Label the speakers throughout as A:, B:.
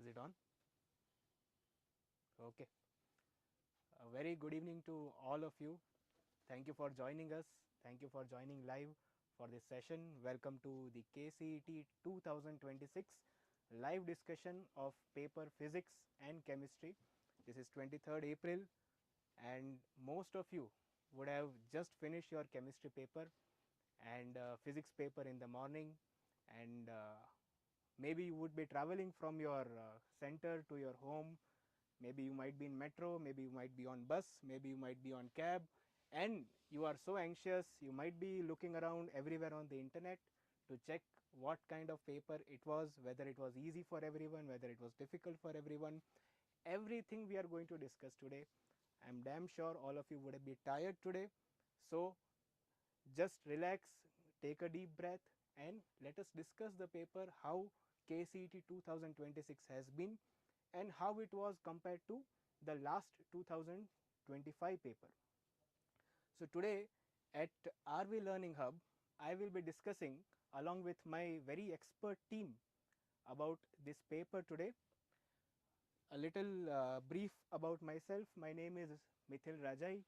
A: it on? Okay. A very good evening to all of you. Thank you for joining us. Thank you for joining live for this session. Welcome to the KCET 2026 live discussion of paper physics and chemistry. This is 23rd April and most of you would have just finished your chemistry paper and physics paper in the morning, and maybe you would be traveling from your center to your home. Maybe you might be in metro, maybe you might be on bus, maybe you might be on cab, and you are so anxious you might be looking around everywhere on the internet to check what kind of paper it was, whether it was easy for everyone, whether it was difficult for everyone. Everything we are going to discuss today. I'm damn sure all of you would be tired today, so just relax, take a deep breath, and let us discuss the paper, how KCET 2026 has been and how it was compared to the last 2025 paper. So today at RV Learning Hub, I will be discussing along with my very expert team about this paper today. A little brief about myself. My name is Mithil Rajai.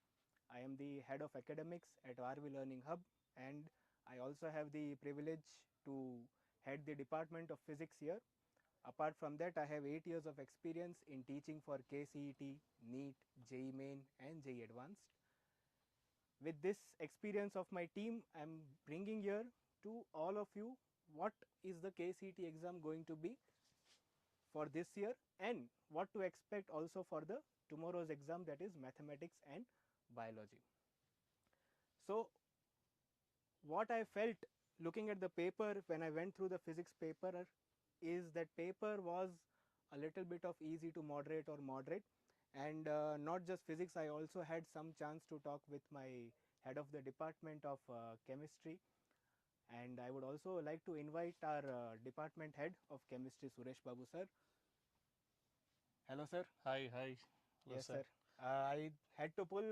A: I am the head of academics at RV Learning Hub, and I also have the privilege to head the Department of Physics here. Apart from that, I have 8 years of experience in teaching for KCET, NEET, JEE Main and JEE Advanced. With this experience of my team, I am bringing here to all of you what is the KCET exam going to be for this year and what to expect also for the tomorrow's exam, that is mathematics and biology. So what I felt looking at the paper when I went through the physics paper is that paper was a little bit of easy to moderate or moderate, and not just physics, I also had some chance to talk with my head of the department of chemistry, and I would also like to invite our department head of chemistry, Suresh Babu sir. Hello sir.
B: Hi. Hello,
A: Yes
B: sir.
A: sir. I had to pull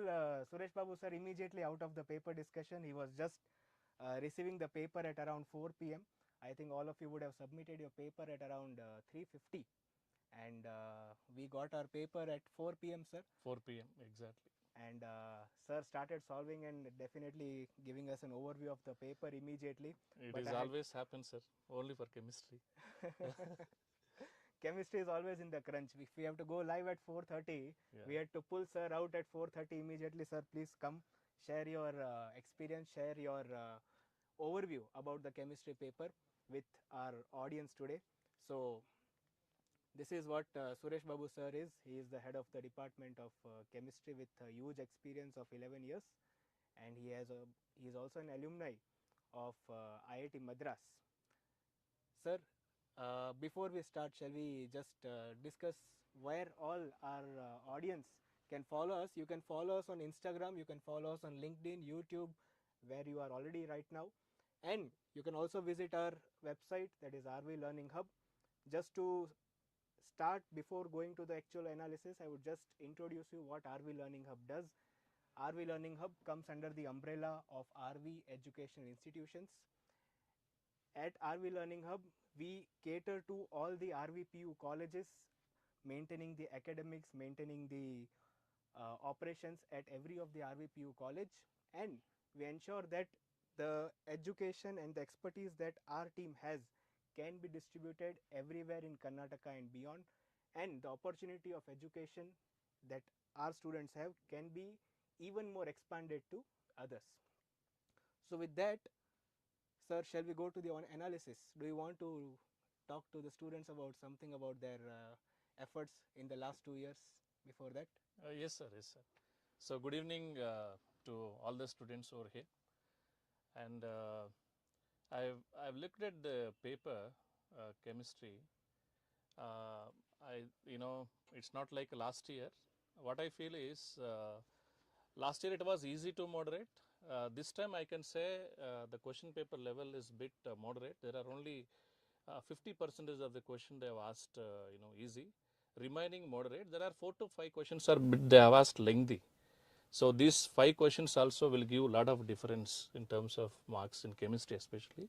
A: Suresh Babu sir immediately out of the paper discussion. He was just receiving the paper at around 4 p.m. I think all of you would have submitted your paper at around 3:50, and we got our paper at 4 p.m. sir.
B: 4 p.m. exactly.
A: And sir started solving and definitely giving us an overview of the paper immediately.
B: It
A: But
B: is always happens, sir, only for chemistry.
A: chemistry is always in the crunch. If we have to go live at 4:30,
B: Yeah.
A: we had to pull sir out at 4:30 immediately. Sir, please come, share your experience, share your overview about the chemistry paper with our audience today. So this is what Suresh Babu sir is. He is the head of the department of chemistry with a huge experience of 11 years, and he is also an alumni of IIT Madras. Sir, before we start, shall we just discuss where all our audience can follow us? You can follow us on Instagram, you can follow us on LinkedIn, YouTube, where you are already right now, and you can also visit our website, that is RV Learning Hub. Just to start, before going to the actual analysis, I would just introduce you what RV Learning Hub does. RV Learning Hub comes under the umbrella of RV Educational Institutions. At RV Learning Hub, we cater to all the RVPU colleges, maintaining the academics, maintaining the operations at every of the RVPU college, and we ensure that the education and the expertise that our team has can be distributed everywhere in Karnataka and beyond, and the opportunity of education that our students have can be even more expanded to others. So with that, sir, shall we go to the analysis? Do you want to talk to the students about something about their efforts in the last 2 years before that?
B: Yes, sir. Yes, sir. So, good evening to all the students over here. And I've looked at the paper, chemistry. It's not like last year. What I feel is last year it was easy to moderate. This time I can say the question paper level is bit moderate. There are only 50% of the question they have asked, easy. Remaining moderate. There are 4 to 5 questions are bit they have asked lengthy. So these 5 questions also will give a lot of difference in terms of marks in chemistry especially.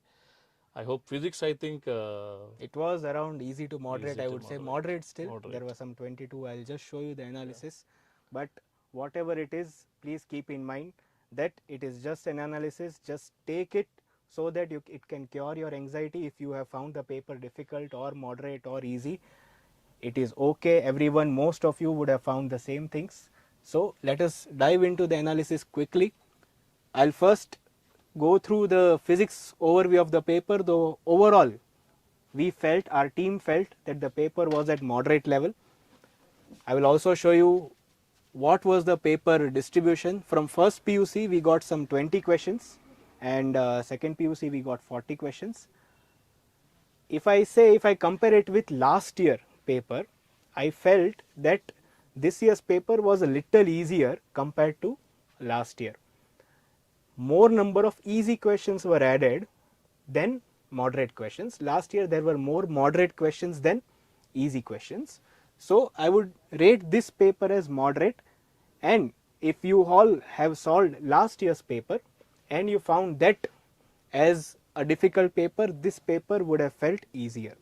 B: I hope physics, I think.
A: It was around easy to moderate,
B: Easy
A: I
B: to
A: would say.
B: moderate.
A: Moderate still.
B: Moderate.
A: There were some 22. I'll just show you the analysis. But whatever it is, please keep in mind that it is just an analysis. Just take it so that it can cure your anxiety if you have found the paper difficult or moderate or easy. It is okay. Everyone, most of you would have found the same things. So let us dive into the analysis quickly. I'll first go through the physics overview of the paper. Though overall, our team felt that the paper was at moderate level. I will also show you what was the paper distribution. From first PUC we got some 20 questions, and second PUC we got 40 questions. If I compare it with last year paper, I felt that this year's paper was a little easier compared to last year. More number of easy questions were added than moderate questions. Last year there were more moderate questions than easy questions. So I would rate this paper as moderate, and if you all have solved last year's paper and you found that as a difficult paper, this paper would have felt easier.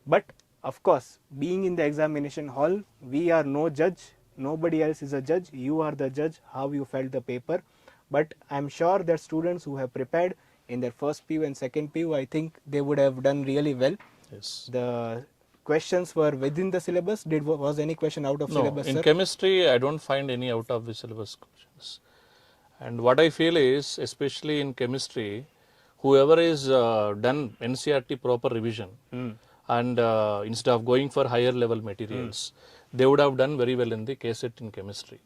A: But of course, being in the examination hall, we are no judge, nobody else is a judge, you are the judge how you felt the paper. But I am sure that students who have prepared in their first PU and second PU, I think they would have done really well.
B: Yes.
A: The questions were within the syllabus. Was any question out of syllabus,
B: in
A: sir?
B: chemistry, I don't find any out of the syllabus questions. And what I feel is, especially in chemistry, whoever is done NCRT proper revision, and instead of going for higher level materials, they would have done very well in the KCET in chemistry.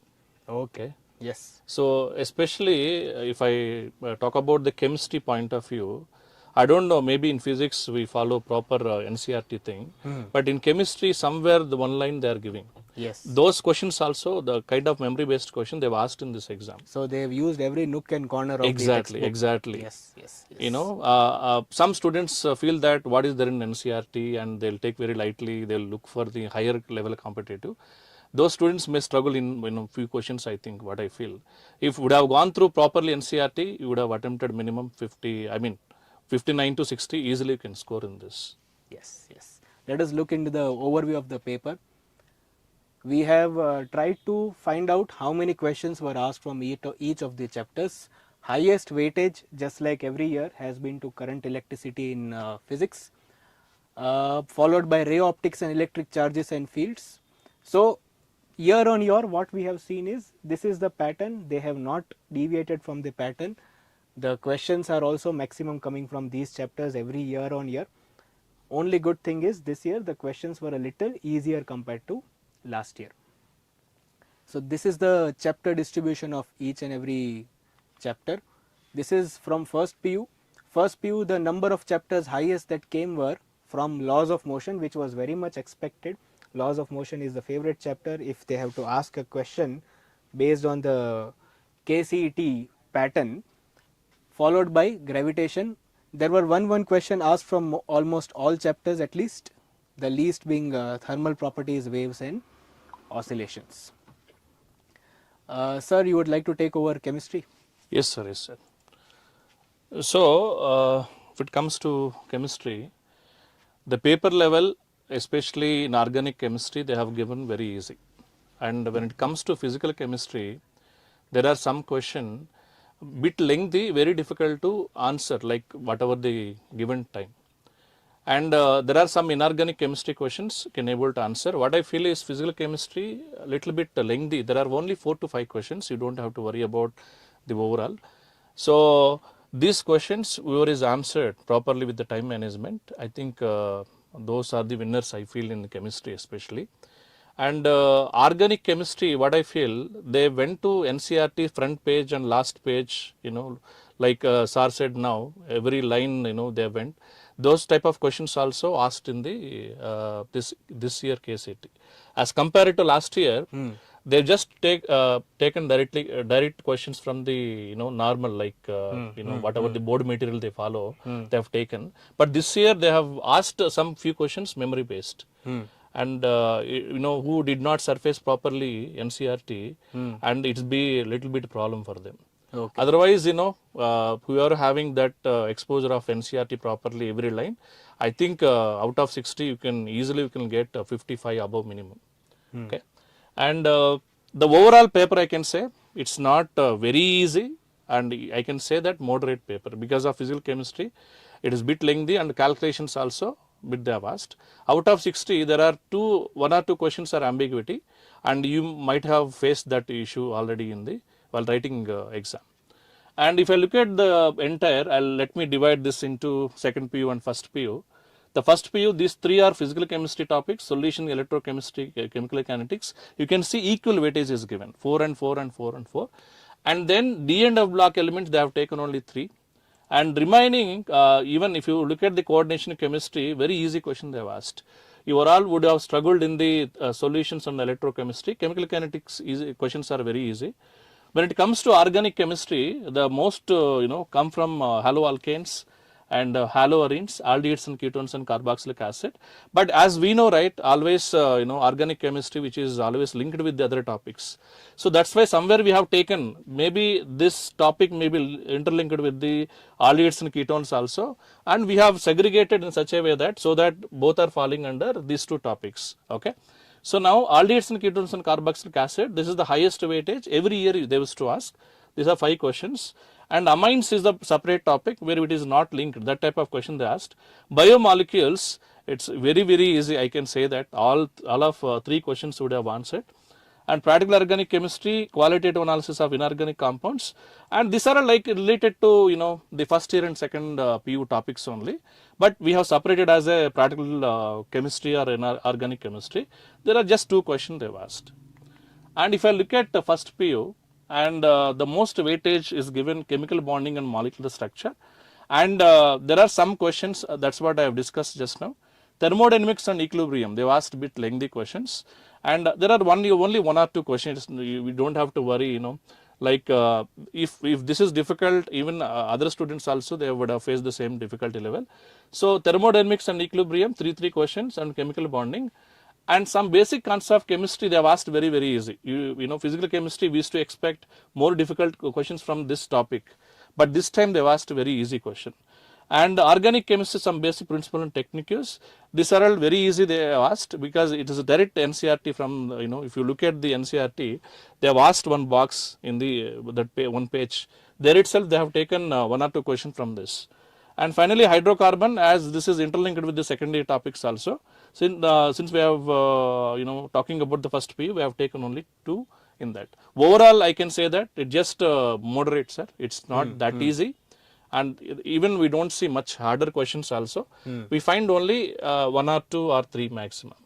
A: Okay. Yes.
B: So especially if I talk about the chemistry point of view, I don't know, maybe in physics we follow proper NCRT thing, but in chemistry somewhere the one line they are giving.
A: Yes.
B: Those questions also, the kind of memory based question they've asked in this exam.
A: So they have used every nook and corner of the textbook.
B: Exactly.
A: Yes, yes, yes.
B: You know, some students feel that what is there in NCRT and they'll take very lightly, they'll look for the higher level competitive. Those students may struggle in few questions, I think, what I feel. If would have gone through properly NCRT, you would have attempted minimum 59 to 60, easily you can score in this.
A: Yes, yes. Let us look into the overview of the paper. We have tried to find out how many questions were asked from each of the chapters. Highest weightage, just like every year, has been to current electricity in physics, followed by ray optics and electric charges and fields. So year on year, what we have seen is this is the pattern. They have not deviated from the pattern. The questions are also maximum coming from these chapters every year on year. Only good thing is this year the questions were a little easier compared to last year. So this is the chapter distribution of each and every chapter. This is from first PU. First PU, the number of chapters highest that came were from laws of motion, which was very much expected. Laws of motion is the favorite chapter if they have to ask a question based on the KCET pattern, followed by gravitation. There were one question asked from almost all chapters at least, the least being thermal properties, waves and oscillations. Sir, you would like to take over chemistry?
B: Yes, sir. Yes, sir. So, if it comes to chemistry, the paper level, especially in organic chemistry, they have given very easy. And when it comes to physical chemistry, there are some question bit lengthy, very difficult to answer, like whatever the given time. And there are some inorganic chemistry questions can able to answer. What I feel is physical chemistry a little bit lengthy. There are only 4 to 5 questions. You don't have to worry about the overall. So these questions, whoever is answered properly with the time management, I think those are the winners, I feel, in chemistry especially. And organic chemistry, what I feel, they went to NCRT front page and last page, you know, like Sir said now, every line, you know, they went. Those type of questions also asked in the this year KCET. As compared to last year, they just taken direct questions from the normal, like whatever the board material they follow, they have taken. But this year they have asked some few questions memory based. And who did not surface properly NCRT, and it's be a little bit problem for them.
A: Okay.
B: Otherwise, whoever having that exposure of NCRT properly every line, I think out of 60, you can get 55 above minimum. Okay, and the overall paper I can say it's not very easy, and I can say that moderate paper because of physical chemistry. It is bit lengthy and calculations also bit they have asked. Out of 60, there are one or two questions are ambiguity, and you might have faced that issue already in the while writing exam. And if I look at the entire, let me divide this into second PU and first PU. The first PU, these three are physical chemistry topics, solution, electrochemistry, chemical kinetics. You can see equal weightage is given, 4 and 4 and 4 and 4. And then D and F block elements, they have taken only 3. And remaining, even if you look at the coordination chemistry, very easy question they have asked. You all would have struggled in the solutions on electrochemistry. Chemical kinetics questions are very easy. When it comes to organic chemistry, the most come from haloalkanes and haloarenes, aldehydes and ketones and carboxylic acid. But as we know, right, always organic chemistry, which is always linked with the other topics. So that's why somewhere we have taken maybe this topic may be interlinked with the aldehydes and ketones also, and we have segregated in such a way that so that both are falling under these two topics. Okay. So now aldehydes and ketones and carboxylic acid, this is the highest weightage. Every year they used to ask. These are 5 questions. And amines is the separate topic where it is not linked. That type of question they asked. Biomolecules, it's very, very easy. I can say that all of 3 questions would have answered. And practical organic chemistry, qualitative analysis of inorganic compounds, and these are like related to the first year and second PU topics only, but we have separated as a practical chemistry or organic chemistry. There are just 2 questions they've asked. And if I look at the first PU, and the most weightage is given chemical bonding and molecular structure, and there are some questions, that's what I have discussed just now. Thermodynamics and equilibrium, they've asked a bit lengthy questions, and there are only 1 or 2 questions. We don't have to worry, like if this is difficult, even other students also, they would have faced the same difficulty level. So thermodynamics and equilibrium, 3 questions, and chemical bonding. And some basic concepts of chemistry they have asked very, very easy. Physical chemistry, we used to expect more difficult questions from this topic, but this time they have asked a very easy question. And organic chemistry, some basic principle and techniques, these are all very easy they have asked because it is a direct NCRT from, if you look at the NCRT, they have asked one box in the one page. There itself they have taken 1 or 2 questions from this. And finally, hydrocarbon, as this is interlinked with the secondary topics also. Since we have, talking about the first P, we have taken only 2 in that. Overall, I can say that it just moderates, sir. It's not that easy. And even we don't see much harder questions also. We find only 1 or 2 or 3 maximum.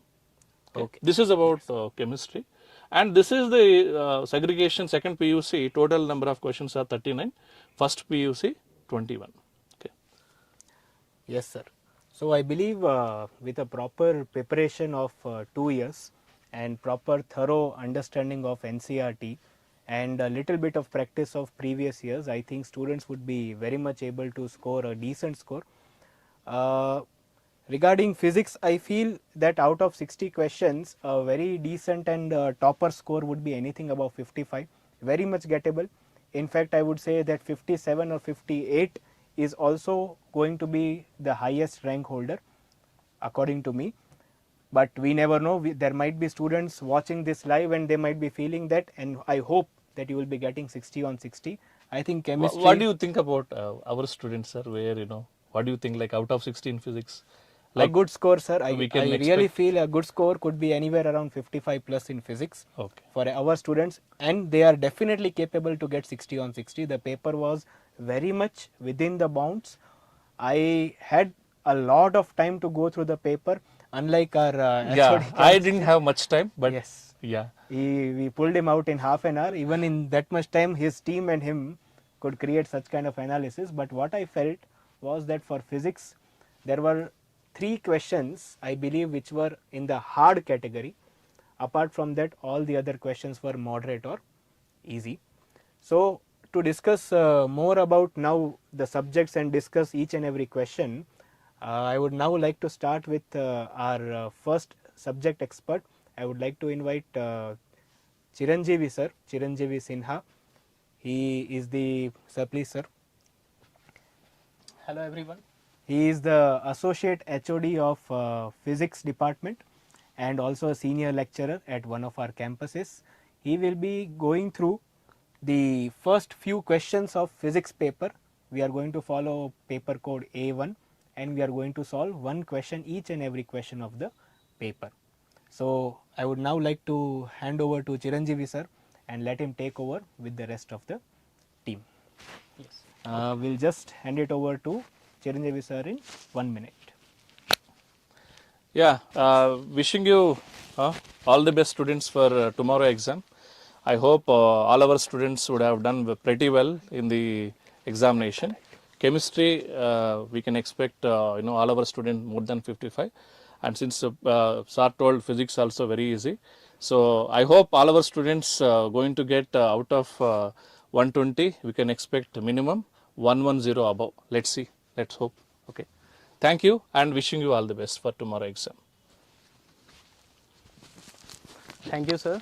B: Okay. This is about chemistry. And this is the segregation, second PUC, total number of questions are 39, first PUC 21.
A: Yes, sir. So I believe with a proper preparation of 2 years and proper thorough understanding of NCRT and a little bit of practice of previous years, I think students would be very much able to score a decent score. Regarding physics, I feel that out of 60 questions, a very decent and topper score would be anything above 55, very much gettable. In fact, I would say that 57 or 58 is also going to be the highest rank holder according to me, but we never know. There might be students watching this live and they might be feeling that, and I hope that you will be getting 60 on 60. I think chemistry.
B: What do you think about our students, sir? Where what do you think, like out of 60 in physics?
A: Like, a good score, sir. I really feel a good score could be anywhere around 55 plus in physics for our students, and they are definitely capable to get 60 on 60. The paper was very much within the bounds. I had a lot of time to go through the paper, unlike our
B: I didn't have much time, but
A: yes,
B: yeah,
A: we pulled him out in half an hour. Even in that much time, his team and him could create such kind of analysis. But what I felt was that for physics, there were 3 questions, I believe, which were in the hard category. Apart from that, all the other questions were moderate or easy. So to discuss more about now the subjects and discuss each and every question, I would now like to start with our first subject expert. I would like to invite Chiranjeevi sir, Chiranjeevi Sinha. He is the, sir, please, sir.
C: Hello everyone.
A: He is the associate HOD of physics department and also a senior lecturer at one of our campuses. He will be going through the first few questions of physics paper. We are going to follow paper code A1 and we are going to solve one question, each and every question of the paper. So I would now like to hand over to Chiranjeevi sir and let him take over with the rest of the team.
C: Yes.
A: We'll just hand it over to Chiranjeevi sir in 1 minute.
B: Yeah, wishing you all the best students for tomorrow exam. I hope all our students would have done pretty well in the examination. Chemistry, we can expect all our students more than 55, and since sir told physics also very easy, so I hope all our students going to get out of 120. We can expect minimum 110 above. Let's see. Let's hope. Okay. Thank you and wishing you all the best for tomorrow exam.
C: Thank you, sir.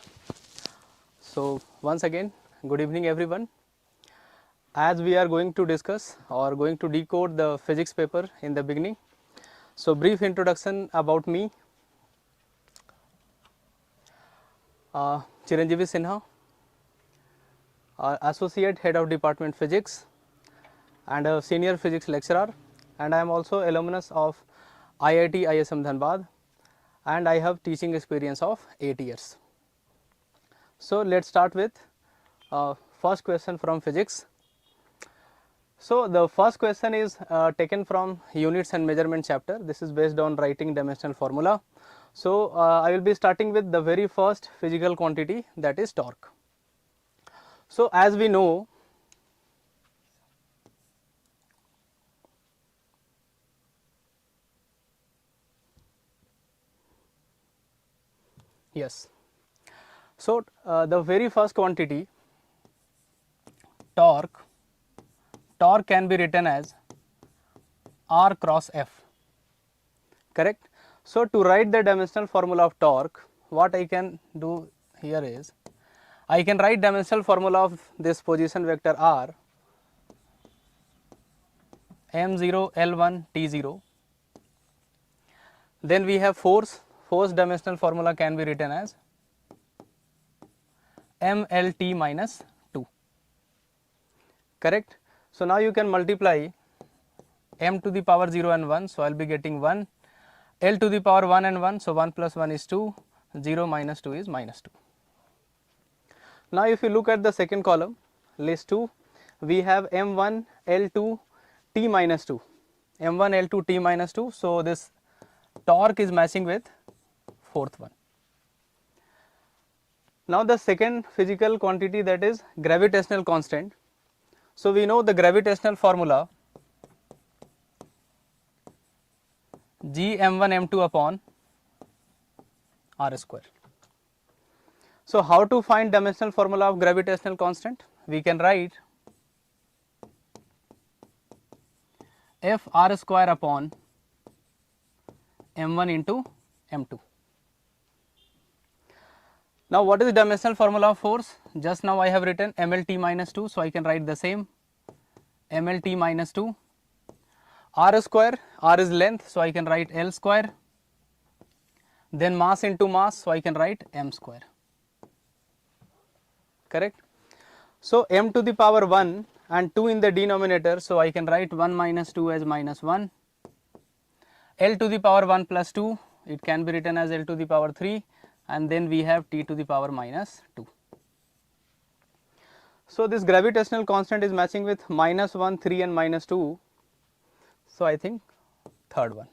C: So once again, good evening everyone. As we are going to discuss or going to decode the physics paper in the beginning. So brief introduction about me. Chiranjeevi Sinha, Associate Head of Department Physics and a Senior Physics Lecturer, and I am also alumnus of IIT ISM Dhanbad and I have teaching experience of 8 years. So let's start with first question from physics. So the first question is taken from units and measurement chapter. This is based on writing dimensional formula. So I will be starting with the very first physical quantity, that is torque. So as we know, yes. So the very first quantity torque can be written as R cross F, correct. So to write the dimensional formula of torque, what I can do here is I can write dimensional formula of this position vector R m0 L1 T0. Then we have force dimensional formula can be written as mLT minus 2, correct. So now you can multiply m to the power 0 and 1, so I will be getting 1, L to the power 1 and 1, so 1 plus 1 is 2, 0 minus 2 is minus 2. Now if you look at the second column, list 2, we have m1 L2 T minus 2, m1 L2 T minus 2, so this torque is matching with fourth one. Now the second physical quantity, that is gravitational constant. So we know the gravitational formula G m1 m2 upon r square. So how to find dimensional formula of gravitational constant? We can write F r square upon m1 into m2. Now what is the dimensional formula of force? Just now I have written mLT minus 2, so I can write the same mLT minus 2. R square, R is length, so I can write L square. Then mass into mass, so I can write m square, correct. So m to the power 1 and 2 in the denominator, so I can write 1 minus 2 as minus 1. L to the power 1 plus 2, it can be written as L to the power 3, and then we have T to the power minus 2. So this gravitational constant is matching with minus 1, 3 and minus 2. So I think third one.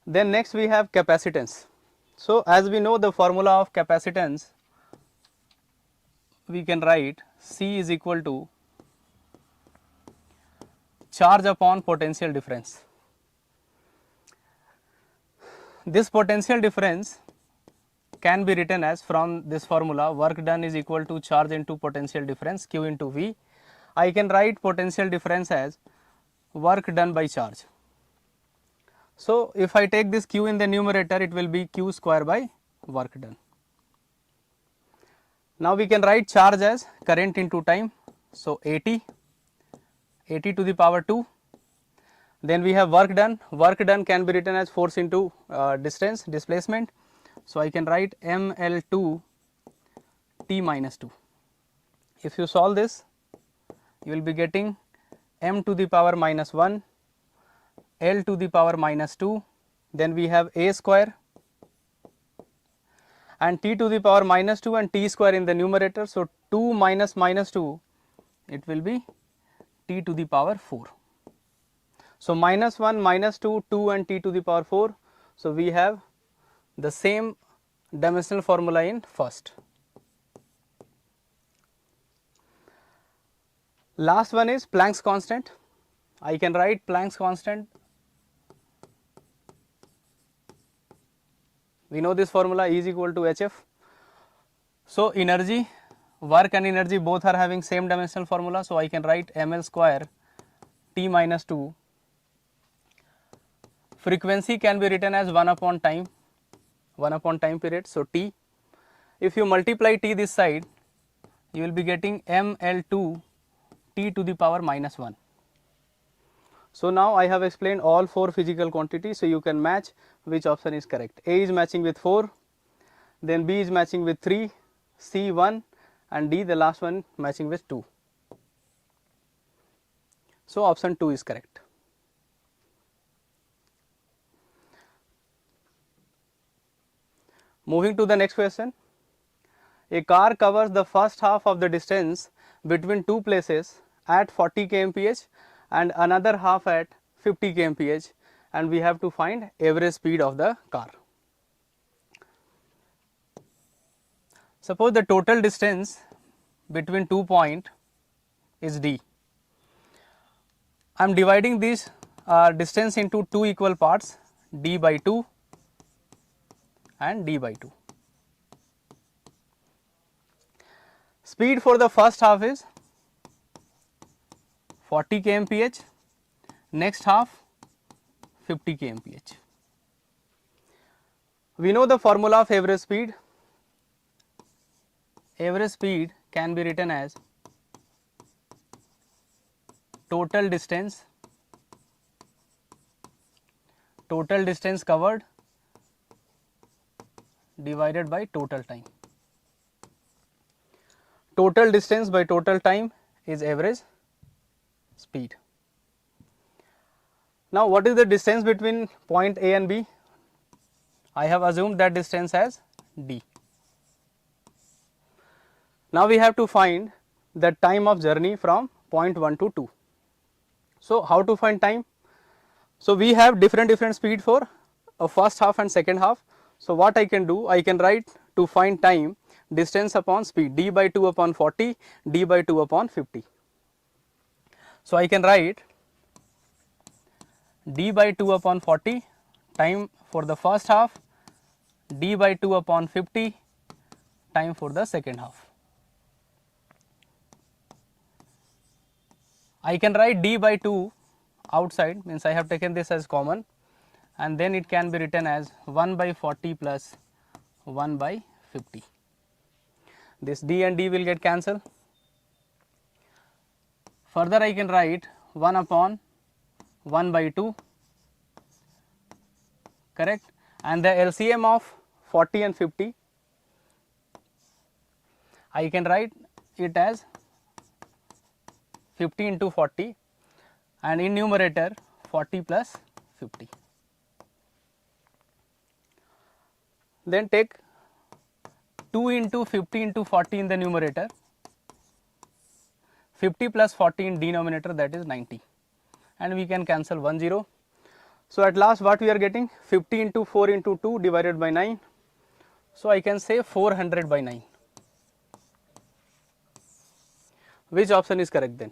C: Then next we have capacitance. So as we know the formula of capacitance, we can write C is equal to charge upon potential difference. This potential difference can be written as, from this formula, work done is equal to charge into potential difference Q into V. I can write potential difference as work done by charge. So if I take this Q in the numerator, it will be Q square by work done. Now we can write charge as current into time. So 80 to the power 2. Then we have work done. Work done can be written as force into distance, displacement. So I can write ml2 t minus 2. If you solve this, you will be getting m to the power minus 1, L to the power minus 2, then we have a square and t to the power minus 2 and t square in the numerator. So 2 minus minus 2, it will be t to the power 4. So minus 1, minus 2, 2 and t to the power 4. So we have the same dimensional formula in first. Last one is Planck's constant. I can write Planck's constant. We know this formula E is equal to hf. So energy, work and energy both are having same dimensional formula. So I can write ml square t minus 2. Frequency can be written as 1 upon time period. So t. If you multiply t this side, you will be getting ml2 t to the power minus 1. So now I have explained all 4 physical quantities, so you can match which option is correct. A is matching with 4, then B is matching with 3, C 1 and D the last one matching with 2. So option 2 is correct. Moving to the next question. A car covers the first half of the distance between two places at 40 kmph and another half at 50 kmph, and we have to find average speed of the car. Suppose the total distance between 2 points is d. I am dividing this distance into 2 equal parts, d by 2 and d by 2. Speed for the first half is 40 kmph, next half 50 kmph. We know the formula of average speed. Average speed can be written as total distance covered divided by total time. Total distance by total time is average speed. Now what is the distance between point A and B? I have assumed that distance as d. Now we have to find the time of journey from point 1 to 2. So how to find time? So we have different speed for a first half and second half. So what I can do, I can write to find time distance upon speed, d by 2 upon 40, d by 2 upon 50. So I can write d by 2 upon 40 time for the first half, d by 2 upon 50 time for the second half. I can write d by 2 outside, means I have taken this as common, and then it can be written as 1 by 40 plus 1 by 50. This d and d will get cancelled. Further I can write 1 upon 1 by 2, correct, and the LCM of 40 and 50, I can write it as 50 into 40 and in numerator 40 plus 50. Then take 2 into 50 into 40 in the numerator, 50 plus 40 in denominator, that is 90, and we can cancel 1 0. So at last what we are getting, 50 into 4 into 2 divided by 9. So I can say 400 by 9. Which option is correct then?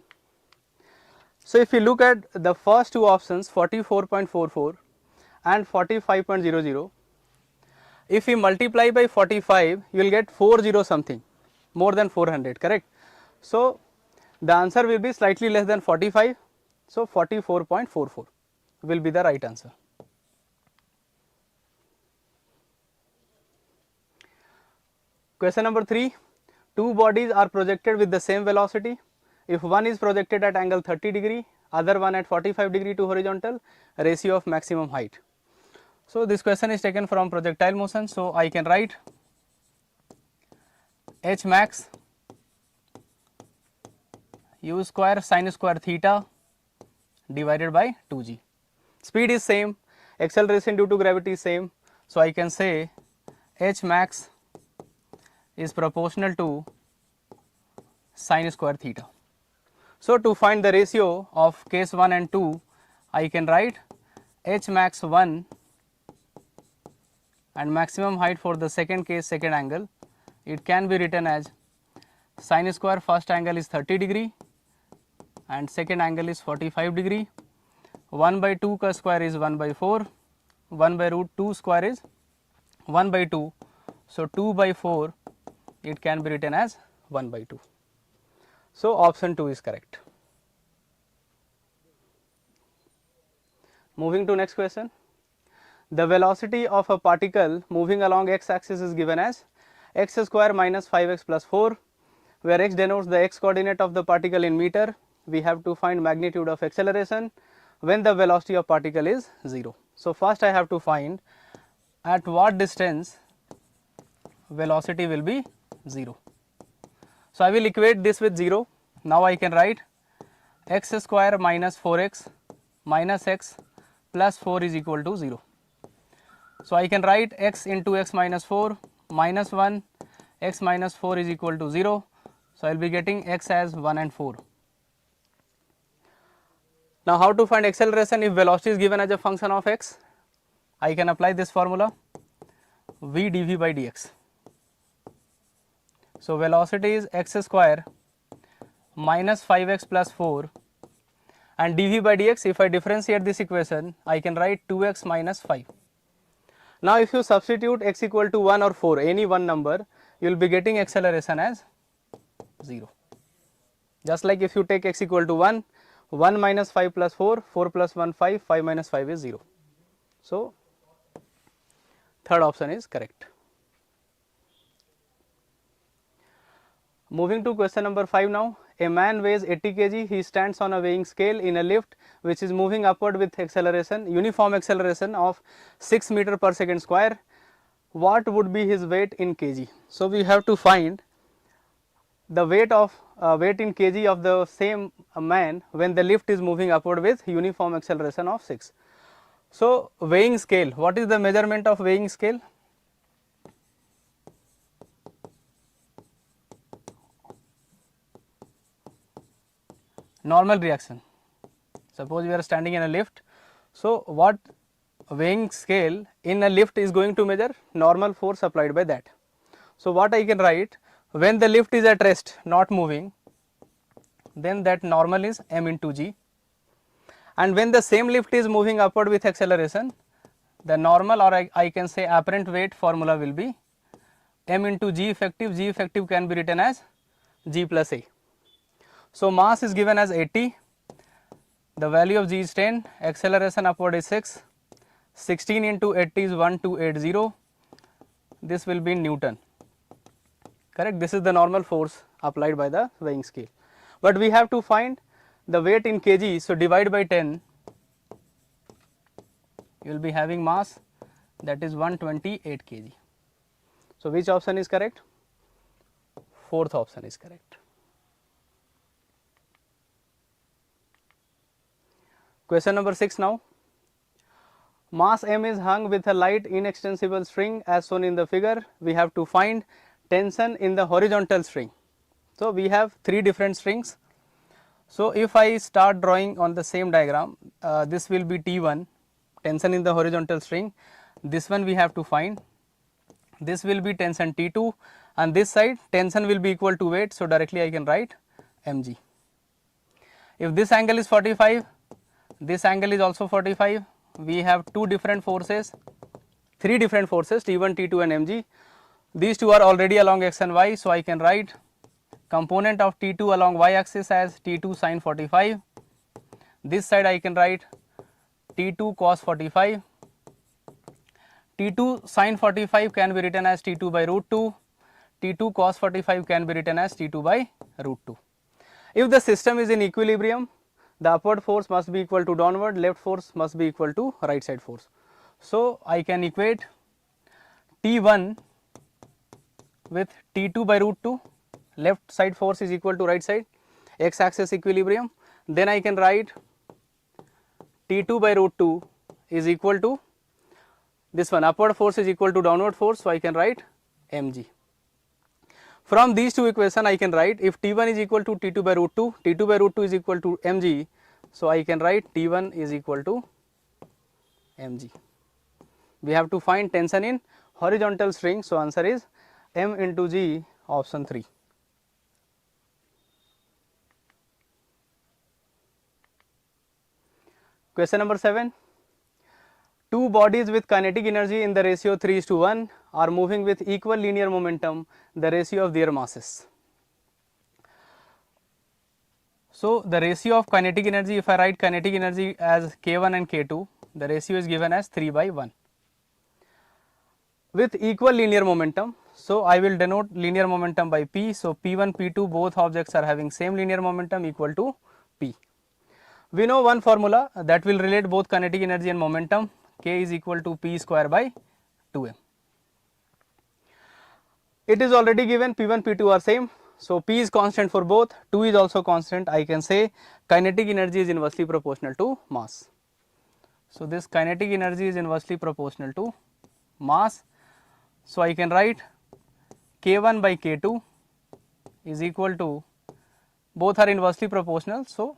C: So if you look at the first two options, 44.44 and 45.00, if we multiply by 45, you will get 40 something, more than 400, correct? So the answer will be slightly less than 45, so 44.44 will be the right answer. Question number 3, two bodies are projected with the same velocity. If one is projected at angle 30 degree, other one at 45 degree to horizontal, ratio of maximum height. So this question is taken from projectile motion. So I can write h max u square sin square theta divided by 2g. Speed is same, acceleration due to gravity is same. So I can say h max is proportional to sin square theta. So to find the ratio of case 1 and 2, I can write h max 1 and maximum height for the second case, second angle. It can be written as sin square first angle is 30 degree and second angle is 45 degree. 1 by 2 ka square is 1 by 4, 1 by root 2 square is 1 by 2. So 2 by 4 it can be written as 1 by 2. So option 2 is correct. Moving to next question. The velocity of a particle moving along x axis is given as x square minus 5x plus 4, where x denotes the x coordinate of the particle in meter. We have to find magnitude of acceleration when the velocity of particle is 0. So first I have to find at what distance velocity will be 0. So I will equate this with 0. Now I can write x square minus 4x minus x plus 4 is equal to 0. So I can write x into x minus 4 minus 1, x minus 4 is equal to 0. So I will be getting x as 1 and 4. Now how to find acceleration if velocity is given as a function of x? I can apply this formula v dv by dx. So velocity is x square minus 5x plus 4 and dv by dx. If I differentiate this equation, I can write 2x minus 5. Now if you substitute x equal to 1 or 4, any one number, you will be getting acceleration as 0. Just like if you take x equal to 1, 1 minus 5 plus 4, 4 plus 1 5, 5 minus 5 is 0. So third option is correct. Moving to question number 5 now. A man weighs 80 kg, he stands on a weighing scale in a lift which is moving upward with acceleration, uniform acceleration of 6 meter per second square. What would be his weight in kg? So we have to find the weight in kg of the same man when the lift is moving upward with uniform acceleration of 6. So weighing scale, what is the measurement of weighing scale? Normal reaction. Suppose we are standing in a lift. So what weighing scale in a lift is going to measure? Normal force applied by that. So what I can write, when the lift is at rest, not moving, then that normal is m into g, and when the same lift is moving upward with acceleration, the normal, or I can say apparent weight formula will be m into g effective. G effective can be written as g plus a. So mass is given as 80, the value of g is 10, acceleration upward is 6, 16 into 80 is 1280, this will be in Newton, correct. This is the normal force applied by the weighing scale, but we have to find the weight in kg. So divide by 10, you will be having mass, that is 128 kg. So which option is correct? Fourth option is correct. Question number 6 now. Mass m is hung with a light inextensible string as shown in the figure. We have to find tension in the horizontal string. So we have 3 different strings. So if I start drawing on the same diagram, this will be T1, tension in the horizontal string. This one we have to find. This will be tension T2, and this side tension will be equal to weight. So directly I can write mg. If this angle is 45, this angle is also 45. We have 2 different forces, 3 different forces, T1, T2 and mg. These 2 are already along x and y. So I can write component of T2 along y axis as T2 sin 45. This side I can write T2 cos 45. T2 sin 45 can be written as T2 by root 2. T2 cos 45 can be written as T2 by root 2. If the system is in equilibrium, the upward force must be equal to downward, left force must be equal to right side force. So, I can equate T1 with T2 by root 2, left side force is equal to right side, x axis equilibrium. Then I can write T2 by root 2 is equal to this one, upward force is equal to downward force. So, I can write mg. From these two equations I can write if T1 is equal to T2 by root 2, T2 by root 2 is equal to mg. So, I can write T1 is equal to mg. We have to find tension in horizontal string. So, answer is m into g, option 3. Question number 7. Two bodies with kinetic energy in the ratio 3:1 are moving with equal linear momentum, the ratio of their masses. So, the ratio of kinetic energy, if I write kinetic energy as K1 and K2, the ratio is given as 3/1 with equal linear momentum. So, I will denote linear momentum by P. So, P1, P2 both objects are having same linear momentum equal to P. We know one formula that will relate both kinetic energy and momentum, K is equal to P square by 2m. It is already given P1, P2 are same. So, P is constant for both, 2 is also constant. I can say kinetic energy is inversely proportional to mass. So, this kinetic energy is inversely proportional to mass. So, I can write K1 by K2 is equal to, both are inversely proportional. So,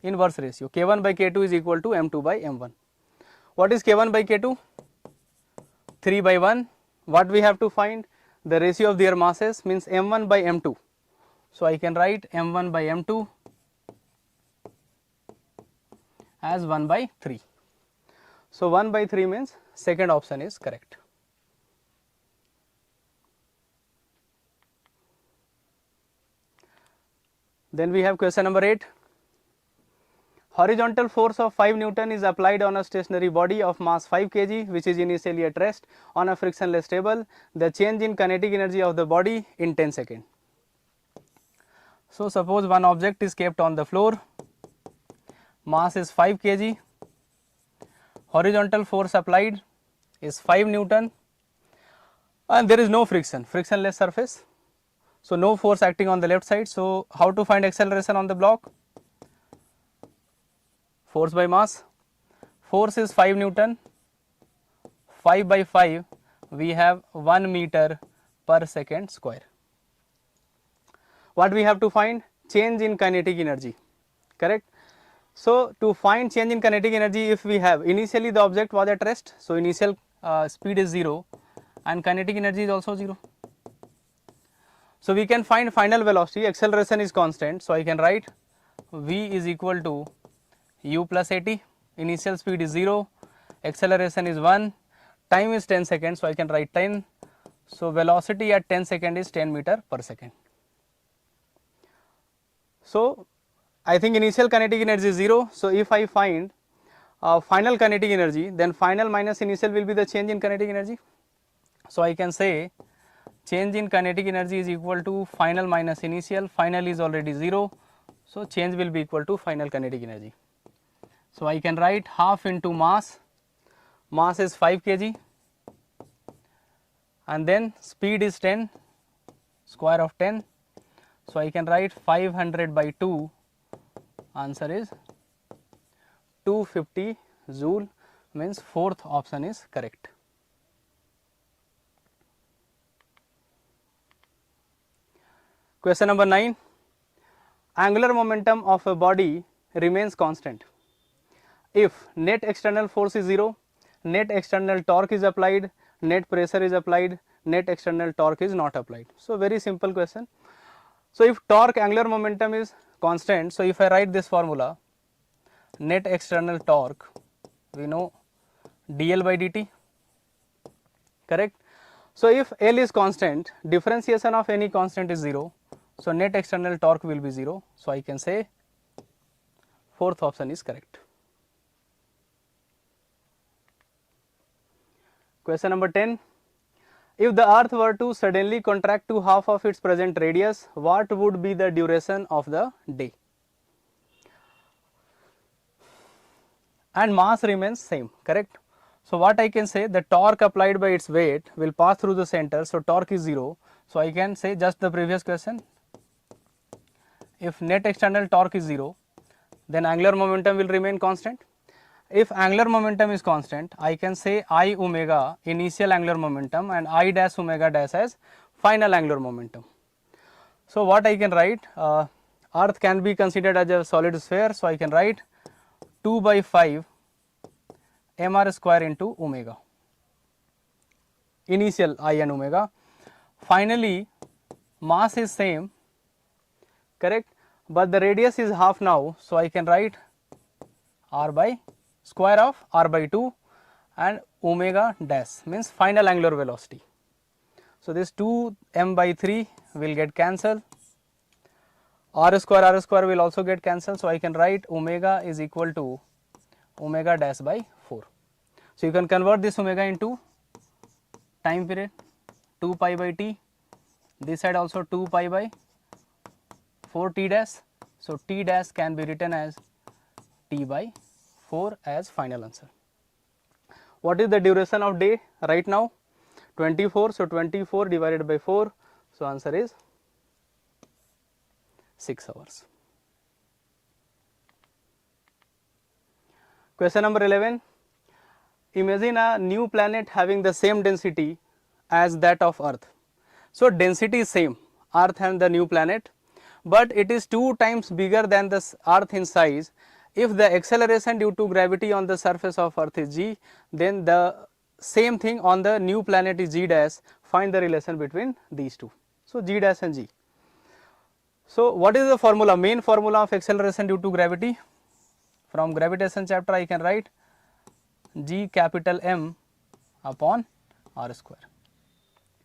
C: inverse ratio K1 by K2 is equal to M2 by M1. What is K1 by K2? 3/1. What we have to find? The ratio of their masses means M1 by M2. So, I can write M1 by M2 as 1 by 3. So, 1 by 3 means second option is correct. Then we have question number 8. Horizontal force of 5 Newton is applied on a stationary body of mass 5 kg which is initially at rest on a frictionless table. The change in kinetic energy of the body in 10 seconds. So, suppose one object is kept on the floor, mass is 5 kg, horizontal force applied is 5 Newton and there is no friction, frictionless surface. So, no force acting on the left side. So, how to find acceleration on the block? Force by mass. Force is 5 Newton, 5 by 5 we have 1 meter per second square. What we have to find? Change in kinetic energy, correct. So, to find change in kinetic energy, if we have initially the object was at rest, so initial speed is 0 and kinetic energy is also 0. So, we can find final velocity, acceleration is constant. So, I can write V is equal to u plus at, initial speed is 0, acceleration is 1, time is 10 seconds. So, I can write 10. So, velocity at 10 seconds is 10 meter per second. So, I think initial kinetic energy is 0. So, if I find final kinetic energy, then final minus initial will be the change in kinetic energy. So, I can say change in kinetic energy is equal to final minus initial, final is already 0. So, change will be equal to final kinetic energy. So, I can write half into mass, mass is 5 kg and then speed is 10, square of 10. So, I can write 500 by 2, answer is 250 joule, means fourth option is correct. Question number 9. Angular momentum of a body remains constant if net external force is 0, net external torque is applied, net pressure is applied, net external torque is not applied. So, very simple question. So, if torque angular momentum is constant, so if I write this formula, net external torque, we know dl by dt, correct. So, if L is constant, differentiation of any constant is 0. So, net external torque will be 0. So, I can say fourth option is correct. Question number 10. If the earth were to suddenly contract to half of its present radius, what would be the duration of the day? And mass remains same, correct? So what I can say, the torque applied by its weight will pass through the center, so torque is 0. So I can say just the previous question, if net external torque is 0, then angular momentum will remain constant. If angular momentum is constant, I can say I omega initial angular momentum and I dash omega dash as final angular momentum. So what I can write, earth can be considered as a solid sphere, so I can write 2 by 5 mr square into omega, initial I and omega. Finally, mass is same, correct, but the radius is half now, so I can write r by square of r by 2 and omega dash means final angular velocity. So this 2 m by 3 will get cancelled, r square will also get cancelled, so I can write omega is equal to omega dash by 4. So you can convert this omega into time period, 2 pi by t, this side also 2 pi by 4 t dash, so t dash can be written as t by 4 as final answer. What is the duration of day right now? 24, so 24 divided by 4, so answer is 6 hours. Question number 11. Imagine a new planet having the same density as that of Earth. So density is same, Earth and the new planet, but it is 2 times bigger than the Earth in size. If the acceleration due to gravity on the surface of Earth is g, then the same thing on the new planet is g dash. Find the relation between these two. So g dash and g. So what is the formula? Main formula of acceleration due to gravity? From gravitation chapter I can write g capital M upon r square,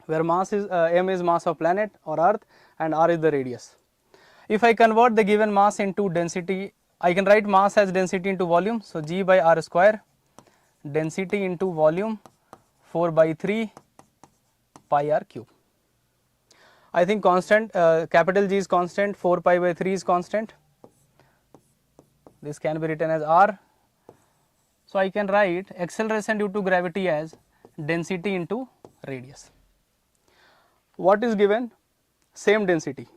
C: where mass is m is mass of planet or earth and r is the radius. If I convert the given mass into density, I can write mass as density into volume. So g by r square, density into volume 4 by 3 pi r cube. I think constant, capital G is constant, 4 pi by 3 is constant. This can be written as r. So I can write acceleration due to gravity as density into radius. What is given? Same density.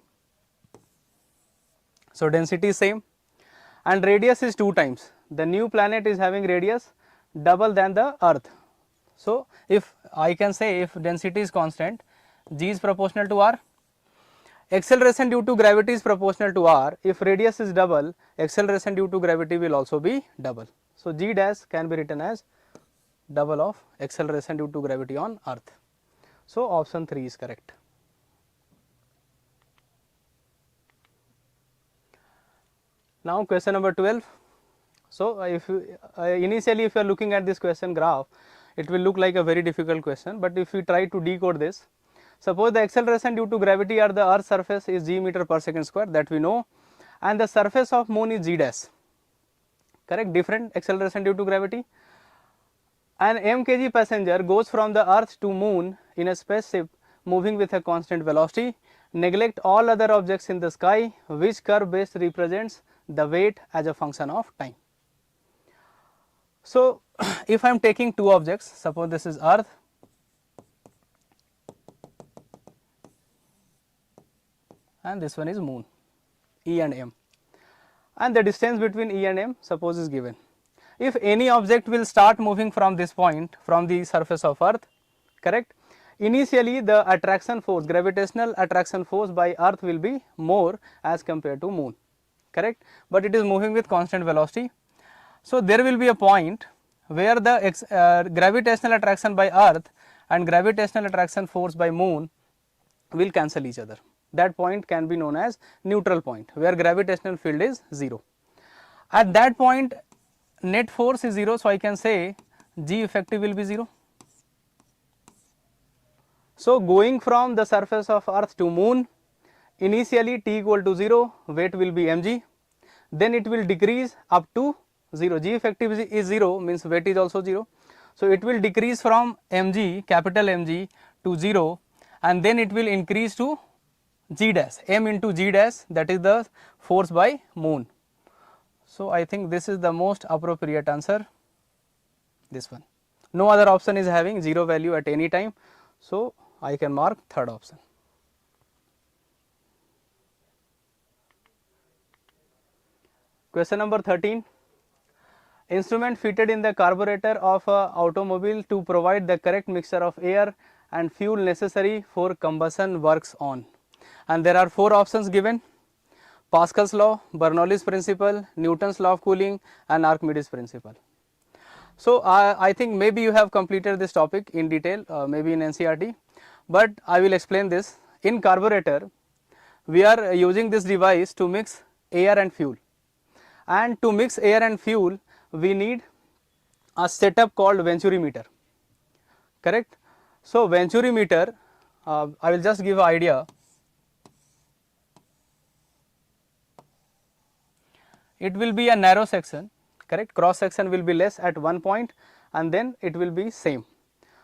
C: So density is same and radius is 2 times. The new planet is having radius double than the earth. So if I can say, if density is constant, g is proportional to r, acceleration due to gravity is proportional to r. If radius is double, acceleration due to gravity will also be double. So g dash can be written as double of acceleration due to gravity on earth. So option 3 is correct. Now question number 12. So if you, initially if you are looking at this question graph, it will look like a very difficult question, but if we try to decode this, suppose the acceleration due to gravity at the earth's surface is g meter per second square, that we know, and the surface of moon is g dash, correct, different acceleration due to gravity. An m kg passenger goes from the earth to moon in a spaceship moving with a constant velocity. Neglect all other objects in the sky. Which curve best represents the weight as a function of time? So if I am taking two objects, suppose this is earth and this one is moon, E and M, and the distance between E and M suppose is given. If any object will start moving from this point, from the surface of earth, correct, initially the attraction force, gravitational attraction force by earth will be more as compared to moon, correct, but it is moving with constant velocity. So there will be a point where the gravitational attraction by earth and gravitational attraction force by moon will cancel each other. That point can be known as neutral point, where gravitational field is 0. At that point net force is 0, so I can say G effective will be 0. So going from the surface of earth to moon, initially t equal to 0, weight will be mg, then it will decrease up to 0, G effective is 0 means weight is also 0. So it will decrease from mg, capital Mg to 0, and then it will increase to g dash, m into g dash, that is the force by moon. So, I think this is the most appropriate answer, this one. No other option is having 0 value at any time. So, I can mark third option. Question number 13. Instrument fitted in the carburetor of a automobile to provide the correct mixture of air and fuel necessary for combustion works on. And there are 4 options given: Pascal's law, Bernoulli's principle, Newton's law of cooling, and Archimedes principle. So, I think maybe you have completed this topic in detail, maybe in NCERT, but I will explain this. In carburetor, we are using this device to mix air and fuel, and to mix air and fuel we need a setup called venturimeter, correct. So, venturimeter, I will just give an idea. It will be a narrow section, correct, cross section will be less at one point and then it will be same.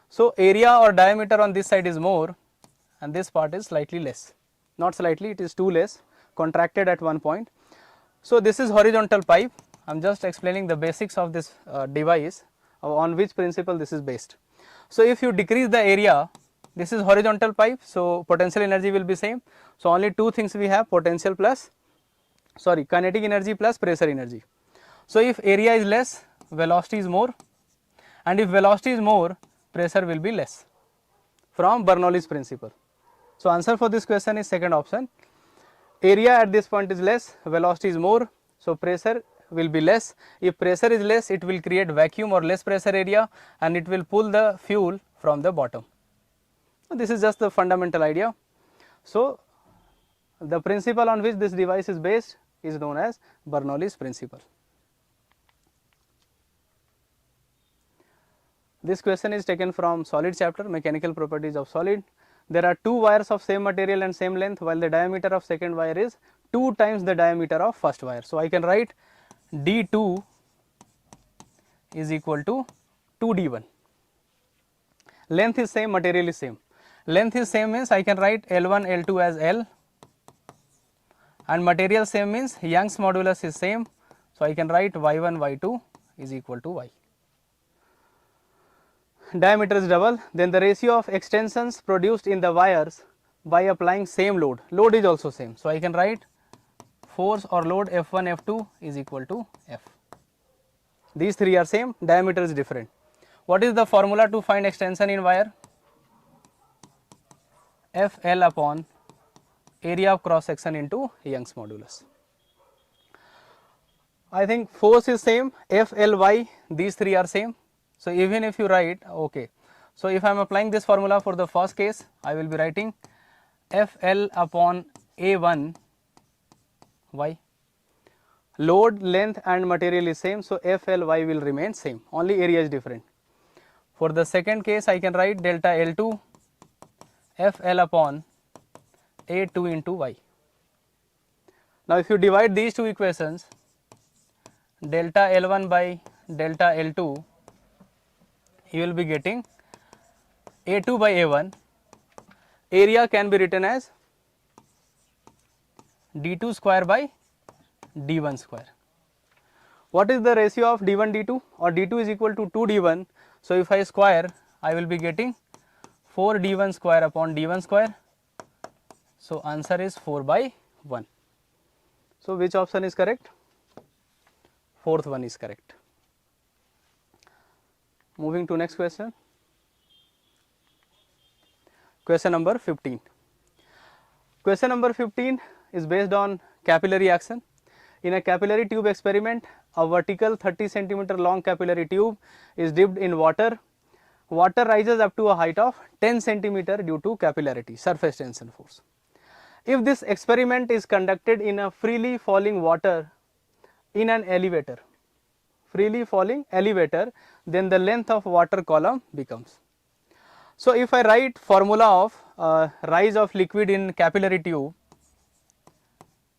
C: So, area or diameter on this side is more and this part is slightly less, not slightly, it is too less, contracted at one point. So, this is horizontal pipe. I am just explaining the basics of this device, on which principle this is based. So, if you decrease the area, this is horizontal pipe, so potential energy will be same. So, only two things we have: potential plus, sorry, kinetic energy plus pressure energy. So, if area is less, velocity is more, and if velocity is more, pressure will be less, from Bernoulli's principle. So, answer for this question is second option. Area at this point is less, velocity is more, so pressure will be less. If pressure is less, it will create vacuum or less pressure area and it will pull the fuel from the bottom. This is just the fundamental idea. So, the principle on which this device is based is known as Bernoulli's principle. This question is taken from solid chapter, mechanical properties of solid. There are two wires of same material and same length, while the diameter of second wire is 2 times the diameter of first wire. So, I can write D2 is equal to 2D1. Length is same, material is same. Length is same means I can write L1, L2 as L, and material same means Young's modulus is same. So, I can write Y1, Y2 is equal to Y. Diameter is double, then the ratio of extensions produced in the wires by applying same load. Load is also same. So, I can write force or load F1, F2 is equal to F. These three are same, diameter is different. What is the formula to find extension in wire? FL upon area of cross section into Young's modulus. I think force is same, FLY, these three are same. So, even if you write, okay. So, if I am applying this formula for the first case, I will be writing FL upon A1 Y. Load, length and material is same. So, FLY will remain same, only area is different. For the second case, I can write delta L2 FL upon A2 into Y. Now, if you divide these two equations, delta L1 by delta L2, you will be getting A2 by A1. Area can be written as D2 square by D1 square. What is the ratio of D1 D2, or D2 is equal to 2 D1. So, if I square, I will be getting 4 D1 square upon D1 square. So, answer is 4 by 1. So, which option is correct? Fourth one is correct. Moving to next question. Question number 15. Question number 15 is based on capillary action. In a capillary tube experiment, a vertical 30 centimeter long capillary tube is dipped in water. Water rises up to a height of 10 centimeter due to capillarity, surface tension force. If this experiment is conducted in a freely falling water in an elevator, then the length of water column becomes. So, if I write formula of rise of liquid in capillary tube,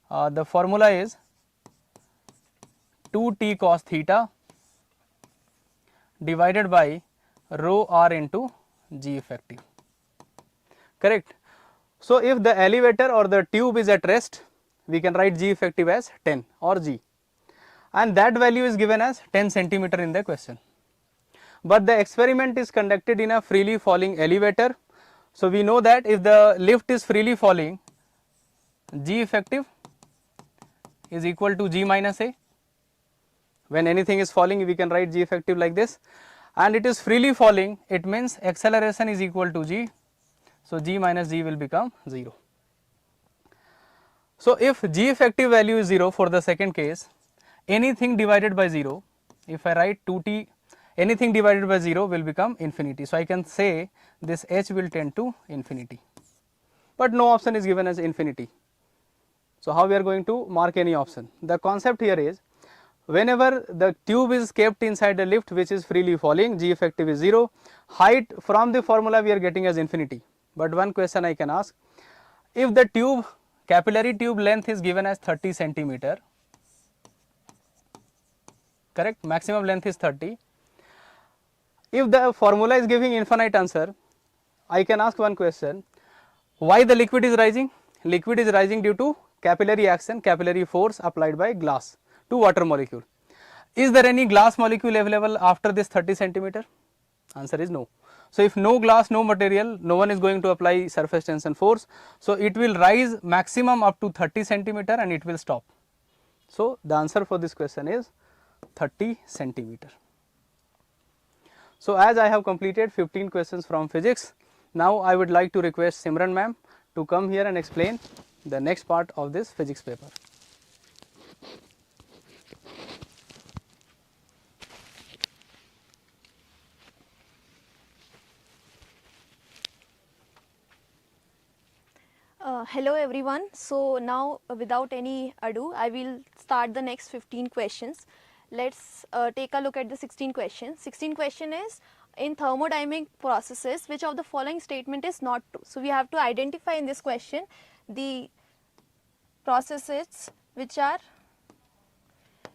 C: the formula is 2T cos theta divided by rho r into G effective. correct. So if the elevator or the tube is at rest, we can write G effective as 10 or G, and that value is given as 10 centimeter in the question. But the experiment is conducted in a freely falling elevator. So we know that if the lift is freely falling, G effective is equal to G minus A. When anything is falling, we can write G effective like this, and it is freely falling, it means acceleration is equal to G. So G minus G will become 0. So if G effective value is 0 for the second case, anything divided by 0, if I write 2t, anything divided by 0 will become infinity. So I can say this h will tend to infinity, but no option is given as infinity. So how we are going to mark any option? The concept here is, whenever the tube is kept inside the lift which is freely falling, G effective is 0, height from the formula we are getting as infinity. But one question I can ask, if the tube, capillary tube length is given as 30 centimeter, correct, maximum length is 30. If the formula is giving infinite answer, I can ask one question, why the liquid is rising? Liquid is rising due to capillary action, capillary force applied by glass to water molecule. Is there any glass molecule available after this 30 centimeter? Answer is no. So if no glass, no material, no one is going to apply surface tension force. So it will rise maximum up to 30 centimeter and it will stop. So the answer for this question is 30 centimeter. So as I have completed 15 questions from physics, now I would like to request Simran ma'am to come here and explain the next part of this physics paper.
D: Hello everyone. So now without any ado, I will start the next 15 questions. Let's take a look at the 16 questions. 16 question is, in thermodynamic processes, which of the following statement is not true? So we have to identify in this question the processes which are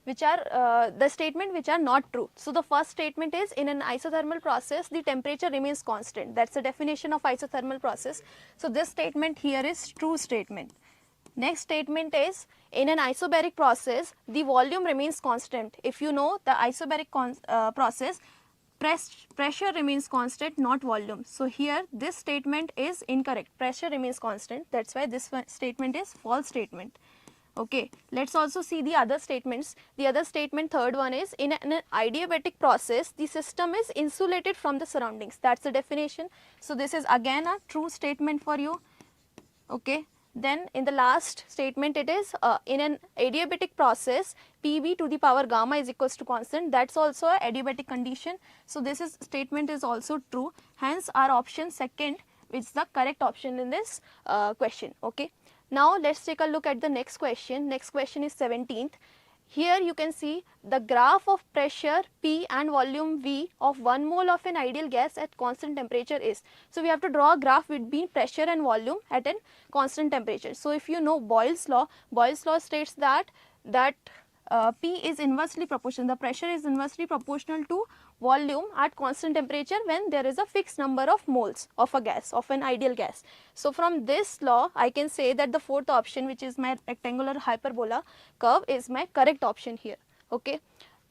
D: the statement which are not true. So the first statement is, in an isothermal process the temperature remains constant. That's the definition of isothermal process. So this statement here is true statement. Next statement is, in an isobaric process the volume remains constant. If you know the isobaric process, pressure remains constant, not volume. So here this statement is incorrect. Pressure remains constant. That's why this statement is false statement. Okay, let's also see the other statements. The other statement, third one is, in an adiabatic process the system is insulated from the surroundings. That's the definition. So this is again a true statement for you. Okay, then in the last statement it is, in an adiabatic process Pb to the power gamma is equals to constant. That's also a adiabatic condition. So this statement is also true. Hence our option second is the correct option in this question. Okay. Now let's take a look at the next question. Next question is 17th. Here you can see the graph of pressure P and volume V of 1 mole of an ideal gas at constant temperature is. So we have to draw a graph between pressure and volume at a constant temperature. So if you know Boyle's law states that P is inversely proportional, the pressure is inversely proportional to volume at constant temperature when there is a fixed number of moles of a gas, of an ideal gas. So from this law I can say that the fourth option, which is my rectangular hyperbola curve, is my correct option here. Okay.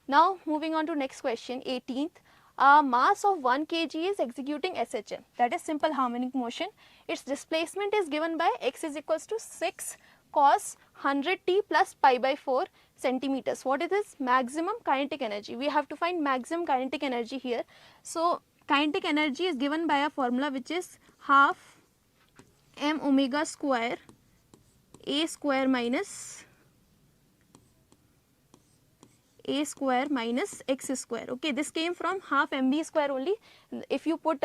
D: Now moving on to next question, 18th. A mass of 1 kg is executing SHM, that is simple harmonic motion. Its displacement is given by x is equals to 6 cos 100 t plus pi by 4 centimeters. What is this? Maximum kinetic energy. We have to find maximum kinetic energy here. So kinetic energy is given by a formula which is half m omega square a square minus x square. Okay, this came from half mv square only. If you put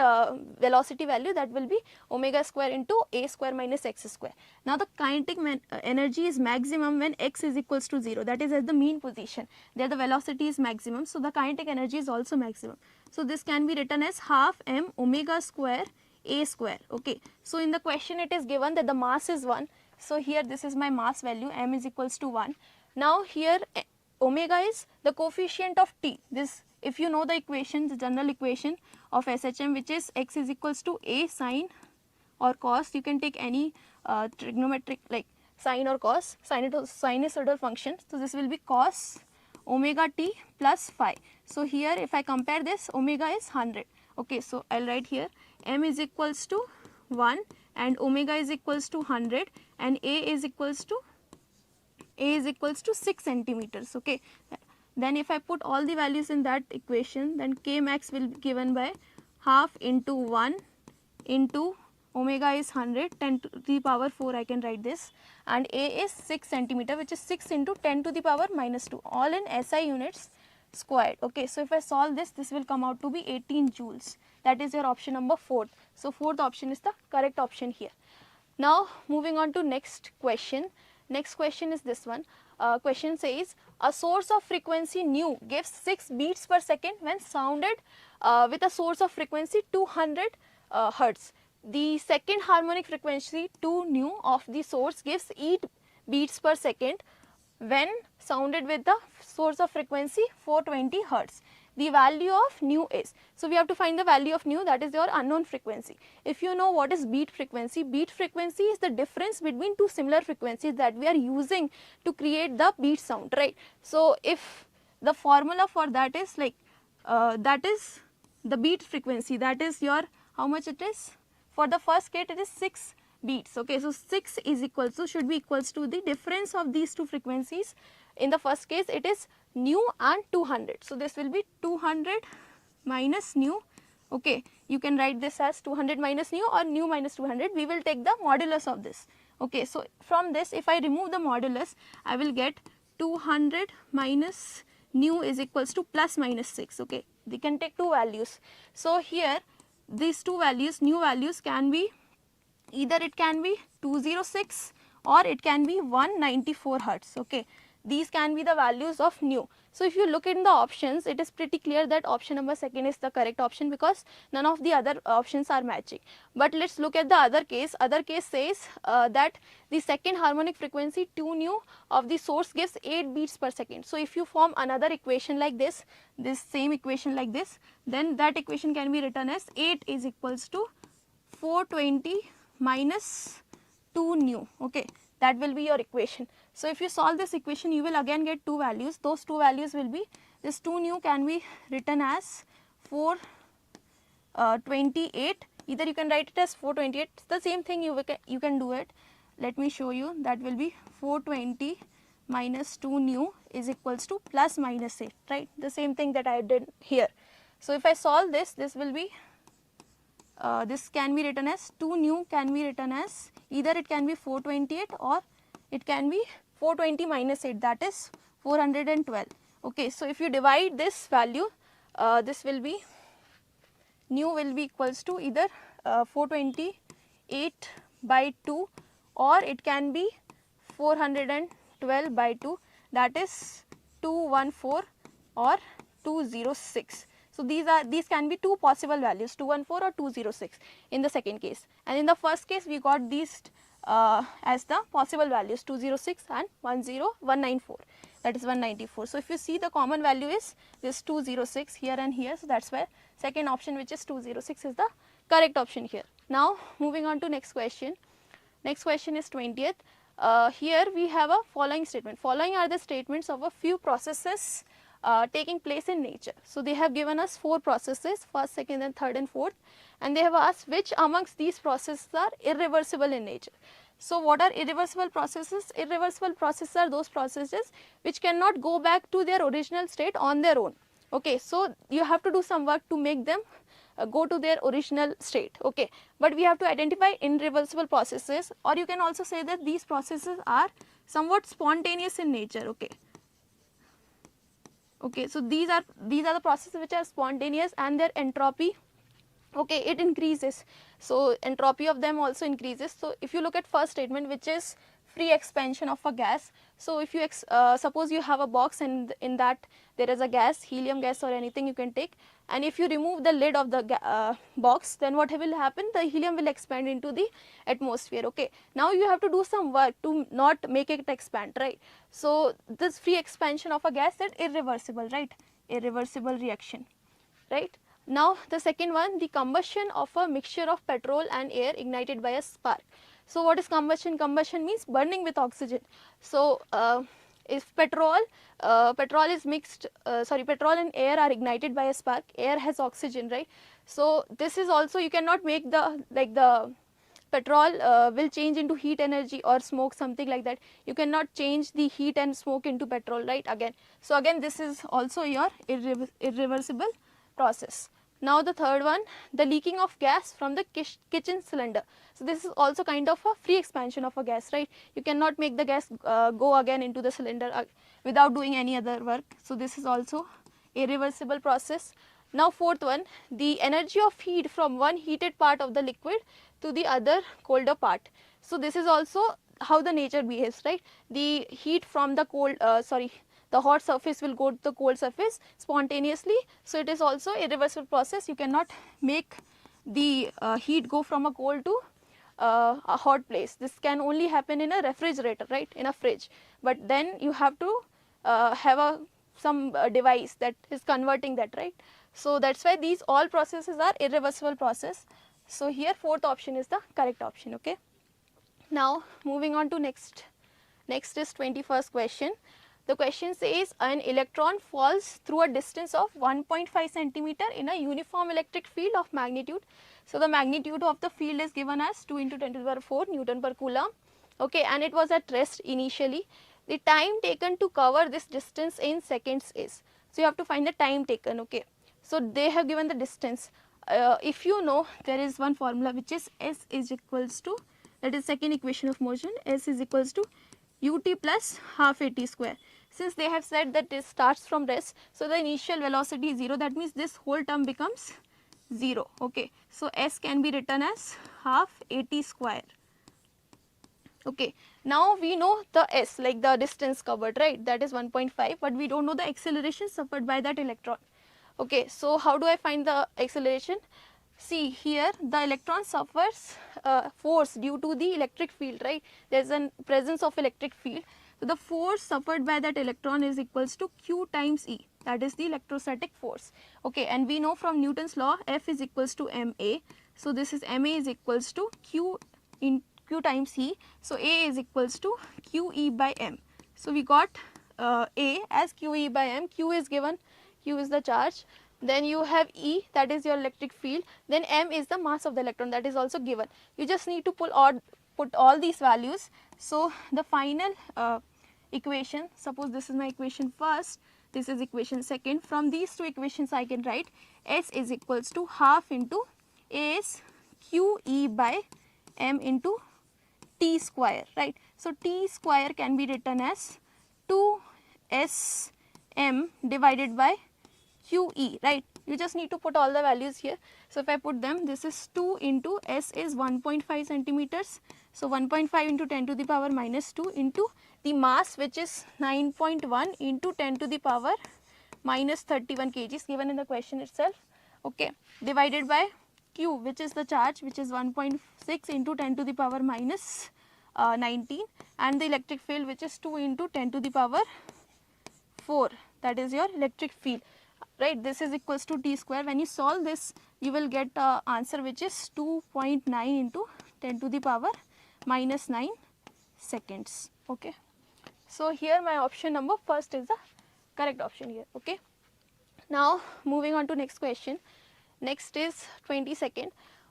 D: velocity value, that will be omega square into a square minus x square. Now the kinetic energy is maximum when x is equals to 0, that is at the mean position. There the velocity is maximum, so the kinetic energy is also maximum. So this can be written as half m omega square a square. Okay, so in the question it is given that the mass is 1. So here this is my mass value, m is equals to 1. Now here omega is the coefficient of t. This, if you know the equation, the general equation of SHM, which is x is equals to a sine or cos, you can take any trigonometric like sine or cos, sinusoidal function. So this will be cos omega t plus phi. So here if I compare this, omega is 100. Okay, so I'll write here m is equals to 1 and omega is equals to 100 and a is equals to 6 centimeters. Okay, then if I put all the values in that equation, then k max will be given by half into 1 into omega is 100, 10 to the power 4 I can write this, and a is 6 centimeter, which is 6 into 10 to the power minus 2, all in SI units squared. Okay, so if I solve this, this will come out to be 18 joules. That is your option number 4. So fourth option is the correct option here. Now moving on to next question. Next question is this one. Question says a source of frequency nu gives 6 beats per second when sounded with a source of frequency 200 hertz. The second harmonic frequency 2 nu of the source gives 8 beats per second when sounded with the source of frequency 420 hertz. The value of nu is, so we have to find the value of nu, that is your unknown frequency. If you know what is beat frequency is the difference between two similar frequencies that we are using to create the beat sound, right? So if the formula for that is like that is the beat frequency, that is your, how much it is? For the first case it is 6 beats. Okay, so 6 is equals to, should be equals to the difference of these two frequencies. In the first case it is nu and 200. So this will be 200 minus nu. Okay, you can write this as 200 minus nu or nu minus 200. We will take the modulus of this. Okay, so from this if I remove the modulus, I will get 200 minus nu is equals to plus minus 6. Okay, we can take two values. So here these two values, nu values can be, either it can be 206 or it can be 194 hertz. Okay, these can be the values of nu. So if you look in the options, it is pretty clear that option number 2 is the correct option because none of the other options are matching. But let's look at the other case. Other case says that the second harmonic frequency 2 nu of the source gives 8 beats per second. So if you form another equation like this same equation like this, then that equation can be written as 8 is equals to 420 minus 2 nu. Okay, that will be your equation. So if you solve this equation, you will again get two values. Those two values will be, this 2 nu can be written as 428. Either you can write it as 428. It's the same thing, you can do it. Let me show you. That will be 420 minus 2 nu is equals to plus minus 8, right? The same thing that I did here. So if I solve this, this will be this can be written as 2 nu can be written as, either it can be 428 or it can be 420 minus 8, that is 412. Okay, so if you divide this value, this will be, nu will be equals to either 428 by 2 or it can be 412 by 2, that is 214 or 206. So these can be two possible values, 214 or 206 in the second case, and in the first case we got these as the possible values 206 and 194, that is 194. So if you see, the common value is this 206 here and here, so that's why second option, which is 206, is the correct option here. Now moving on to next question. Next question is 20th. Here we have a following statement. Following are the statements of a few processes taking place in nature. So they have given us 4 processes, first, second and third and fourth, and they have asked which amongst these processes are irreversible in nature. So what are irreversible processes? Irreversible processes are those processes which cannot go back to their original state on their own. Okay, so you have to do some work to make them go to their original state. Okay, but we have to identify irreversible processes, or you can also say that these processes are somewhat spontaneous in nature. Okay. Okay, so these are the processes which are spontaneous and their entropy, okay, it increases. So entropy of them also increases. So if you look at first statement, which is free expansion of a gas. So if you suppose you have a box and in that there is a gas, helium gas or anything you can take, and if you remove the lid of the box, then what will happen? The helium will expand into the atmosphere. Okay, now you have to do some work to not make it expand, right? So this free expansion of a gas is irreversible, right? Irreversible reaction, right? Now the second one, the combustion of a mixture of petrol and air ignited by a spark. So what is combustion? Combustion means burning with oxygen. So if petrol is mixed, petrol and air are ignited by a spark, air has oxygen, right? So this is also, you cannot make the petrol will change into heat energy or smoke, something like that. You cannot change the heat and smoke into petrol, right, again. So again this is also your irreversible process. Now the third one, the leaking of gas from the kitchen cylinder. So this is also kind of a free expansion of a gas, right? You cannot make the gas go again into the cylinder without doing any other work. So this is also irreversible process. Now fourth one, the energy of heat from one heated part of the liquid to the other colder part. So this is also how the nature behaves, right? The heat from the the hot surface will go to the cold surface spontaneously. So it is also a irreversible process. You cannot make the heat go from a cold to a hot place. This can only happen in a refrigerator, right, in a fridge. But then you have to have some device that is converting that, right? So that's why these all processes are irreversible process. So here fourth option is the correct option, okay. Now moving on to next is 21st question. The question says an electron falls through a distance of 1.5 centimeter in a uniform electric field of magnitude. So the magnitude of the field is given as 2 into 10 to the power 4 Newton per Coulomb, okay, and it was at rest initially. The time taken to cover this distance in seconds is, so you have to find the time taken, okay. So they have given the distance. If you know, there is one formula which is S is equals to, that is second equation of motion, S is equals to ut plus half at square. Since they have said that this starts from rest, so the initial velocity is 0, that means this whole term becomes 0, okay. So S can be written as half at square, okay. Now we know the S, like the distance covered, right, that is 1.5, but we don't know the acceleration suffered by that electron, okay. So how do I find the acceleration? See here, the electron suffers force due to the electric field, right? There is a presence of electric field. So the force suffered by that electron is equals to Q times E, that is the electrostatic force, okay. And we know from Newton's law, F is equals to ma. So this is ma is equals to Q times E. So A is equals to QE by m. So we got A as QE by m. Q is given, Q is the charge. Then you have E, that is your electric field. Then m is the mass of the electron, that is also given. You just need to put all these values. So the final equation, suppose this is my equation first, this is equation second. From these two equations I can write S is equals to half into A is QE by m into T square, right. So T square can be written as 2SM divided by QE, right. You just need to put all the values here. So if I put them, this is 2 into S is 1.5 centimeters. So 1.5 into 10 to the power minus 2 into the mass, which is 9.1 into 10 to the power minus 31 kgs given in the question itself, okay, divided by Q, which is the charge, which is 1.6 into 10 to the power minus 19, and the electric field, which is 2 into 10 to the power 4, that is your electric field, right. This is equals to T square. When you solve this, you will get answer which is 2.9 into 10 to the power minus 9 seconds, okay. So here my option number first is the correct option here, okay. Now moving on to next question. Next is 22nd.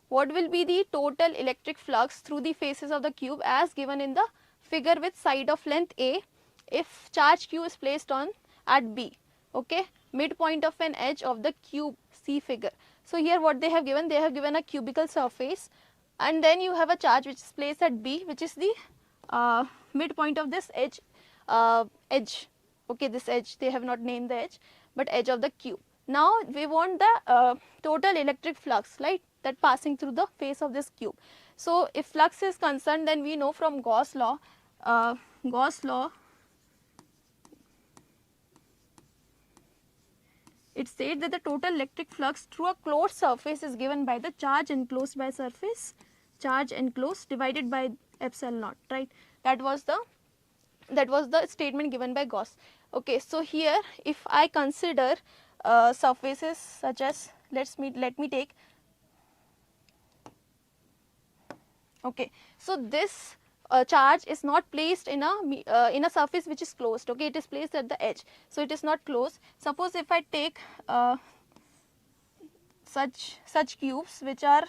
D: What will be the total electric flux through the faces of the cube as given in the figure with side of length A if charge Q is placed on at B, okay, midpoint of an edge of the cube, C figure. So here what they have given a cubical surface, and then you have a charge which is placed at B, which is the midpoint of this edge, okay, this edge, they have not named the edge, but edge of the cube. Now we want the total electric flux, right, that passing through the face of this cube. So if flux is concerned, then we know from Gauss law, it states that the total electric flux through a closed surface is given by the charge enclosed by surface, charge enclosed divided by epsilon naught, right. That was the statement given by Gauss, okay. So here if I consider surfaces such as let me take, okay, so this charge is not placed in a surface which is closed, okay, it is placed at the edge, so it is not closed. Suppose if I take such cubes which are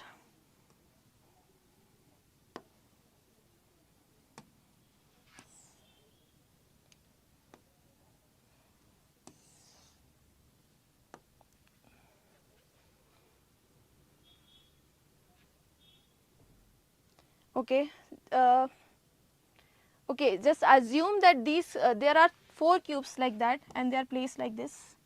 D: okay, okay, just assume that these there are 4 cubes like that and they are placed like this.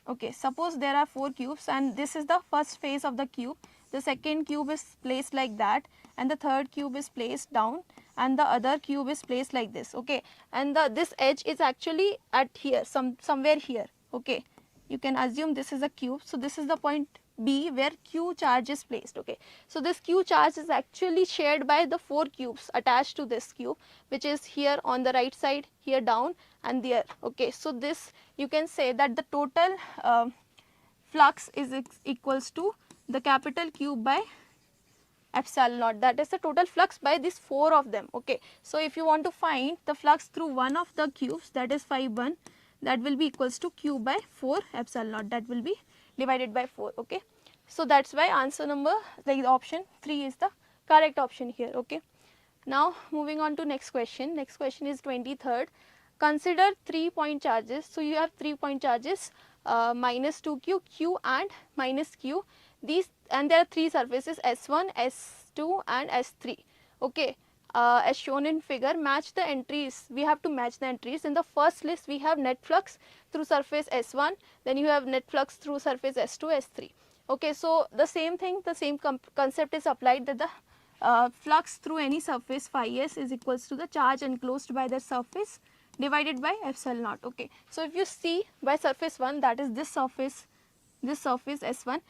D: Okay, suppose there are 4 cubes and this is the first face of the cube, the second cube is placed like that and the third cube is placed down and the other cube is placed like this, okay, and this edge is actually at here, somewhere here, okay. You can assume this is a cube, so this is the point B where Q charge is placed, okay. So this Q charge is actually shared by the 4 cubes attached to this cube, which is here on the right side, here down and there, okay. So this, you can say that the total flux is equals to the capital Q by epsilon naught, that is the total flux by these 4 of them, okay. So if you want to find the flux through one of the cubes, that is phi 1, that will be equals to Q by 4 epsilon naught, that will be divided by 4, okay. So that is why answer number, like the option 3 is the correct option here, okay. Now moving on to next question is 23rd. Consider 3 point charges. So you have 3 point charges, minus 2q, q and minus q, these, and there are 3 surfaces S1, S2 and S3, okay. As shown in figure, match the entries, we have to match the entries. In the first list we have net flux through surface S1, then you have net flux through surface S2, S3, okay. So the same thing, the same concept is applied, that the flux through any surface phi s is equals to the charge enclosed by the surface divided by epsilon naught, okay. So if you see by surface 1, that is this surface S1,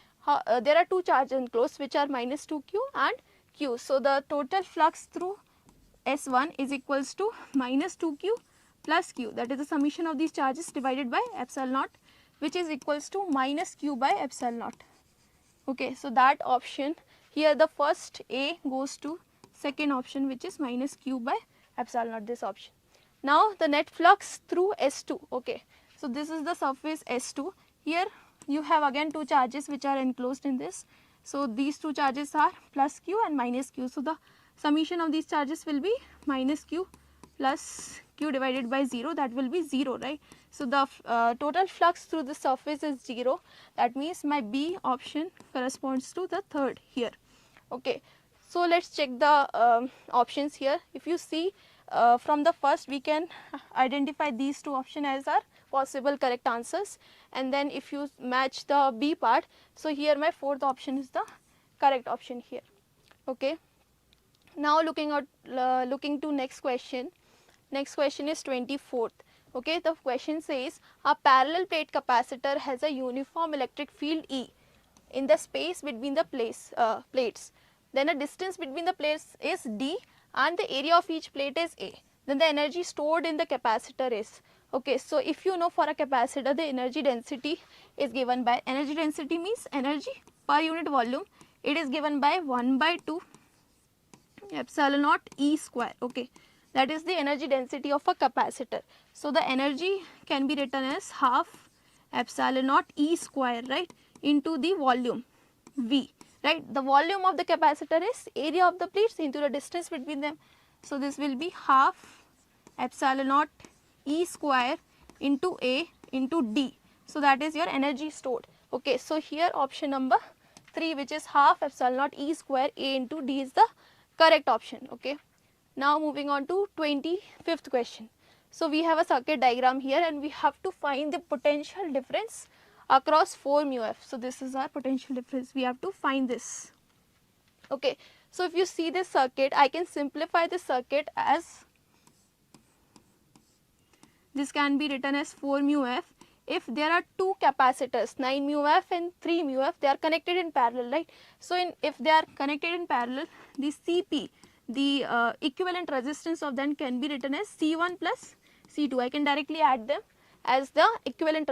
D: there are 2 charges enclosed which are minus 2q and q. So the total flux through S1 is equals to minus 2q plus q, that is the summation of these charges divided by epsilon naught, which is equals to minus q by epsilon naught, okay. So that option here, the first A goes to second option, which is minus q by epsilon naught, this option. Now the net flux through S2, okay. So this is the surface S2, here you have again 2 charges which are enclosed in this. So these 2 charges are plus q and minus q. So the summation of these charges will be minus q plus q divided by 0, that will be 0, right. So the total flux through the surface is 0, that means my B option corresponds to the third here, okay. So let us check the options here. If you see from the first, we can identify these 2 options as our possible correct answers, and then if you match the B part, so here my fourth option is the correct option here, okay. Now looking to next question is 24th, okay. The question says a parallel plate capacitor has a uniform electric field E in the space between the plates, then a distance between the plates is D and the area of each plate is A, then the energy stored in the capacitor is, okay. So if you know, for a capacitor the energy density is given by, energy density means energy per unit volume, it is given by 1 by 2 epsilon naught E square, okay. That is the energy density of a capacitor. So the energy can be written as half epsilon naught E square, right, into the volume V, right. The volume of the capacitor is area of the plates into the distance between them. So this will be half epsilon naught E square into A into D. So that is your energy stored, okay. So here option number 3, which is half epsilon naught E square A into D, is the correct option, okay. Now moving on to 25th question. So we have a circuit diagram here and we have to find the potential difference across 4 mu f. So this is our potential difference, we have to find this, okay. So if you see this circuit, I can simplify this circuit as, this can be written as 4 mu f. If there are 2 capacitors, 9 mu f and 3 mu f, they are connected in parallel, right. So if they are connected in parallel, the Cp, the equivalent resistance of them can be written as C1 plus C2. I can directly add them. as the equivalent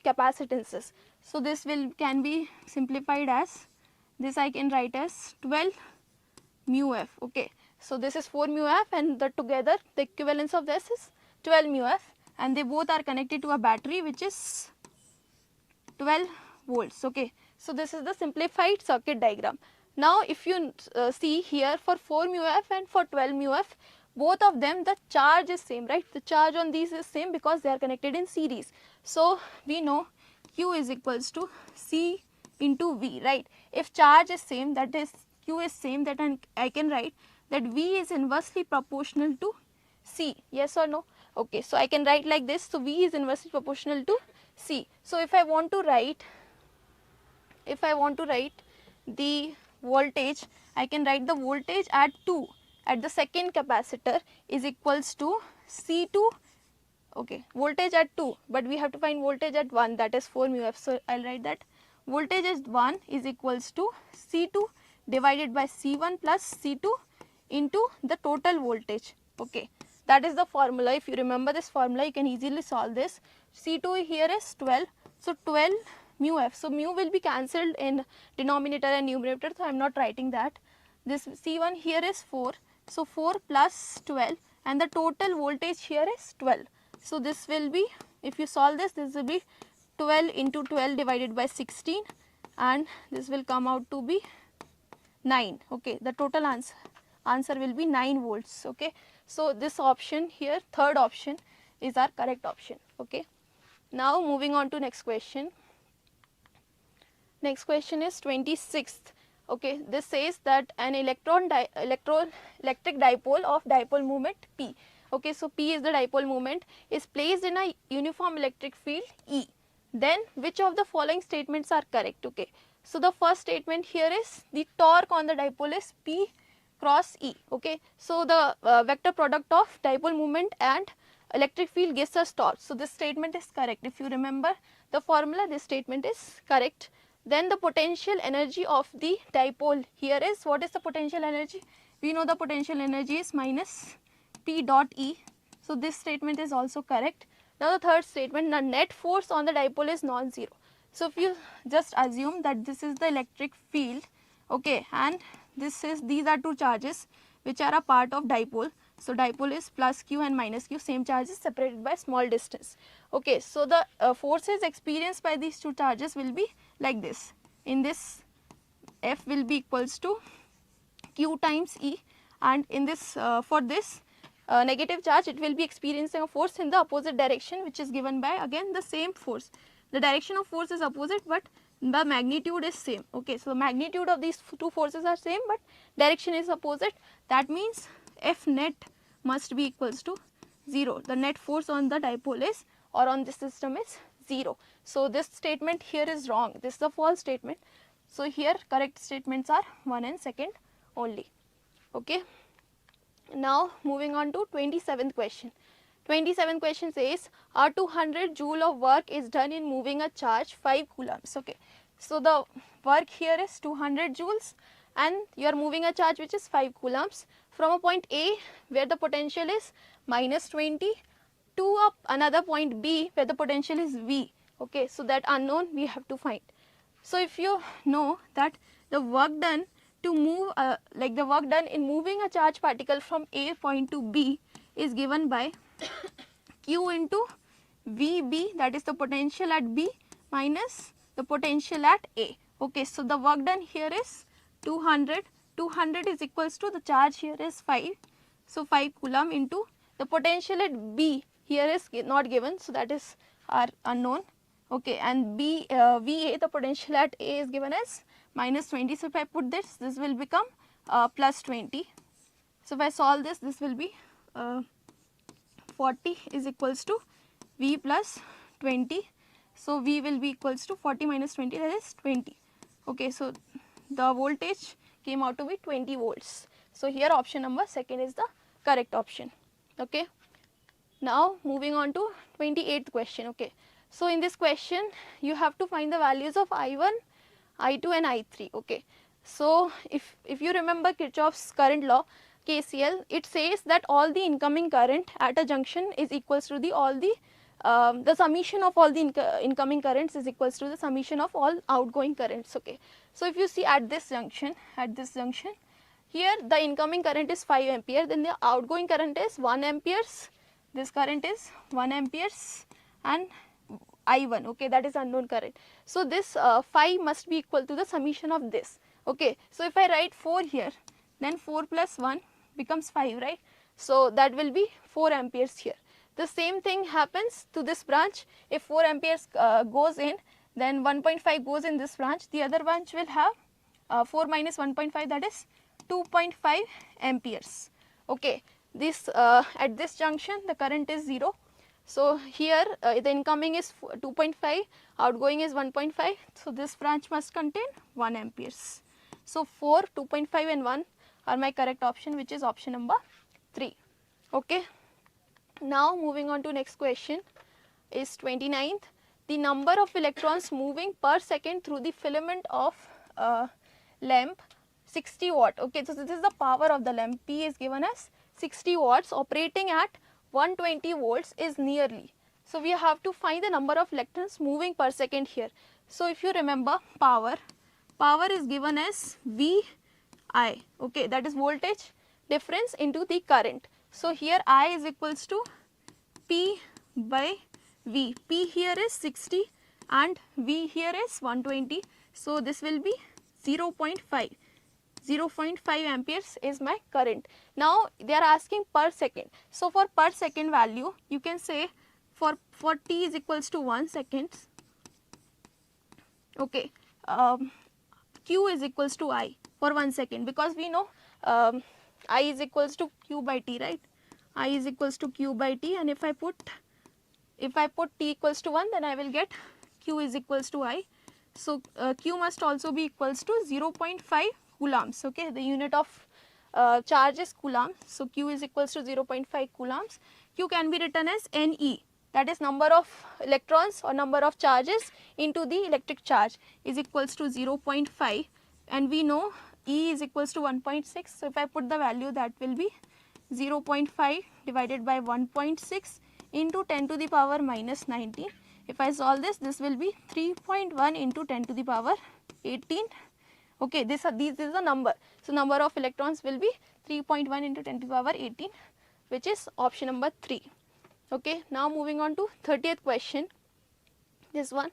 D: capacitances. So this can be simplified as this, I can write as 12 mu f. Okay, so this is 4 mu f, and together the equivalence of this is 12 mu f, and they both are connected to a battery which is 12 volts. Okay, so this is the simplified circuit diagram. Now if you see here, for 4 mu f and for 12 mu f, both of them the charge is same, right? The charge on these is same because they are connected in series. So we know Q is equals to C into V, right? If charge is same, that is Q is same, that I can write that V is inversely proportional to C. Yes or no? Okay, so I can write like this. So V is inversely proportional to C. So if I want to write the voltage, I can write the voltage at 2 at the second capacitor is equals to C2. Okay, voltage at 2, but we have to find voltage at 1, that is 4 mu f. So I'll write that voltage at 1 is equals to C2 divided by C1 plus C2 into the total voltage. Okay, that is the formula. If you remember this formula, you can easily solve this. C2 here is 12, so 12 mu f. So mu will be cancelled in denominator and numerator, so I am not writing that. This C1 here is 4, so 4 plus 12, and the total voltage here is 12. So this will be, if you solve this, this will be 12 into 12 divided by 16, and this will come out to be 9. Okay, the total answer will be 9 volts. Okay, so this option here, third option, is our correct option. Okay, now moving on to next question. Next question is 26th. Okay, this says that an electric dipole of dipole moment P. Okay, so P is the dipole moment, is placed in a uniform electric field E. Then which of the following statements are correct? Okay, so the first statement here is the torque on the dipole is P cross E. Okay, so the vector product of dipole moment and electric field gives us torque. So this statement is correct. If you remember the formula, this statement is correct. Then the potential energy of the dipole here is, what is the potential energy? We know the potential energy is minus P dot E. So this statement is also correct. Now the third statement, the net force on the dipole is non-zero. So if you just assume that this is the electric field, okay, and these are two charges which are a part of dipole. So dipole is plus q and minus q, same charges separated by small distance. Okay, so the forces experienced by these two charges will be like this. In this, F will be equals to q times E, and in this for this negative charge, it will be experiencing a force in the opposite direction, which is given by again the same force. The direction of force is opposite, but the magnitude is same. Okay, so the magnitude of these two forces are same, but direction is opposite. That means F net must be equals to 0. The net force on the dipole is, or on this system, is 0. So this statement here is wrong. This is a false statement. So here correct statements are 1 and 2nd only. Okay. Now moving on to 27th question. 27th question says a 200 joule of work is done in moving a charge 5 coulombs. Okay, so the work here is 200 joules and you are moving a charge which is 5 coulombs from a point A where the potential is minus 20 to another point B where the potential is V. Okay, so that unknown we have to find. So if you know that the work done to move the work done in moving a charge particle from A point to B is given by Q into VB, that is the potential at B minus the potential at A. Okay, so the work done here is 200. 200 is equals to the charge here is 5. So 5 coulomb into the potential at B here is not given, so that is our unknown. Okay, and VA, the potential at A, is given as minus 20. So if I put this, this will become plus 20. So if I solve this, this will be 40 is equals to V plus 20. So V will be equals to 40 minus 20, that is 20. Okay, so the voltage came out to be 20 volts. So here option number 2nd is the correct option. Okay. Now moving on to 28th question. Okay. So in this question you have to find the values of I1, I2 and I3. Okay. So if you remember Kirchhoff's current law, KCL, it says that all the incoming current at a junction is equals to all the the summation of all the incoming currents is equals to the summation of all outgoing currents. Okay. So if you see at this junction, here the incoming current is 5 ampere, then the outgoing current is 1 amperes, this current is 1 amperes and I1, okay, that is unknown current. So this 5 must be equal to the summation of this. Okay. So if I write 4 here, then 4 plus 1 becomes 5, right? So that will be 4 amperes here. The same thing happens to this branch. If 4 amperes goes in, then 1.5 goes in this branch. The other branch will have 4 minus 1.5, that is 2.5 amperes. Okay. This at this junction the current is 0. So here the incoming is 2.5, outgoing is 1.5. So this branch must contain 1 amperes. So 4, 2.5 and 1 are my correct option, which is option number 3. Okay. Now moving on to next question is 29th. The number of electrons moving per second through the filament of lamp 60 watt. Okay, so this is the power of the lamp. P is given as 60 watts operating at 120 volts is nearly. So we have to find the number of electrons moving per second here. So if you remember power is given as VI. Okay, that is voltage difference into the current. So here I is equals to P by V. P here is 60 and V here is 120. So this will be 0.5. 0.5 amperes is my current. Now they are asking per second. So for per second value, you can say for t is equals to 1 second. Okay, Q is equals to I for 1 second, because we know I is equals to Q by T, right? I is equals to Q by T, and if I put T equals to 1, then I will get Q is equals to I. So Q must also be equals to 0.5 coulombs. Okay, the unit of charge is coulomb. So Q is equals to 0.5 coulombs. Q can be written as NE, that is number of electrons or number of charges into the electric charge, is equals to 0.5, and we know E is equals to 1.6. So if I put the value, that will be 0.5 divided by 1.6 into 10 to the power minus 19. If I solve this, this will be 3.1 into 10 to the power 18. Okay, this is the number. So number of electrons will be 3.1 into 10 to the power 18, which is option number 3. Okay, now moving on to 30th question. This one,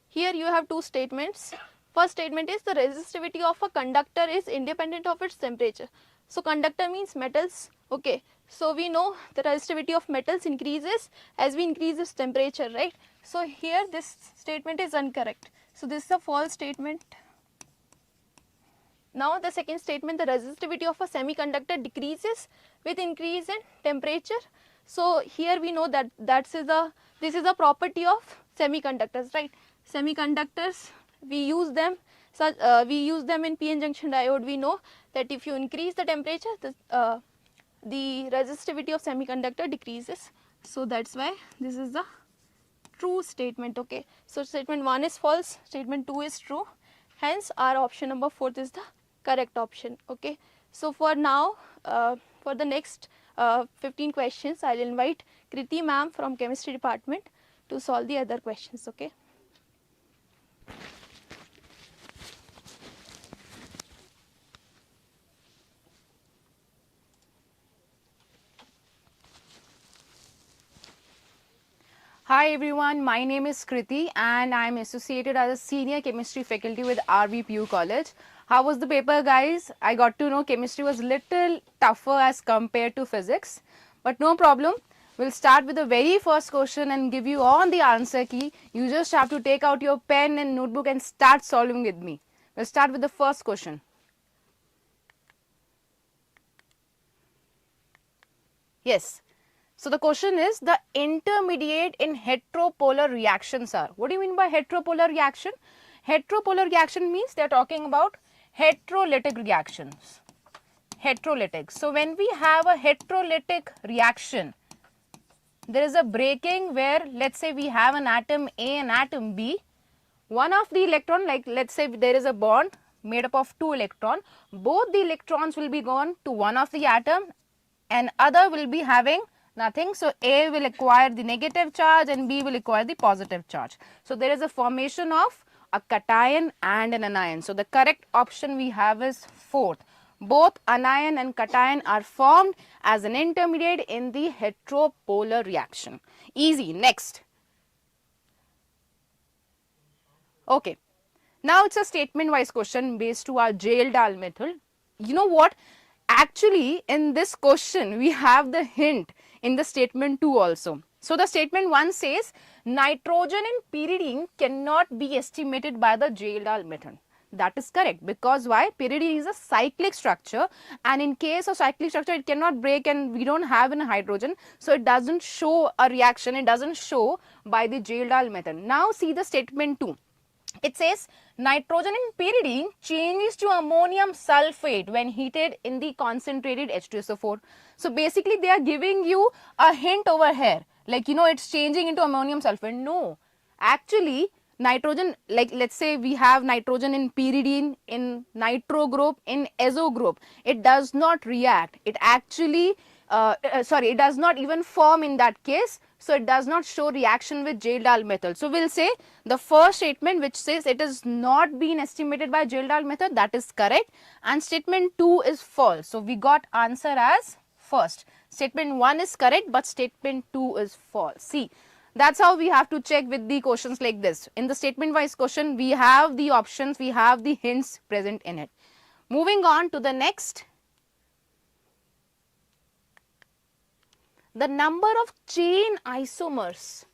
D: here you have two statements. First statement is the resistivity of a conductor is independent of its temperature. So conductor means metals. Okay, so we know the resistivity of metals increases as we increase its temperature, right? So here this statement is incorrect. So this is a false statement. Now the second statement, the resistivity of a semiconductor decreases with increase in temperature. So here we know that this is a property of semiconductors, right? Semiconductors, we use them in PN junction diode. We know that if you increase the temperature, the resistivity of semiconductor decreases. So that's why this is the true statement. Okay, so statement 1 is false, statement 2 is true, hence our option number 4 is the correct option. Okay, so for now, for the next 15 questions, I will invite Kriti ma'am from chemistry department to solve the other questions. Okay.
E: Hi everyone, my name is Kriti and I am associated as a senior chemistry faculty with RVPU College. How was the paper, guys? I got to know chemistry was little tougher as compared to physics, but no problem. We'll start with the very first question and give you all the answer key. You just have to take out your pen and notebook and start solving with me. We'll start with the first question. Yes. So the question is, the intermediate in heteropolar reactions are. What do you mean by heteropolar reaction? Heteropolar reaction means they are talking about heterolytic reactions. Heterolytic. So when we have a heterolytic reaction, there is a breaking where, let's say we have an atom A and atom B. One of the electron, like let's say there is a bond made up of 2 electrons. Both the electrons will be gone to one of the atom and other will be having Nothing. So A will acquire the negative charge and B will acquire the positive charge. So there is a formation of a cation and an anion. So the correct option we have is fourth. Both anion and cation are formed as an intermediate in the heteropolar reaction. Easy. Next. Okay. Now it's a statement wise question based to our Jayl-Dahl method. You know what? Actually, in this question, we have the hint in the statement 2 also. So the statement 1 says nitrogen in pyridine cannot be estimated by the Jayl-Dahl method. That is correct, because why? Pyridine is a cyclic structure, and in case of cyclic structure it cannot break and we don't have any hydrogen, so it doesn't show a reaction, it doesn't show by the Jayl-Dahl method. Now see the statement 2. It says nitrogen in pyridine changes to ammonium sulfate when heated in the concentrated H2SO4. So basically they are giving you a hint over here, like it's changing into ammonium sulfate. No, actually nitrogen, like let's say we have nitrogen in pyridine, in nitro group, in azo group, it does not react. It actually it does not even form in that case. So it does not show reaction with Jayl-Dahl method. So we'll say the first statement which says it is not been estimated by Jayl-Dahl method, that is correct, and statement 2 is false. So we got answer as first. Statement 1 is correct, but statement 2 is false. See, that's how we have to check with the questions like this. In the statement wise question, we have the options, we have the hints present in it. Moving on to the next. The number of chain isomers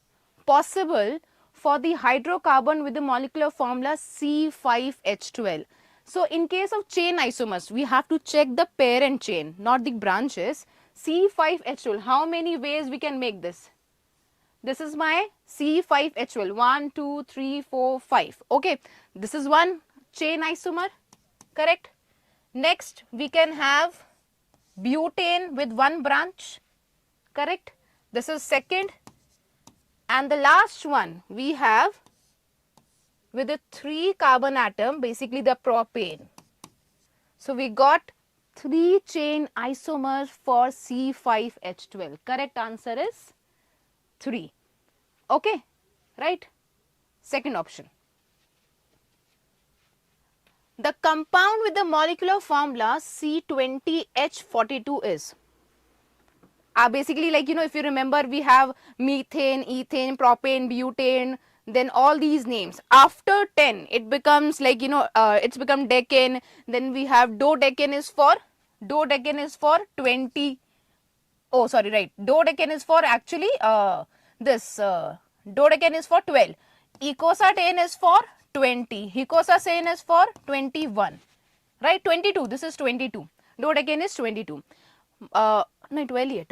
E: possible for the hydrocarbon with the molecular formula C5H12. So in case of chain isomers, we have to check the parent chain, not the branches. C5H12, how many ways we can make this? This is my C5H12, 1, 2, 3, 4, 5. Okay, this is one chain isomer, correct? Next, we can have butane with one branch, correct? This is second. And the last one we have with a 3 carbon atom, basically the propane. So we got 3 chain isomers for C5H12. Correct answer is 3. Okay, right? Second option. The compound with the molecular formula C20H42 is basically, like if you remember, we have methane, ethane, propane, butane, then all these names. After 10 it becomes like it's become decane. Then we have dodecane is for 20. Oh sorry, right, dodecane is for actually dodecane is for 12, icosapane is for 20, icosapane is for 21, right? 22, this is 22, dodecane is 22. No, 12,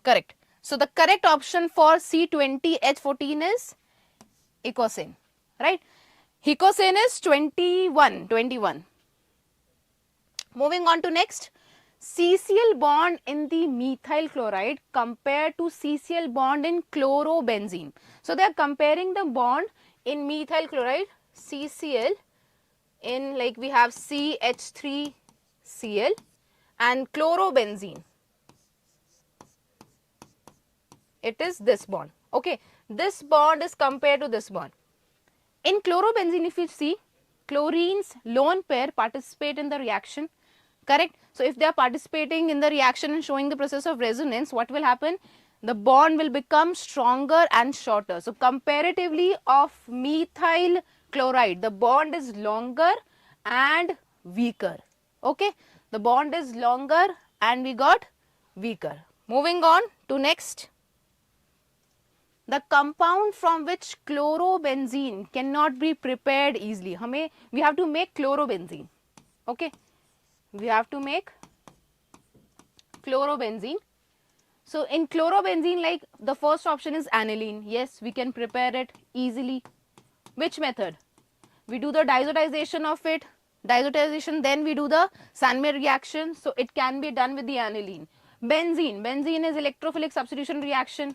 E: correct. So the correct option for C20H14 is icosane, right? Icosane is 21. Moving on to next, CCl bond in the methyl chloride compared to CCl bond in chlorobenzene. So they are comparing the bond in methyl chloride, CCl, in like we have CH3Cl, and chlorobenzene, it is this bond. Okay, this bond is compared to this bond. In chlorobenzene, if you see, chlorines lone pair participate in the reaction, correct? So if they are participating in the reaction and showing the process of resonance, what will happen? The bond will become stronger and shorter. So comparatively of methyl chloride, the bond is longer and weaker. Okay, the bond is longer and we got weaker. Moving on to next. The compound from which chlorobenzene cannot be prepared easily. We have to make chlorobenzene. Okay, we have to make chlorobenzene. So in chlorobenzene, like the first option is aniline. Yes, we can prepare it easily. Which method? We do the diazotization of it. Then we do the Sandmeyer reaction. So it can be done with the aniline. Benzene is electrophilic substitution reaction.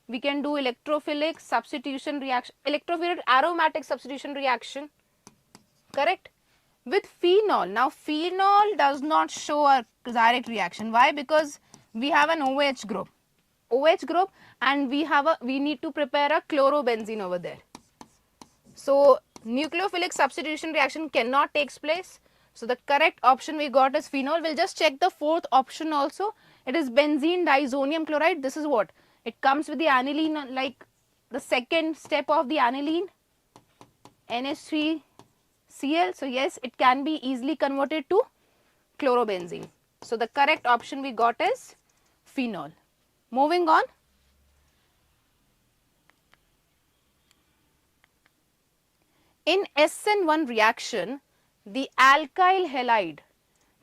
E: We can do electrophilic substitution reaction, electrophilic aromatic substitution reaction, correct? With phenol. Now phenol does not show a direct reaction. Why? Because we have an OH group. OH group, and we need to prepare a chlorobenzene over there. So nucleophilic substitution reaction cannot take place. So the correct option we got is phenol. We'll just check the fourth option also. It is benzene diazonium chloride. This is what? It comes with the aniline, like the second step of the aniline, NH3Cl. So yes, it can be easily converted to chlorobenzene. So the correct option we got is phenol. Moving on. In SN1 reaction, the alkyl halide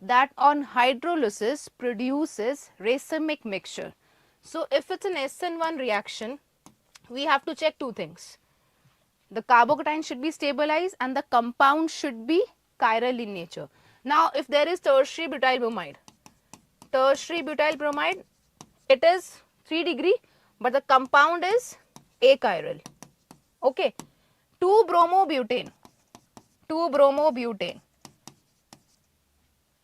E: that on hydrolysis produces racemic mixture. So if it's an SN1 reaction, we have to check two things. The carbocation should be stabilized and the compound should be chiral in nature. Now if there is tertiary butyl bromide, it is 3 degree, but the compound is achiral. Okay. 2-bromobutane,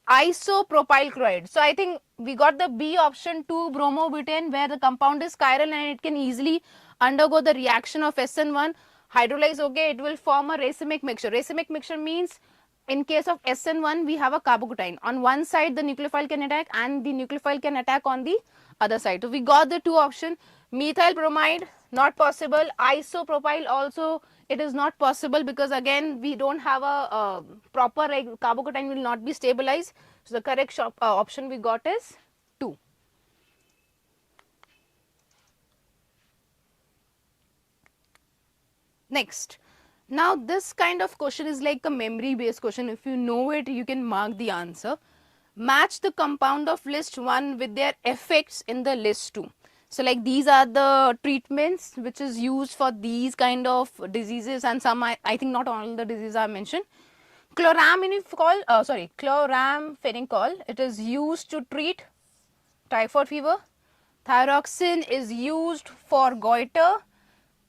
E: isopropyl chloride. So I think we got the B option, 2-bromobutane, where the compound is chiral and it can easily undergo the reaction of SN1, hydrolyze, okay, it will form a racemic mixture. Racemic mixture means in case of SN1 we have a carbocation. On one side the nucleophile can attack and the nucleophile can attack on the other side. So we got the two options. Methyl bromide not possible, isopropyl also it is not possible because again we don't have a proper carbocation will not be stabilized. So the correct option we got is 2. Next, now this kind of question is like a memory based question. If you know it, you can mark the answer. Match the compound of list 1 with their effects in the list 2. So like these are the treatments which is used for these kind of diseases, and some I think not all the diseases are mentioned. Chloramphenicol, it is used to treat typhoid fever. Thyroxine is used for goiter.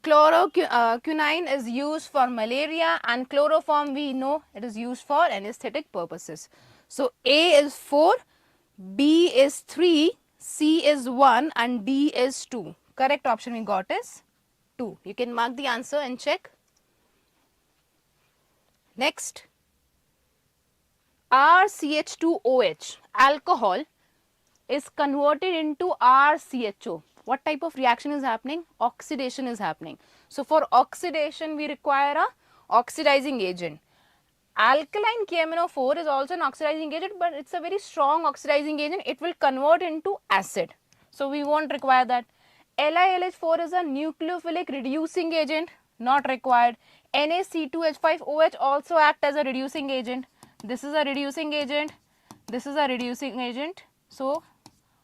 E: Chloroquine is used for malaria, and chloroform we know it is used for anesthetic purposes. So A is 4, B is 3, C is 1 and D is 2. Correct option we got is 2. You can mark the answer and check. Next, RCH2OH alcohol is converted into RCHO. What type of reaction is happening? Oxidation is happening. So for oxidation we require a oxidizing agent. Alkaline KMNO4 is also an oxidizing agent, but it's a very strong oxidizing agent. It will convert into acid. So we won't require that. LiLH4 is a nucleophilic reducing agent, not required. NaC2H5OH also act as a reducing agent. This is a reducing agent. This is a reducing agent. So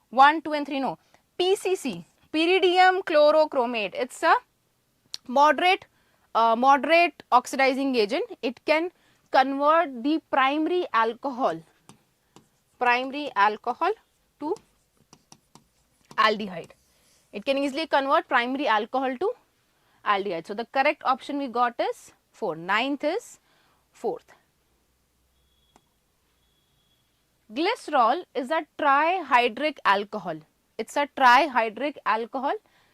E: 1, 2 and 3 no. PCC, pyridium chlorochromate. It's a moderate oxidizing agent. It can convert the primary alcohol to aldehyde. It can easily convert primary alcohol to aldehyde. So the correct option we got is 4. 9th is 4th. Glycerol is a trihydric alcohol. It's a trihydric alcohol.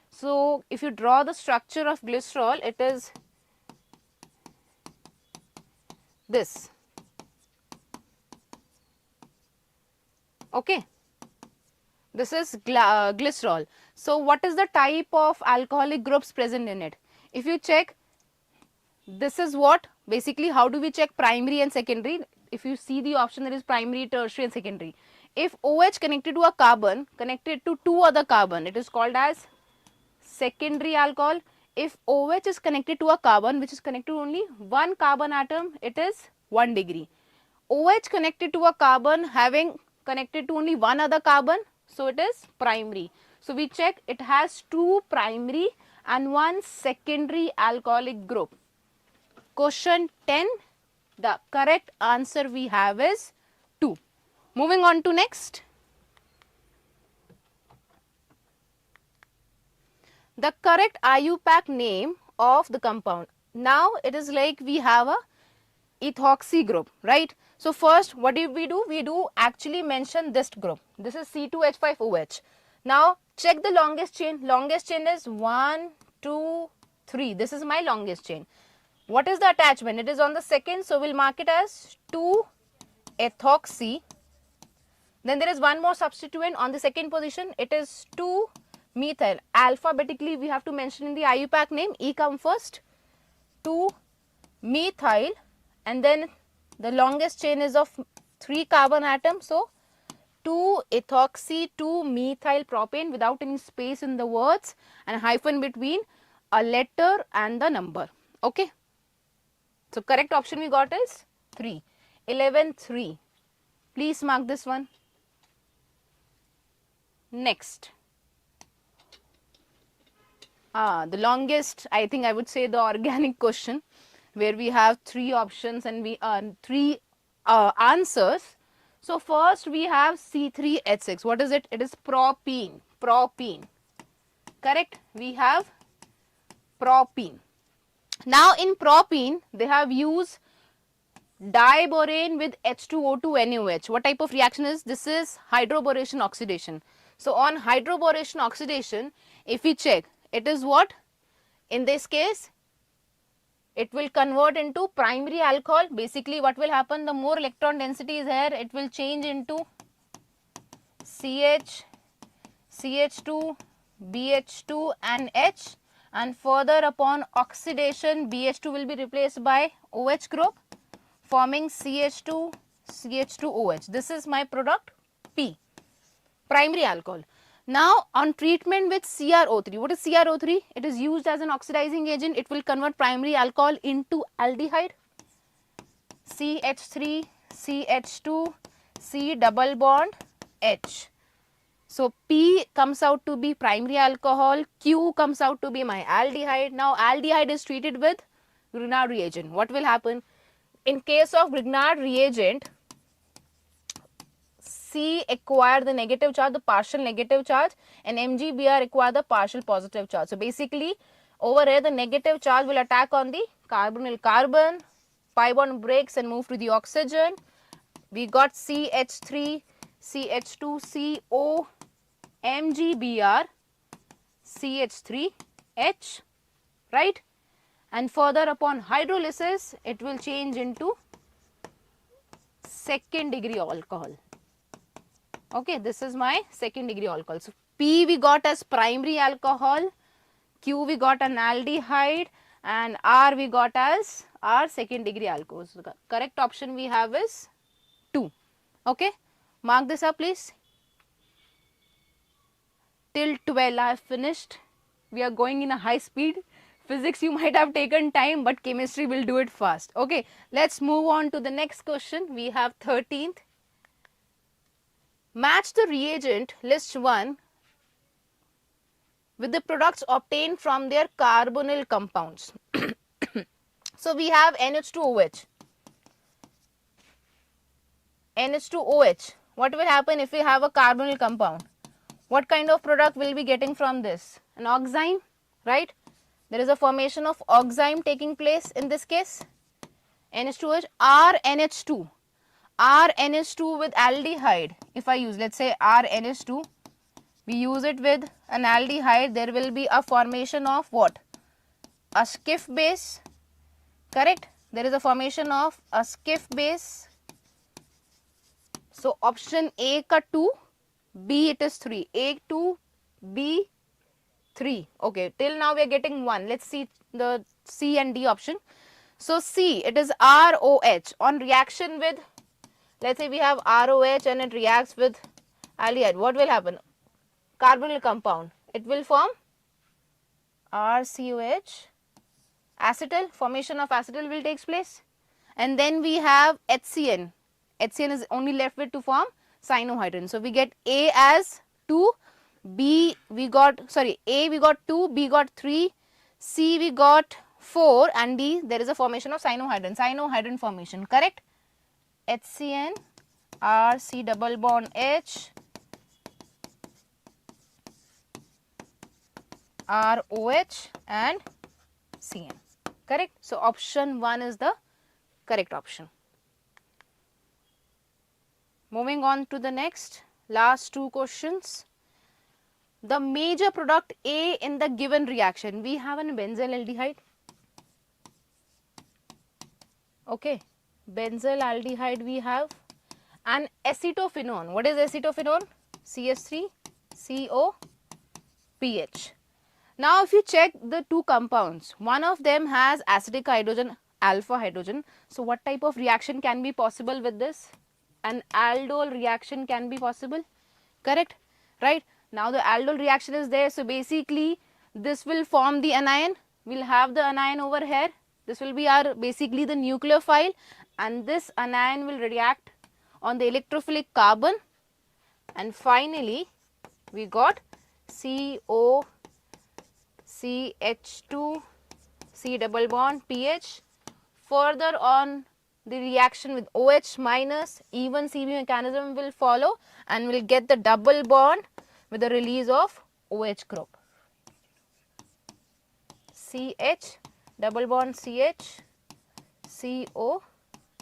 E: So if you draw the structure of glycerol, it is this. Okay, this is glycerol. So what is the type of alcoholic groups present in it? If you check, this is what basically how do we check primary and secondary? If you see the option, there is primary, tertiary and secondary. If OH connected to a carbon connected to 2 other carbon, it is called as secondary alcohol. If OH is connected to a carbon which is connected to only 1 carbon atom, it is 1 degree. OH connected to a carbon having connected to only 1 other carbon, so it is primary. So we check it has 2 primary and 1 secondary alcoholic group. Question 10, the correct answer we have is 2. Moving on to next. The correct IUPAC name of the compound. Now it is like we have a ethoxy group, right? So first what do? We do actually mention this group. This is C2H5OH. Now check the longest chain. Longest chain is 1, 2, 3. This is my longest chain. What is the attachment? It is on the second, so we'll mark it as 2-ethoxy. Then there is one more substituent on the second position. It is 2-methyl. Alphabetically we have to mention in the IUPAC name. E come first. 2-methyl, and then the longest chain is of 3 carbon atoms. So 2-ethoxy 2-methyl propane without any space in the words and hyphen between a letter and the number. Okay. So correct option we got is 3. 11-3. Please mark this one. Next. The longest, I think I would say the organic question, where we have 3 options and we 3 answers. So first we have C3H6. What is it? It is propene. Propene. Correct? We have propene. Now in propene they have used diborane with H2O2NaOH. What type of reaction is this? Is hydroboration oxidation. So on hydroboration oxidation, if we check, it is what? In this case, it will convert into primary alcohol. Basically what will happen, the more electron density is here, it will change into CH, CH2, BH2 and H, and further upon oxidation BH2 will be replaced by OH group forming CH2, CH2OH. This is my product P, primary alcohol. Now on treatment with CrO3, what is CrO3? It is used as an oxidizing agent. It will convert primary alcohol into aldehyde. CH3, CH2, C double bond H. So P comes out to be primary alcohol, Q comes out to be my aldehyde. Now aldehyde is treated with Grignard reagent. What will happen? In case of Grignard reagent, C acquire the negative charge, the partial negative charge, and MgBr acquire the partial positive charge. So basically over here the negative charge will attack on the carbonyl carbon, pi bond breaks and move to the oxygen. We got CH3, CH2, CO, MgBr, CH3H, right? And further upon hydrolysis, it will change into second degree alcohol. Okay, this is my second degree alcohol. So P we got as primary alcohol, Q we got an aldehyde, and R we got as our second degree alcohol. So the correct option we have is 2. Okay, mark this up please. Till 12 I have finished. We are going in a high speed. Physics you might have taken time, but chemistry will do it fast. Okay, let's move on to the next question. We have 13th. Match the reagent list 1 with the products obtained from their carbonyl compounds. So we have NH2OH. NH2OH. What will happen if we have a carbonyl compound? What kind of product will be getting from this? An oxime, right? There is a formation of oxime taking place in this case. NH2OH, RNH2. RNH2 with aldehyde. If I use, let's say RNH2, we use it with an aldehyde, there will be a formation of what? A skiff base, correct? There is a formation of a skiff base. So option A ka 2, B it is 3. A 2, B 3. Okay, till now we are getting 1. Let's see the C and D option. So C, it is ROH on reaction with, let's say we have ROH and it reacts with aldehyde. What will happen? Carbonyl compound. It will form RCOH. Acetyl, formation of acetyl will take place. And then we have HCN. HCN is only left with to form cyanohydrin. So we get A as 2, B we got, sorry, A we got 2, B got 3, C we got 4, and D there is a formation of cyanohydrin. Cyanohydrin formation, correct? HCN, R, C double bond H, ROH and CN, correct? So option 1 is the Correct option. Moving on to the next, last two questions. The major product A in the given reaction. We have an benzyl aldehyde. Okay, benzyl aldehyde we have, and acetophenone. What is acetophenone? CH3COPH. Now if you check the two compounds, one of them has acidic hydrogen, alpha hydrogen. So what type of reaction can be possible with this? An aldol reaction can be possible, correct? Right? Now the aldol reaction is there, so basically this will form the anion. We'll have the anion over here. This will be our basically the nucleophile, and this anion will react on the electrophilic carbon, and finally we got COCH2 C double bond pH. Further on the reaction with OH minus, even CB mechanism will follow, and we'll get the double bond with the release of OH group. CH double bond CH CO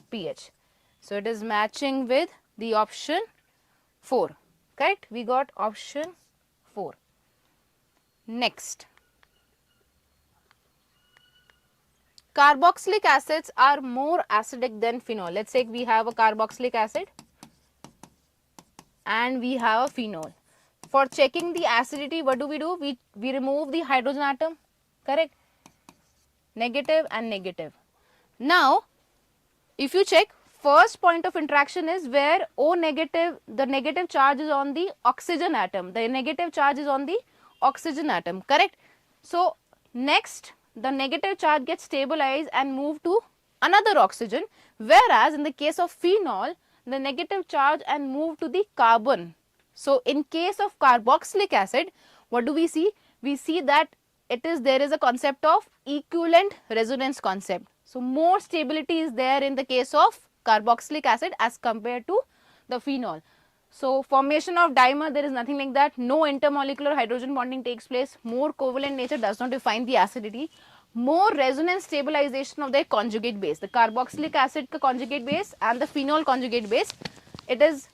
E: pH. So it is matching with the option 4, correct? We got option 4. Next, carboxylic acids are more acidic than phenol. Let's say we have a carboxylic acid and we have a phenol. For checking the acidity, what do? We remove the hydrogen atom, correct? Negative and negative. Now, if you check, first point of interaction is where O negative, the negative charge is on the oxygen atom. The negative charge is on the oxygen atom, correct? So, next the negative charge gets stabilized and moved to another oxygen, whereas in the case of phenol, the negative charge and move to the carbon. So, in case of carboxylic acid, what do we see? We see that there is a concept of equivalent resonance concept. So, more stability is there in the case of carboxylic acid as compared to the phenol. So, formation of dimer, there is nothing like that. No intermolecular hydrogen bonding takes place. More covalent nature does not define the acidity. More resonance stabilization of their conjugate base. The carboxylic acid conjugate base and the phenol conjugate base, it is,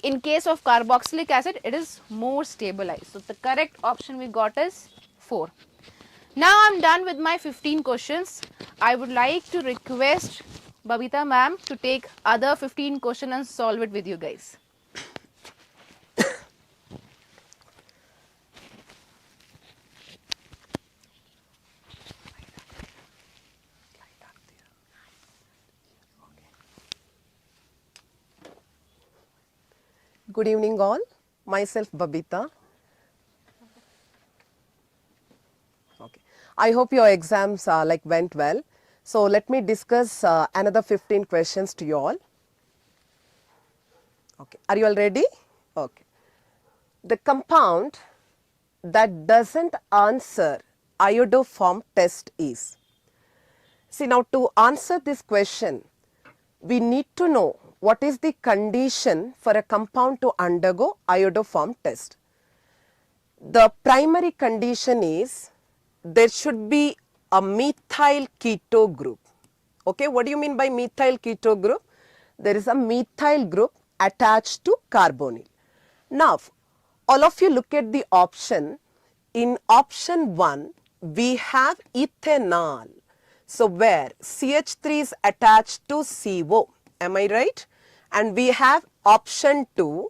E: in case of carboxylic acid, it is more stabilized. So, the correct option we got is 4. Now, I am done with my 15 questions. I would like to request Babita ma'am to take other 15 questions and solve it with you guys.
F: Good evening all, myself Babita. Okay. I hope your exams went well. So let me discuss another 15 questions to you all. Okay. Are you all ready? Okay. The compound that doesn't answer iodoform test is. See, now to answer this question, we need to know what is the condition for a compound to undergo iodoform test. The primary condition is there should be a methyl keto group. Okay, what do you mean by methyl keto group? There is a methyl group attached to carbonyl. Now, all of you look at the option. In option 1, we have ethanol. So, where CH3 is attached to CO. Am I right? And we have option 2,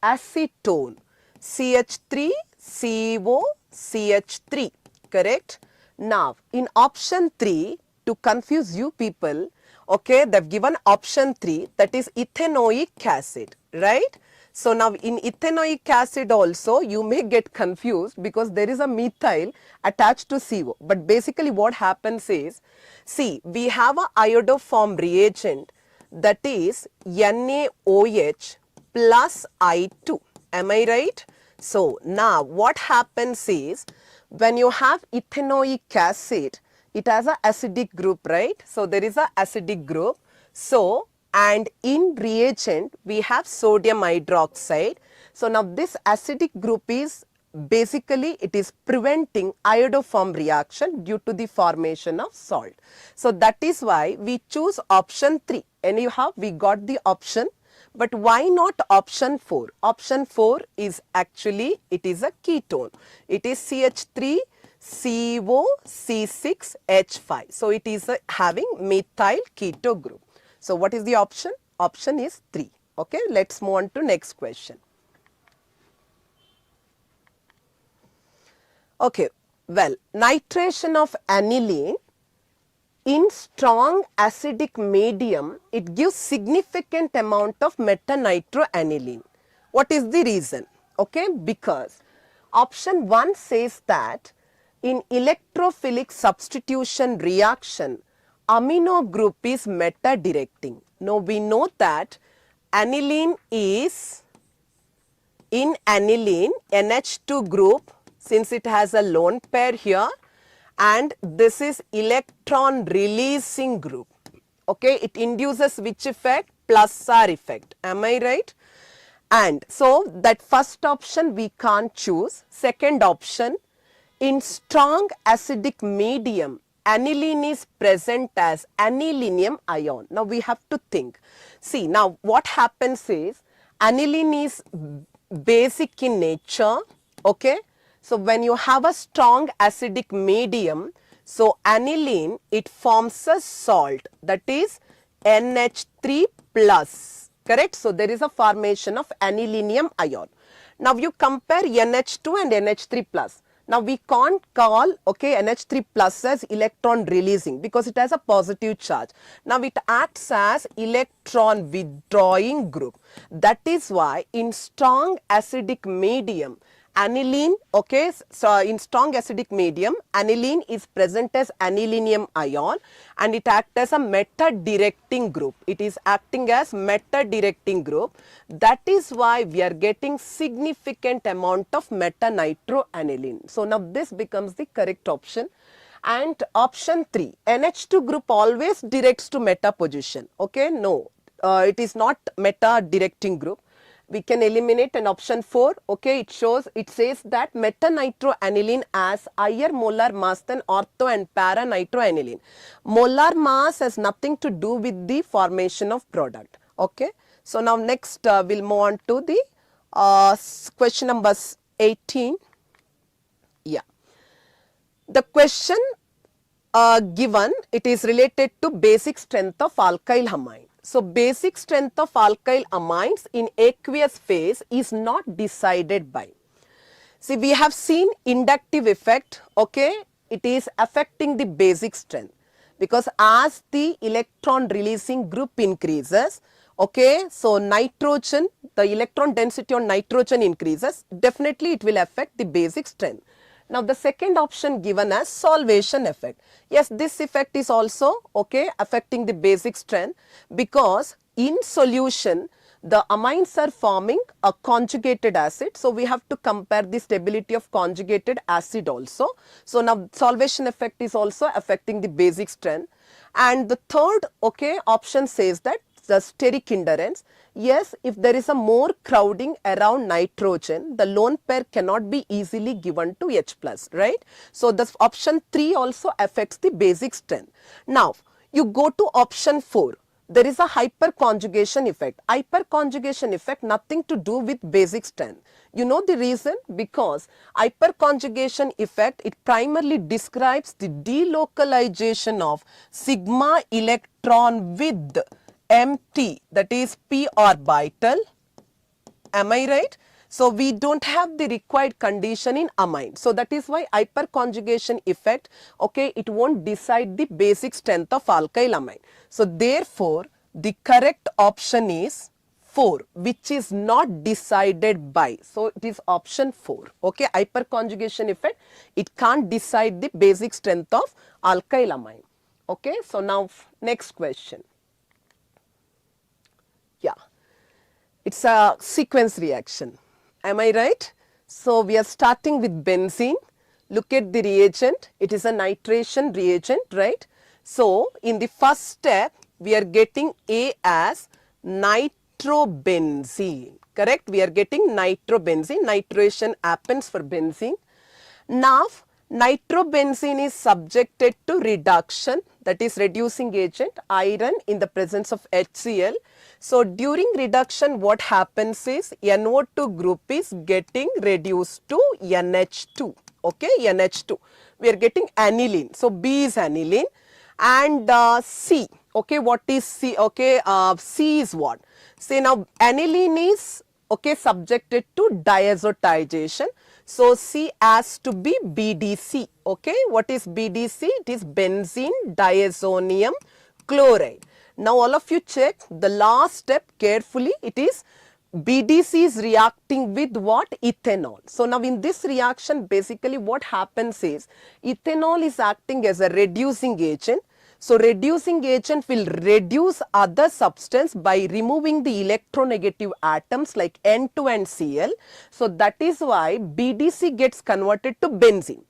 F: acetone, CH3, CO, CH3, correct? Now, in option 3, to confuse you people, okay, they've given option 3, that is ethanoic acid, right? So, now in ethanoic acid also, you may get confused because there is a methyl attached to CO. But basically what happens is, see, we have a iodoform reagent, that is NaOH plus I2. Am I right? So, now what happens is, when you have ethanoic acid, it has a acidic group, right? So, there is a acidic group. So, and in reagent, we have sodium hydroxide. So, now this acidic group is basically it is preventing iodoform reaction due to the formation of salt. So that is why we choose option 3. Anyhow, we got the option, but why not option 4? Option 4 is actually, it is a ketone. It is CH3CO C6H5. So it is having methyl keto group. So what is the option? Option is 3. Okay, let's move on to next question. Okay, well, nitration of aniline in strong acidic medium, it gives significant amount of metanitroaniline. What is the reason? Okay, because option 1 says that in electrophilic substitution reaction, amino group is meta-directing. Now we know that aniline is, in aniline, NH2 group, since it has a lone pair here, and this is electron releasing group. Okay, it induces which effect? Plus R effect. Am I right? And so that first option we can't choose. Second option, in strong acidic medium, aniline is present as anilinium ion. Now we have to think. See, now what happens is aniline is basic in nature. Okay. So when you have a strong acidic medium, so aniline, it forms a salt, that is NH3 plus, correct? So there is a formation of anilinium ion. Now you compare NH2 and NH3 plus. Now we can't call, okay, NH3 plus as electron releasing because it has a positive charge. Now it acts as electron withdrawing group. That is why in strong acidic medium, aniline, okay, so in strong acidic medium, aniline is present as anilinium ion and it acts as a meta-directing group. It is acting as meta-directing group. That is why we are getting significant amount of metanitroaniline. So now this becomes the correct option. And option 3, NH2 group always directs to meta position. Okay, no, it is not meta-directing group. We can eliminate an option 4, okay, it says that metanitroaniline has higher molar mass than ortho and para nitroaniline. Molar mass has nothing to do with the formation of product, okay. So now next we'll move on to the question number 18. Yeah. The question given, it is related to basic strength of alkyl amine. So basic strength of alkyl amines in aqueous phase is not decided by. See, we have seen inductive effect, okay, it is affecting the basic strength because as the electron releasing group increases, okay, so nitrogen, the electron density on nitrogen increases, definitely it will affect the basic strength. Now the second option given as solvation effect. Yes, this effect is also, okay, affecting the basic strength because in solution the amines are forming a conjugated acid. So we have to compare the stability of conjugated acid also. So now solvation effect is also affecting the basic strength. And the third, okay, option says that the steric endurance. Yes, if there is a more crowding around nitrogen, the lone pair cannot be easily given to H plus, right? So this option 3 also affects the basic strength. Now you go to option 4. There is a hyperconjugation effect. Hyperconjugation effect nothing to do with basic strength. You know the reason? Because hyperconjugation effect, it primarily describes the delocalization of sigma electron with empty, that is p orbital. Am I right? So we don't have the required condition in amine. So that is why hyperconjugation effect, okay, it won't decide the basic strength of alkyl amine. So therefore the correct option is 4, which is not decided by. So it is option 4. Okay, hyperconjugation effect, it can't decide the basic strength of alkyl amine. Okay, so now next question. Yeah, it's a sequence reaction. Am I right? So we are starting with benzene. Look at the reagent. It is a nitration reagent, right? So in the first step, we are getting A as nitrobenzene. Correct? We are getting nitrobenzene. Nitration happens for benzene. Now, nitrobenzene is subjected to reduction, that is reducing agent, iron in the presence of HCl. So, during reduction what happens is NO2 group is getting reduced to NH2. Okay, NH2. We are getting aniline. So, B is aniline and C. Okay, what is C? Okay, C is what? Say now aniline is okay subjected to diazotization. So, C has to be BDC. Okay, what is BDC? It is benzene diazonium chloride. Now, all of you check the last step carefully. It is BDC is reacting with what? Ethanol. So, now in this reaction basically what happens is ethanol is acting as a reducing agent. So, reducing agent will reduce other substance by removing the electronegative atoms like N2 and Cl. So, that is why BDC gets converted to benzene.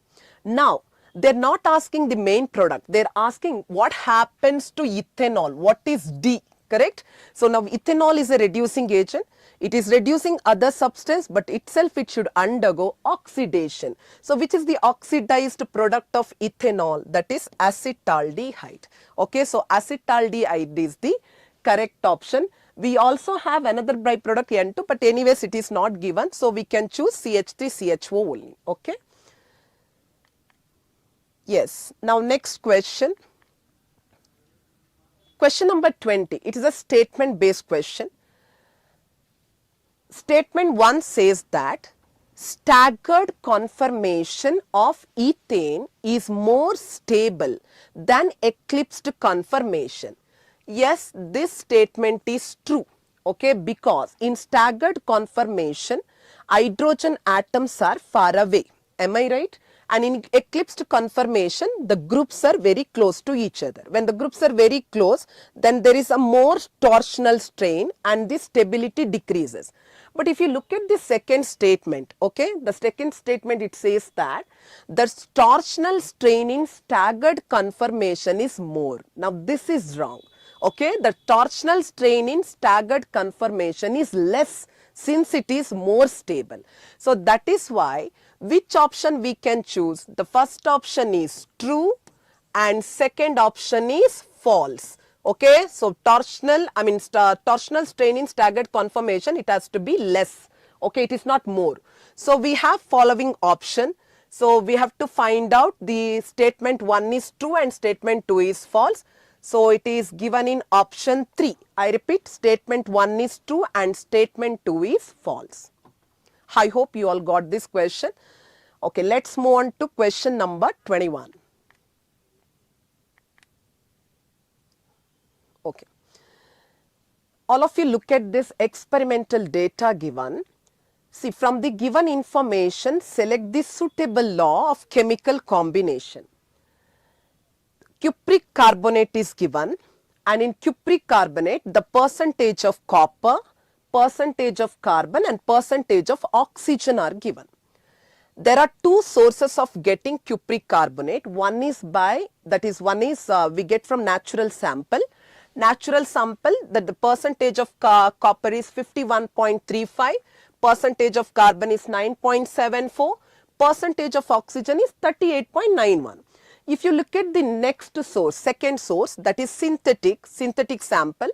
F: Now, they are not asking the main product, they are asking what happens to ethanol, what is D, correct? So, now ethanol is a reducing agent. It is reducing other substance, but itself it should undergo oxidation. So, which is the oxidized product of ethanol? That is acetaldehyde. Okay, so acetaldehyde is the correct option. We also have another byproduct N2, but anyways it is not given. So, we can choose CH3CHO only. Okay. Yes. Now, next question. Question number 20. It is a statement based question. Statement 1 says that staggered conformation of ethane is more stable than eclipsed conformation. Yes, this statement is true, okay, because in staggered conformation, hydrogen atoms are far away. Am I right? And in eclipsed conformation, the groups are very close to each other. When the groups are very close, then there is a more torsional strain and the stability decreases. But if you look at the second statement, okay, the second statement it says that the torsional strain in staggered conformation is more. Now, this is wrong. Okay, the torsional strain in staggered conformation is less since it is more stable. So, that is why which option we can choose? The first option is true and second option is false. Okay, so torsional strain in staggered conformation, it has to be less. Okay, it is not more. So, we have following option. So, we have to find out the statement 1 is true and statement 2 is false. So, it is given in option 3. I repeat, statement 1 is true and statement 2 is false. I hope you all got this question. Okay, let's move on to question number 21. Okay. All of you look at this experimental data given. See, from the given information, select the suitable law of chemical combination. Cupric carbonate is given, and in cupric carbonate, the percentage of copper, percentage of carbon and percentage of oxygen are given. There are two sources of getting cupric carbonate. One is we get from natural sample. Natural sample, that the percentage of copper is 51.35, percentage of carbon is 9.74, percentage of oxygen is 38.91. If you look at the next source, second source, that is synthetic sample,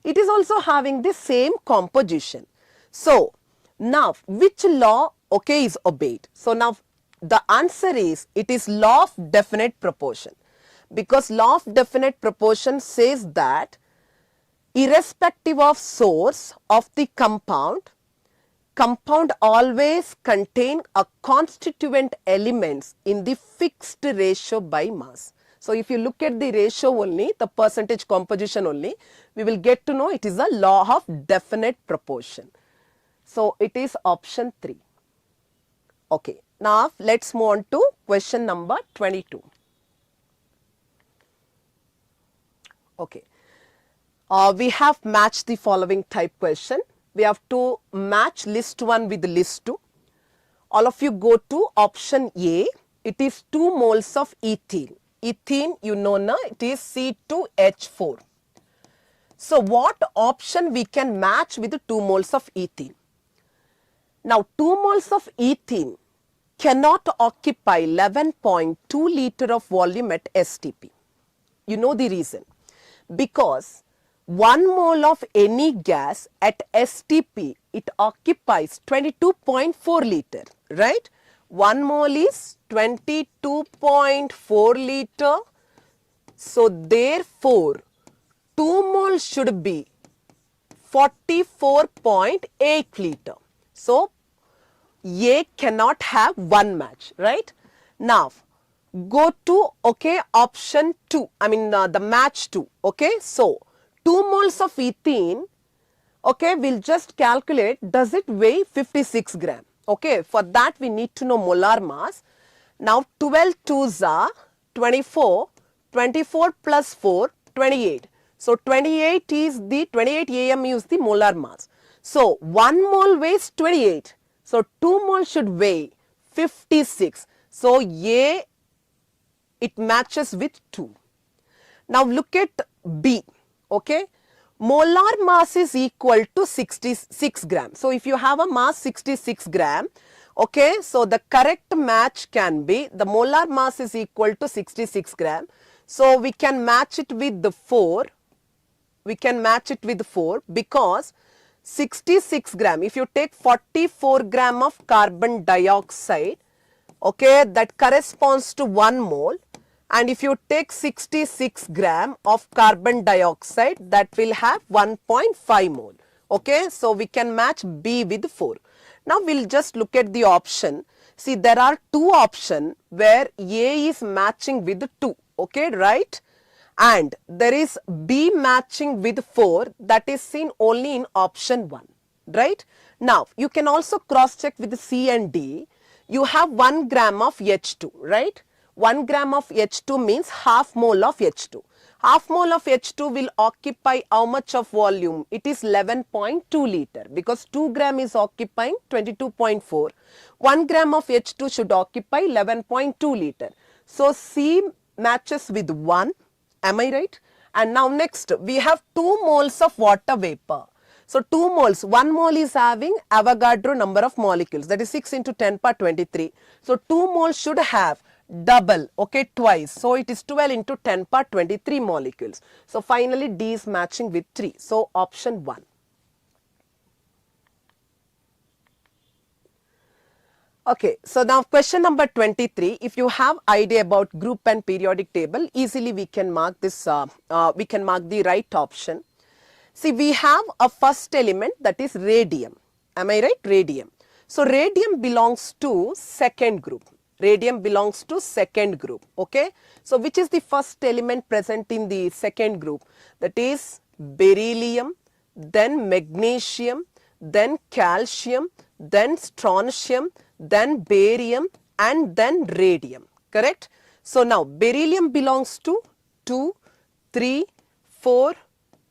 F: it is also having the same composition. So, now which law is obeyed? So, now the answer is it is law of definite proportion, because law of definite proportion says that irrespective of source of the compound always contain a constituent elements in the fixed ratio by mass. So, if you look at the ratio only, the percentage composition only, we will get to know it is a law of definite proportion. So, it is option 3. Okay. Now, let us move on to question number 22. Okay. We have matched the following type question. We have to match list 1 with list 2. All of you go to option A. It is 2 moles of ethene. Ethene, you know, na, it is C2H4. So what option we can match with 2 moles of ethene? Now 2 moles of ethene cannot occupy 11.2 liter of volume at STP. You know the reason. Because 1 mole of any gas at STP, it occupies 22.4 liter, right? 1 mole is 22.4 liter. So therefore, 2 mole should be 44.8 liter. So A cannot have one match, right? Now, go to, okay, option 2, the match 2, okay. So, 2 moles of ethene, okay, we'll just calculate, does it weigh 56 gram? Okay, for that we need to know molar mass. Now, 12 2s are 24, 24 plus 4, 28. So, 28 AMU is the molar mass. So, 1 mole weighs 28. So, 2 mole should weigh 56. So, A, it matches with 2. Now, look at B, okay. Molar mass is equal to 66 gram. So, if you have a mass 66 gram, okay, so the correct match can be, the molar mass is equal to 66 gram. So, we can match it with the 4. We can match it with 4 because 66 gram, if you take 44 gram of carbon dioxide, okay, that corresponds to 1 mole, and if you take 66 gram of carbon dioxide, that will have 1.5 mole, okay. So, we can match B with 4. Now, we will just look at the option. See, there are 2 options where A is matching with 2, okay, right? And there is B matching with 4, that is seen only in option 1, right? Now, you can also cross check with C and D. You have 1 gram of H2, right? 1 gram of H2 means half mole of H2. Half mole of H2 will occupy how much of volume? It is 11.2 liter because 2 gram is occupying 22.4. 1 gram of H2 should occupy 11.2 liter. So, C matches with 1. Am I right? And now next, we have 2 moles of water vapor. So, 2 moles, 1 mole is having Avogadro number of molecules, that is 6 into 10 power 23. So, 2 moles should have double, okay, twice. So, it is 12 into 10 power 23 molecules. So, finally, D is matching with 3. So, option 1. Okay, so now question number 23. If you have idea about group and periodic table, easily we can mark this. We can mark the right option. See, we have a first element, that is radium. Am I right? Radium. So radium belongs to second group. Radium belongs to second group. Okay. So which is the first element present in the second group? That is beryllium, then magnesium, then calcium, then strontium, then barium, and then radium, correct? So now beryllium belongs to 2, 3, 4,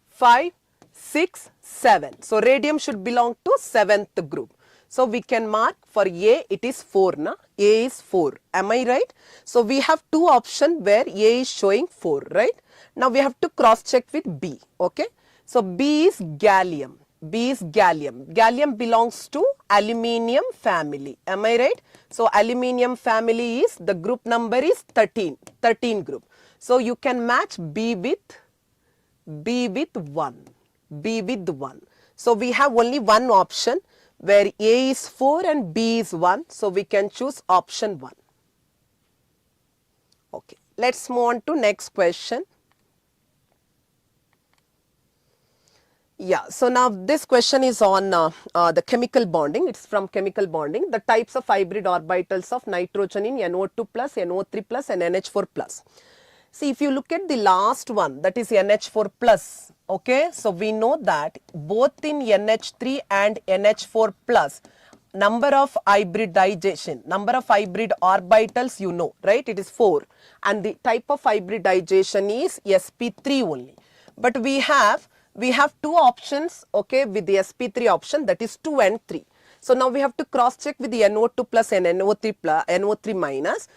F: 5, 6, 7. So radium should belong to 7th group. So we can mark for A, it is 4, na? A is 4, am I right? So we have 2 options where A is showing 4, right? Now we have to cross check with B, okay? So B is gallium. B is gallium. Gallium belongs to aluminium family. Am I right? So, aluminium family is, the group number is 13 group. So, you can match B with 1. B with 1. So, we have only one option where A is 4 and B is 1. So, we can choose option 1. Okay. Let's move on to next question. Yeah, so now this question is on the chemical bonding. It's from chemical bonding. The types of hybrid orbitals of nitrogen in NO2 plus, NO3 plus and NH4 plus. See, if you look at the last one, that is NH4 plus, okay. So, we know that both in NH3 and NH4 plus, number of hybridization, number of hybrid orbitals you know, right, it is 4. And the type of hybridization is sp3 only. But we have 2 options, okay, with the sp3 option, that is 2 and 3. So now we have to cross check with the NO2 plus and NO3 minus.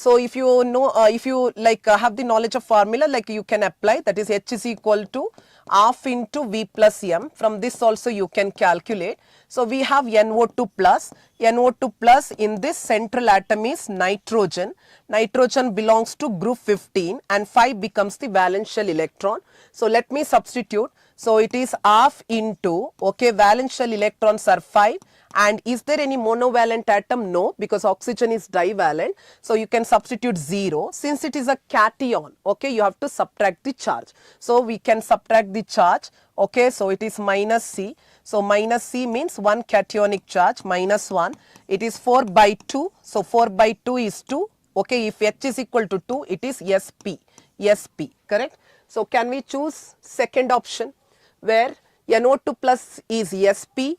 F: So if you know, if you like have the knowledge of formula, like you can apply, that is H is equal to half into V plus M. From this also you can calculate. So we have NO2 plus. NO2 plus in this central atom is nitrogen. Nitrogen belongs to group 15 and 5 becomes the valence shell electron. So let me substitute. So it is half into, okay, valence shell electrons are 5. And is there any monovalent atom? No, because oxygen is divalent. So you can substitute 0. Since it is a cation, okay, you have to subtract the charge. So we can subtract the charge, okay, so it is minus C. So minus C means 1 cationic charge, minus 1. It is 4 by 2. So 4 by 2 is 2. Okay, if H is equal to 2, it is SP. SP, correct? So can we choose second option where NO2 plus is SP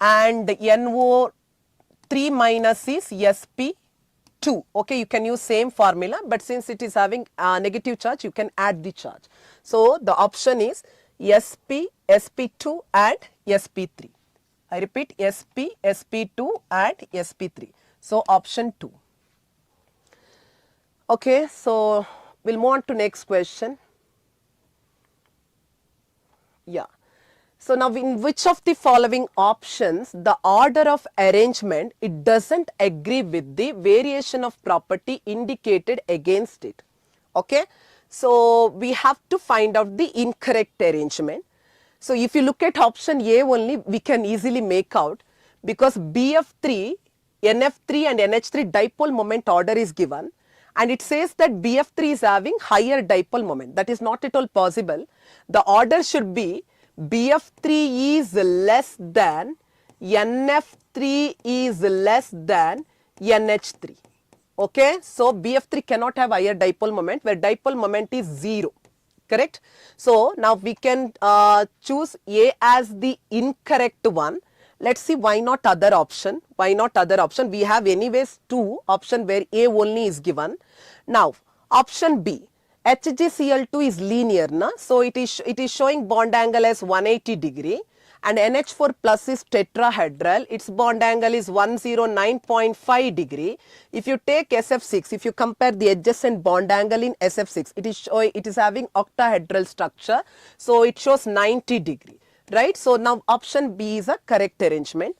F: and NO3 minus is SP2. Okay, you can use same formula, but since it is having negative charge, you can add the charge. So the option is SP, SP2 and SP3. I repeat, SP, SP2 and SP3. So option 2. Okay, so we'll move on to next question. Yeah. So now in which of the following options the order of arrangement it doesn't agree with the variation of property indicated against it. Okay. So we have to find out the incorrect arrangement. So if you look at option A only, we can easily make out, because BF3, NF3 and NH3 dipole moment order is given. And it says that BF3 is having higher dipole moment. That is not at all possible. The order should be BF3 is less than, NF3 is less than NH3. Okay. So BF3 cannot have higher dipole moment, where dipole moment is 0. Correct. So now we can choose A as the incorrect one. Let's see why not other option. Why not other option? We have anyways 2 option where A only is given. Now option B, HgCl2 is linear, na? So it is showing bond angle as 180 degree, and NH4 plus is tetrahedral. Its bond angle is 109.5 degree. If you take SF6, if you compare the adjacent bond angle in SF6, it is having octahedral structure. So it shows 90 degree. Right. So now option B is a correct arrangement.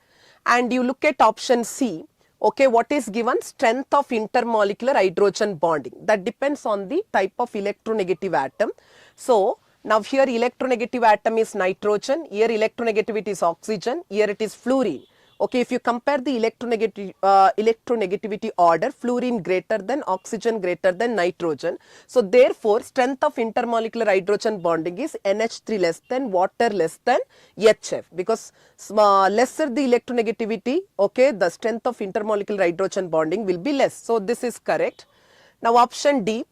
F: And you look at option C, okay, what is given? Strength of intermolecular hydrogen bonding. That depends on the type of electronegative atom. So now here electronegative atom is nitrogen, here electronegativity is oxygen, here it is fluorine. Okay, if you compare the electronegativity order, fluorine greater than oxygen greater than nitrogen. So therefore, strength of intermolecular hydrogen bonding is NH3 less than, water less than HF, because lesser the electronegativity, okay, the strength of intermolecular hydrogen bonding will be less. So this is correct. Now option D,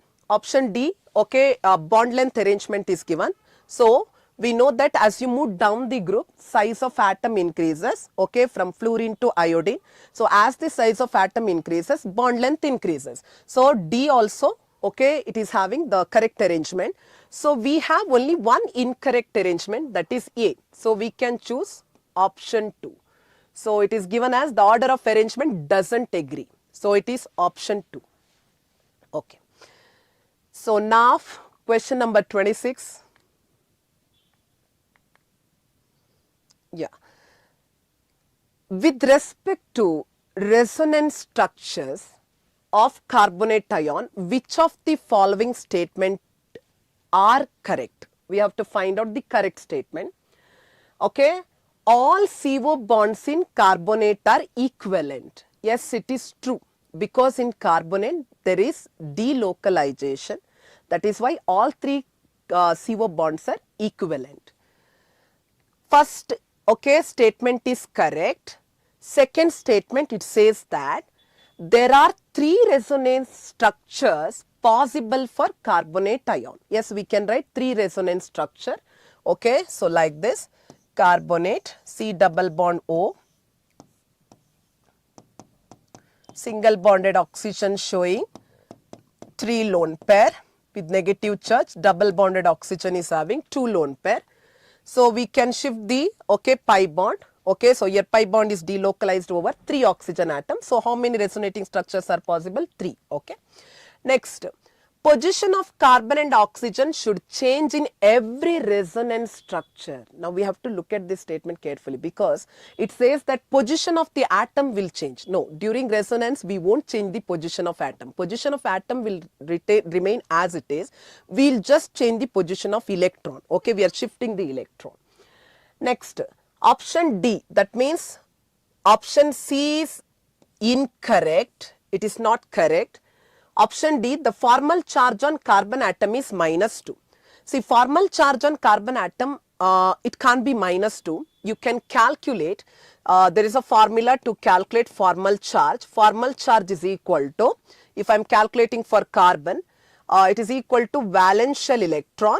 F: okay, bond length arrangement is given. So we know that as you move down the group, size of atom increases, okay, from fluorine to iodine. So as the size of atom increases, bond length increases. So D also, okay, it is having the correct arrangement. So we have only one incorrect arrangement, that is A. So we can choose option 2. So it is given as the order of arrangement doesn't agree. So it is option 2. Okay. So now question number 26. Yeah. With respect to resonance structures of carbonate ion, which of the following statement are correct? We have to find out the correct statement. Okay. All CO bonds in carbonate are equivalent. Yes, it is true, because in carbonate there is delocalization. That is why all 3 CO bonds are equivalent. First, okay, statement is correct. Second statement, it says that there are 3 resonance structures possible for carbonate ion. Yes, we can write 3 resonance structure. Okay, so like this, carbonate, C double bond O, single bonded oxygen showing 3 lone pair with negative charge, double bonded oxygen is having 2 lone pair. So we can shift the, okay, pi bond. Okay, so your pi bond is delocalized over 3 oxygen atoms. So how many resonating structures are possible? 3. Okay. Next, position of carbon and oxygen should change in every resonance structure. Now we have to look at this statement carefully because it says that position of the atom will change. No, during resonance we won't change the position of atom. Position of atom will remain as it is. We'll just change the position of electron. Okay, we are shifting the electron. Next, option D, that means option C is incorrect. It is not correct. Option D, the formal charge on carbon atom is -2. See, formal charge on carbon atom, it can't be -2. You can calculate, there is a formula to calculate formal charge. Formal charge is equal to, if I am calculating for carbon, it is equal to valence shell electron,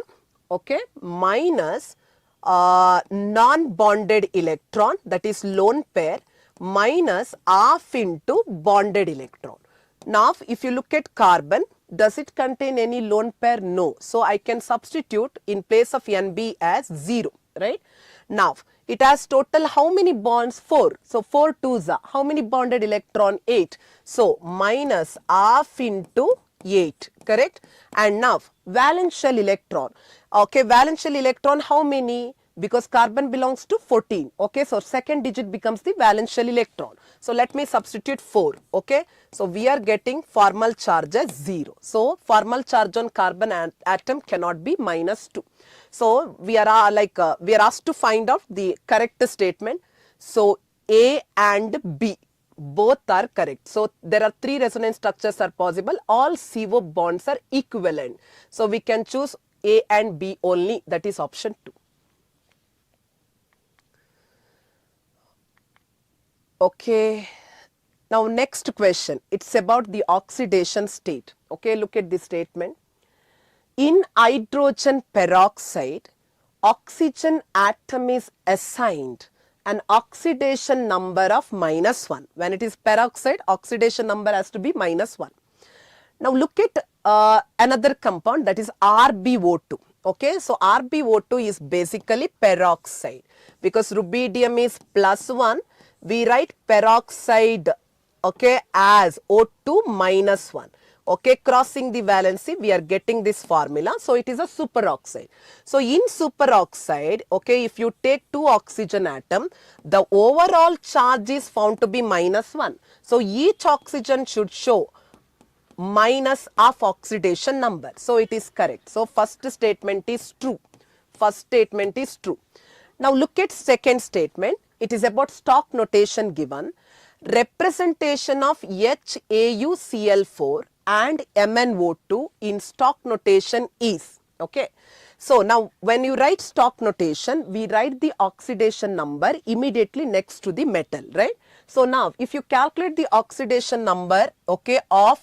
F: okay, minus non-bonded electron, that is lone pair, minus half into bonded electron. Now, if you look at carbon, does it contain any lone pair? No. So, I can substitute in place of NB as 0, right? Now, it has total how many bonds? 4. So, 4 2s are, how many bonded electron? 8. So, minus half into 8, correct? And now, valence shell electron. Okay, valence shell electron, how many? Because carbon belongs to 14. Okay, so second digit becomes the valence shell electron. So let me substitute 4. Okay, so we are getting formal charge as 0. So formal charge on carbon atom cannot be -2. So we are we are asked to find out the correct statement. So A and B both are correct. So there are 3 resonance structures are possible. All CO bonds are equivalent. So we can choose A and B only, that is option 2. Okay, now next question, it's about the oxidation state. Okay, look at this statement. In hydrogen peroxide, oxygen atom is assigned an oxidation number of -1. When it is peroxide, oxidation number has to be -1. Now look at another compound, that is RbO2. Okay, so RbO2 is basically peroxide because rubidium is +1. We write peroxide, okay, as O2 -1. Okay, crossing the valency, we are getting this formula. So it is a superoxide. So in superoxide, okay, if you take 2 oxygen atom, the overall charge is found to be -1. So each oxygen should show minus of oxidation number. So it is correct. So first statement is true. First statement is true. Now look at second statement. It is about stock notation given. Representation of HAuCl4 and MnO2 in stock notation is. Okay. So now when you write stock notation, we write the oxidation number immediately next to the metal, right? So now if you calculate the oxidation number, okay, of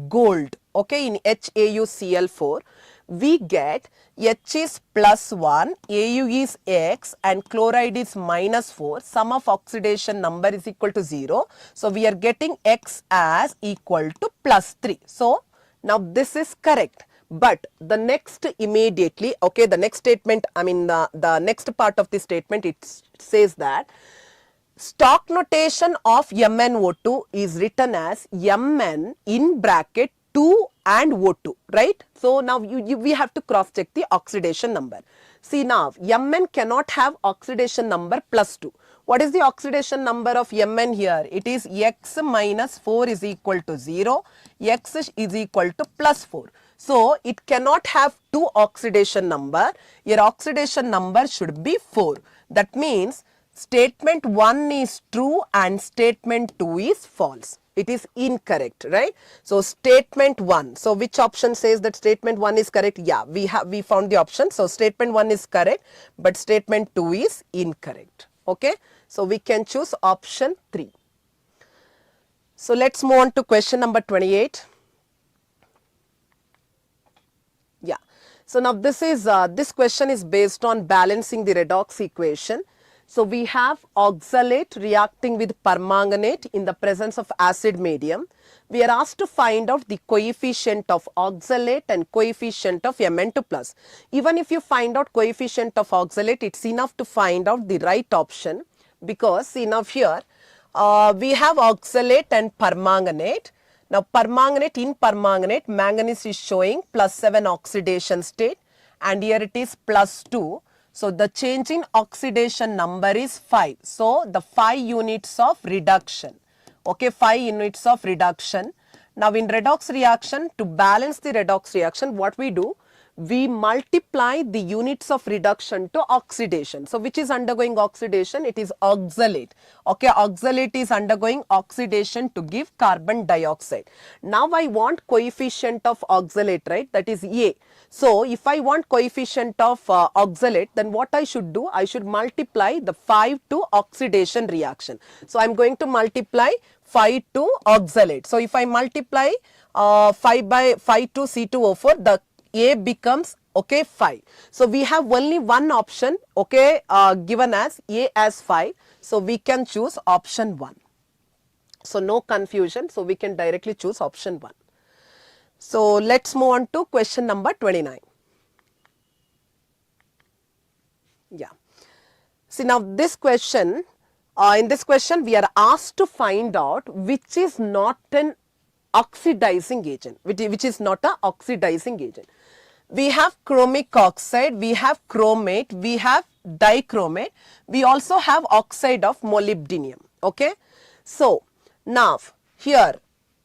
F: gold, okay, in HAuCl4, we get H is +1, Au is X and chloride is -4. Sum of oxidation number is equal to 0. So we are getting X as equal to +3. So now this is correct. But the next immediately, okay, the next statement, I mean the next part of the statement, it says that stock notation of MnO2 is written as Mn in bracket 2 and O2, right? So now we have to cross check the oxidation number. See now, Mn cannot have oxidation number +2. What is the oxidation number of Mn here? It is X minus 4 is equal to 0, X is equal to +4. So it cannot have 2 oxidation number. Your oxidation number should be 4. That means statement 1 is true and statement 2 is false. It is incorrect, right? So statement 1. So which option says that statement 1 is correct? Yeah, we found the option. So statement 1 is correct, but statement 2 is incorrect. Okay. So we can choose option 3. So let's move on to question number 28. Yeah. So now this question is based on balancing the redox equation. So we have oxalate reacting with permanganate in the presence of acid medium. We are asked to find out the coefficient of oxalate and coefficient of Mn2+. Even if you find out coefficient of oxalate, it's enough to find out the right option, because see now here we have oxalate and permanganate. Now permanganate, in permanganate, manganese is showing +7 oxidation state and here it is +2. So the change in oxidation number is 5. So the 5 units of reduction. Okay, 5 units of reduction. Now in redox reaction, to balance the redox reaction, what we do? We multiply the units of reduction to oxidation. So which is undergoing oxidation? It is oxalate. Okay, oxalate is undergoing oxidation to give carbon dioxide. Now I want coefficient of oxalate, right? That is A. So if I want coefficient of oxalate, then what I should do? I should multiply the 5 to oxidation reaction. So I am going to multiply 5 to oxalate. So if I multiply 5 by 5 to C2O4, the A becomes, okay, 5. So we have only one option, okay, given as A as 5. So we can choose option 1. So no confusion. So we can directly choose option 1. So let's move on to question number 29. Yeah. See now this question, in this question we are asked to find out which is not an oxidizing agent, which is not a oxidizing agent. We have chromic oxide, we have chromate, we have dichromate, we also have oxide of molybdenum. Okay. So now here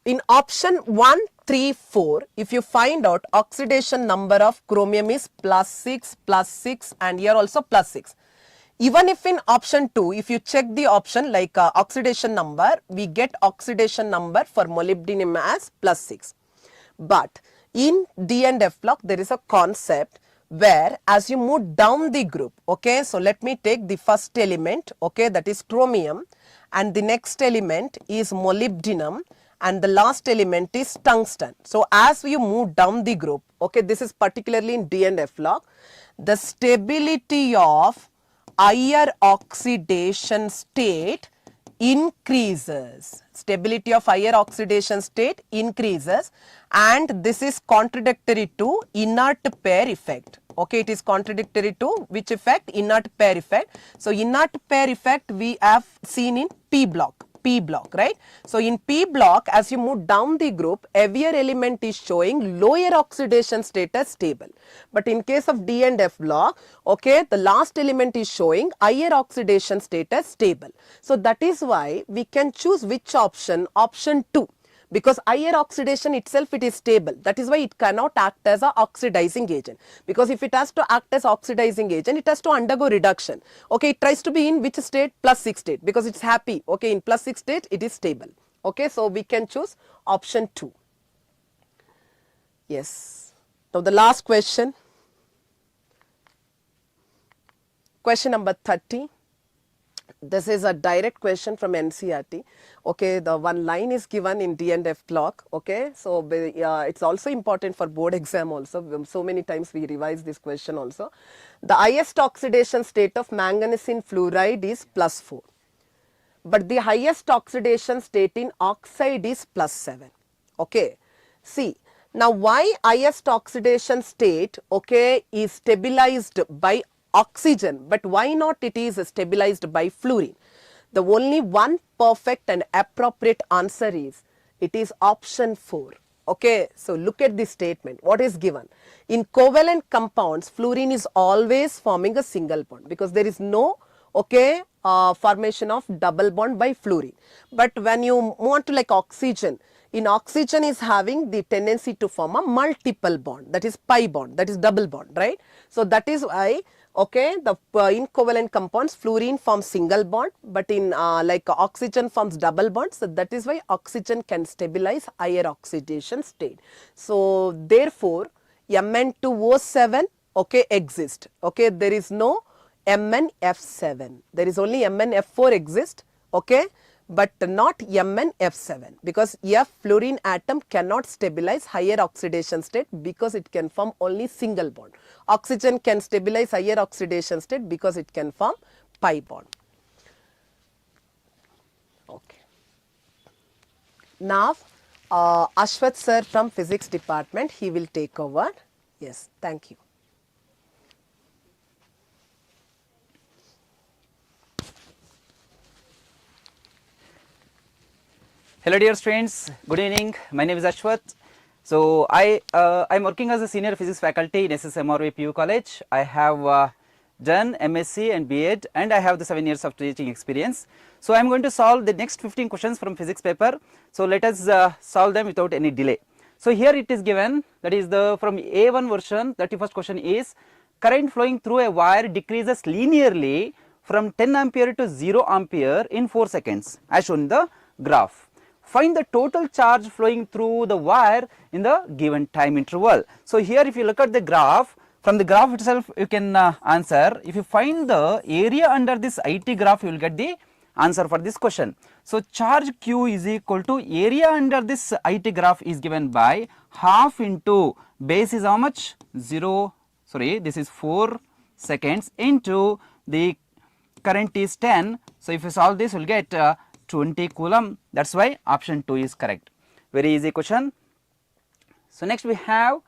F: in option 1, 3, 4, if you find out oxidation number of chromium is +6 and here also +6. Even if in option 2, if you check the option like oxidation number, we get oxidation number for molybdenum as +6. But in D and F block, there is a concept where as you move down the group, okay, so let me take the first element, okay, that is chromium, and the next element is molybdenum, and the last element is tungsten. So as you move down the group, okay, this is particularly in D and F block, the stability of higher oxidation state increases. Stability of higher oxidation state increases, and this is contradictory to inert pair effect. Okay, it is contradictory to which effect? Inert pair effect. So inert pair effect we have seen in P block. P block, right? So in P block, as you move down the group, heavier element is showing lower oxidation status stable. But in case of D and F block, okay, the last element is showing higher oxidation status stable. So that is why we can choose which option? Option 2. Because higher oxidation itself, it is stable. That is why it cannot act as a oxidizing agent. Because if it has to act as oxidizing agent, it has to undergo reduction. Okay, it tries to be in which state? +6 state, because it's happy. Okay, in +6 state, it is stable. Okay, so we can choose option 2. Yes. Now the last question. Question number 30. This is a direct question from NCERT. Okay, the one line is given in D and F block. Okay, so it's also important for board exam also. So many times we revise this question also. The highest oxidation state of manganese in fluoride is +4. But the highest oxidation state in oxide is +7. Okay, see. Now why highest oxidation state, okay, is stabilized by oxygen, but why not it is stabilized by fluorine? The only one perfect and appropriate answer is, it is option 4. Okay, so look at this statement. What is given? In covalent compounds, fluorine is always forming a single bond because there is no, okay, formation of double bond by fluorine. But when you move on to like oxygen, in oxygen is having the tendency to form a multiple bond, that is pi bond, that is double bond, right? So that is why, okay, the in covalent compounds fluorine forms single bond, but in like oxygen forms double bond. So that is why oxygen can stabilize higher oxidation state. So therefore Mn2O7, okay, exist. Okay, there is no MnF7. There is only MnF4 exist. Okay, but not MnF7, because F fluorine atom cannot stabilize higher oxidation state because it can form only single bond. Oxygen can stabilize higher oxidation state because it can form pi bond. Okay. Now Ashwath sir from physics department, he will take over. Yes, thank you.
G: Hello dear students, good evening. My name is Ashwath. So I'm working as a senior physics faculty in SSMRV PU College. I have done MSc and B.Ed and I have the 7 years of teaching experience. So I'm going to solve the next 15 questions from physics paper. So let us solve them without any delay. So here it is given, that is the from A1 version, 31st question is current flowing through a wire decreases linearly from 10 ampere to 0 ampere in 4 seconds as shown in the graph. Find the total charge flowing through the wire in the given time interval. So here if you look at the graph, from the graph itself you can answer. If you find the area under this IT graph, you will get the answer for this question. So charge Q is equal to area under this IT graph is given by half into base is how much? 4 seconds into the current is 10. So if you solve this, you will get 20 coulomb. That is why option 2 is correct. Very easy question. So next we have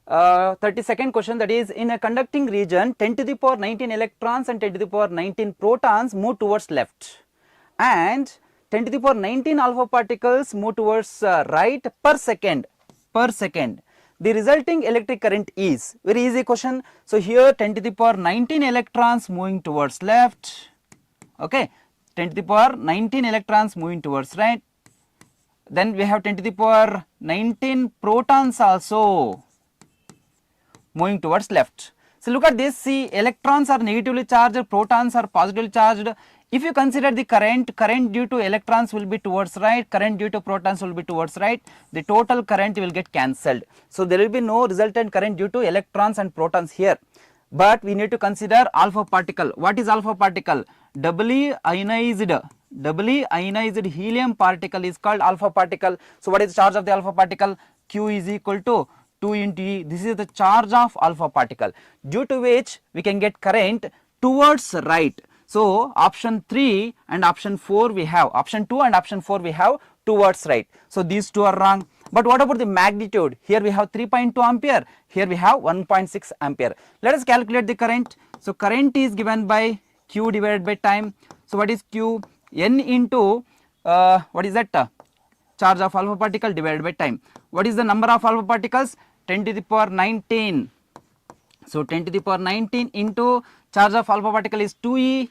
G: 32nd question, that is in a conducting region 10 to the power 19 electrons and 10 to the power 19 protons move towards left and 10 to the power 19 alpha particles move towards right per second. The resulting electric current is, very easy question. So here 10 to the power 19 electrons moving towards left, okay, 10 to the power 19 electrons moving towards right, then we have 10 to the power 19 protons also moving towards left. So look at this, see electrons are negatively charged, protons are positively charged. If you consider the current due to electrons will be towards right, current due to protons will be towards right, the total current will get cancelled. So there will be no resultant current due to electrons and protons here. But we need to consider alpha particle. What is alpha particle? Doubly ionized helium particle is called alpha particle. So what is the charge of the alpha particle? Q is equal to 2 into E. This is the charge of alpha particle, due to which we can get current towards right. So option 3 and option 4 we have, option 2 and option 4 we have towards right. So these two are wrong. But what about the magnitude? Here we have 3.2 ampere, here we have 1.6 ampere. Let us calculate the current. So current is given by Q divided by time. So what is Q? N into what is that? Charge of alpha particle divided by time. What is the number of alpha particles? 10 to the power 19. So 10 to the power 19 into charge of alpha particle is 2E.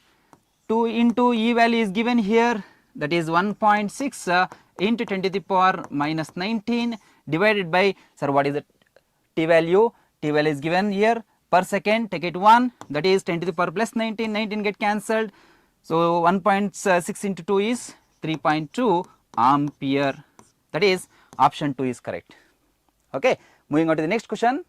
G: 2 into E value is given here, that is 1.6 into 10 to the power minus 19 divided by, sir, what is the T value? T value is given here per second, take it 1, that is 10 to the power plus 19, 19 get cancelled. So 1.6 into 2 is 3.2 ampere, that is option 2 is correct. Okay, moving on to the next question,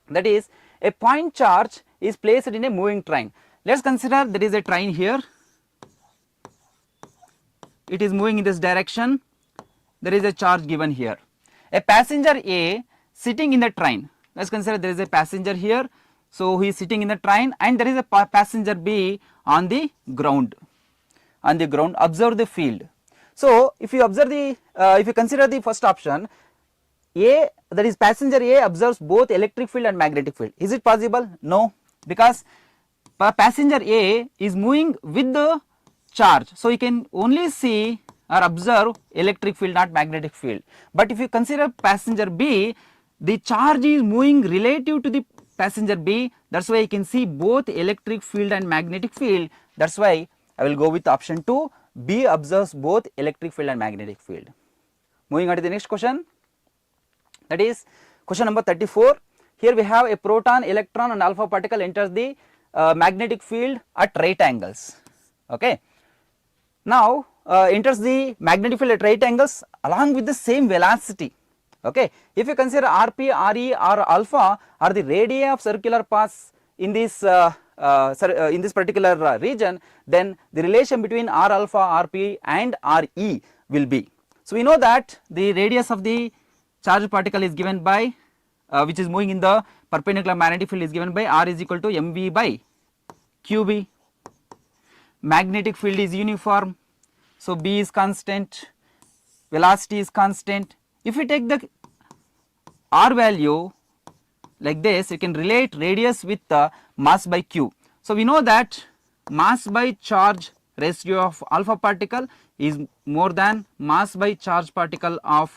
G: that is a point charge is placed in a moving train. Let us consider there is a train here, it is moving in this direction, there is a charge given here. A passenger A sitting in the train, let us consider there is a passenger here, so he is sitting in the train and there is a passenger B on the ground, observe the field. So if you observe the, if you consider the first option, A, that is passenger A observes both electric field and magnetic field. Is it possible? No, because passenger A is moving with the charge, so you can only see or observe electric field, not magnetic field. But if you consider passenger B, the charge is moving relative to the passenger B, that is why you can see both electric field and magnetic field. That is why I will go with option 2, B observes both electric field and magnetic field. Moving on to the next question, that is question number 34. Here we have a proton, electron and alpha particle enters the magnetic field at right angles. Okay. Now enters the magnetic field at right angles along with the same velocity. Okay. If you consider Rp, Re or alpha are the radii of circular paths in this particular region, then the relation between R alpha, Rp and Re will be. So we know that the radius of the charged particle is given by which is moving in the perpendicular magnetic field is given by R is equal to mv by qb. Magnetic field is uniform, so B is constant, velocity is constant. If you take the R value like this, you can relate radius with the mass by Q. So we know that mass by charge ratio of alpha particle is more than mass by charge particle of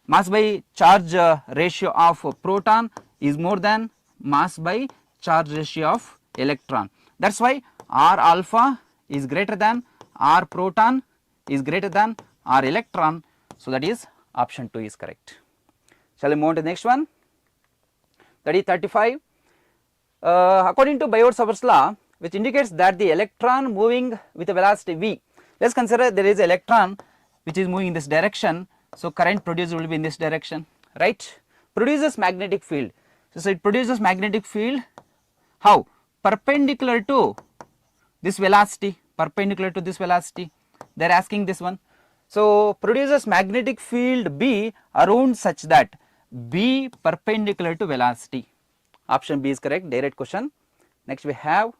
G: mass by charge ratio of proton is more than mass by charge ratio of electron. That is why R alpha is greater than R proton is greater than R electron. So, that is option 2 is correct. Shall we move on to the next one? That is 35. According to Biot-Savart's law, which indicates that the electron moving with a velocity v, let us consider there is an electron which is moving in this direction. So, current produced will be in this direction, right, produces magnetic field. So, it produces magnetic field how? Perpendicular to this velocity, perpendicular to this velocity, they are asking this one. So, produces magnetic field B around such that B perpendicular to velocity. Option B is correct, direct question. Next we have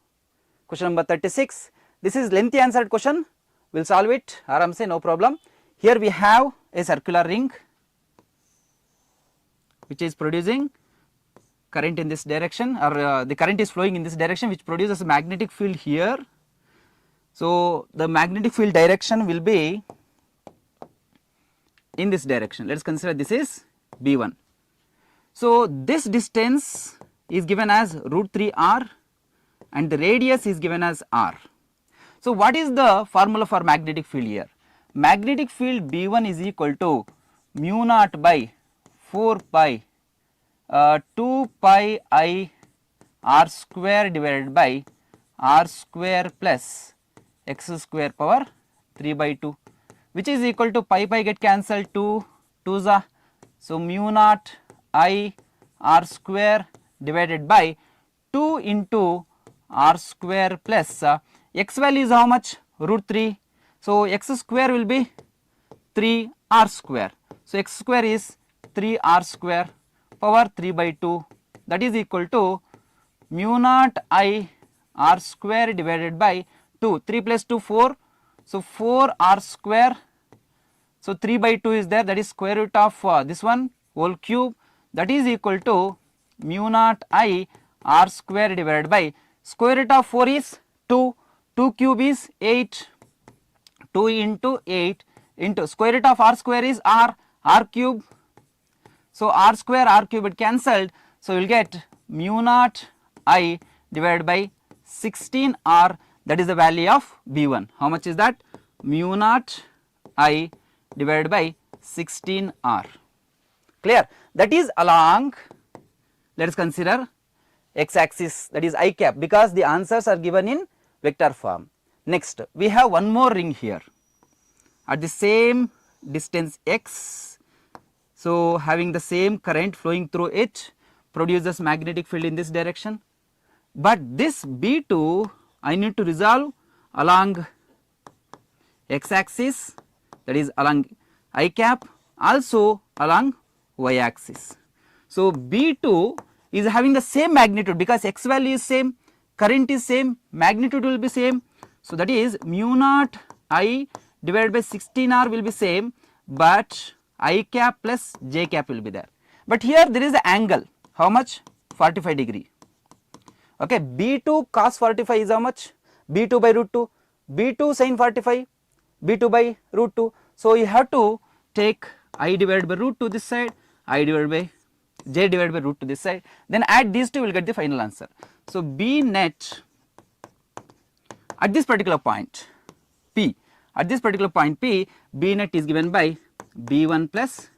G: question number 36. This is lengthy answered question, we will solve it aram se, no problem. Here we have a circular ring which is producing current in this direction, or the current is flowing in this direction, which produces a magnetic field here. So, the magnetic field direction will be in this direction. Let us consider this is B1. So, this distance is given as root 3 r and the radius is given as r. So, what is the formula for magnetic field here? Magnetic field B1 is equal to mu naught by 4 pi 2 pi I r square divided by r square plus x square power 3 by 2, which is equal to pi get cancelled, 2 2s are. So, mu naught I r square divided by 2 into r square plus x value is how much? Root 3. So, x square will be 3 r square. So, x square is 3 r square power 3 by 2, that is equal to mu naught I r square divided by 2, 3 plus 2 4. So, 4 r square. So, 3 by 2 is there, that is square root of this one whole cube, that is equal to mu naught I r square divided by square root of 4 is 2, 2 cube is 8, 2 into 8 into square root of r square is r cube. So, r square r cube cancelled. So, you will get mu naught I divided by 16 r, that is the value of B1. How much is that? Mu naught I divided by 16 r. Clear? That is along, let us consider x axis, that is I cap, because the answers are given in vector form. Next we have one more ring here at the same distance x. So, having the same current flowing through it produces magnetic field in this direction, but this B2 I need to resolve along x axis, that is along I cap, also along y axis. So, B2 is having the same magnitude because x value is same, current is same, magnitude will be same. So, that is mu naught I divided by 16 r will be same, but I cap plus j cap will be there. But here there is an angle, how much? 45 degree. Okay, B2 cos 45 is how much? B2 by root 2, B2 sin 45, B2 by root 2. So, you have to take I divided by root 2 this side, I divided by j divided by root 2 this side, then add these two, you will get the final answer. So, B net at this particular point P, at this particular point P, B net is given by B1 plus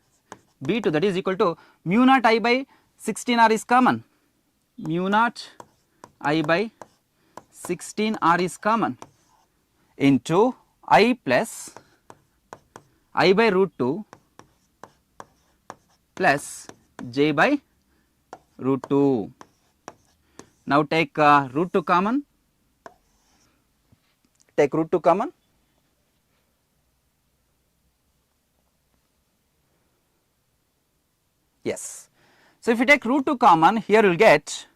G: B2, that is equal to mu naught I by 16 r is common, mu naught I by 16 r is common into I plus I by root 2 plus j by root 2. Now take root 2 common, take root 2 common. Yes. So, if you take root 2 common, here you will get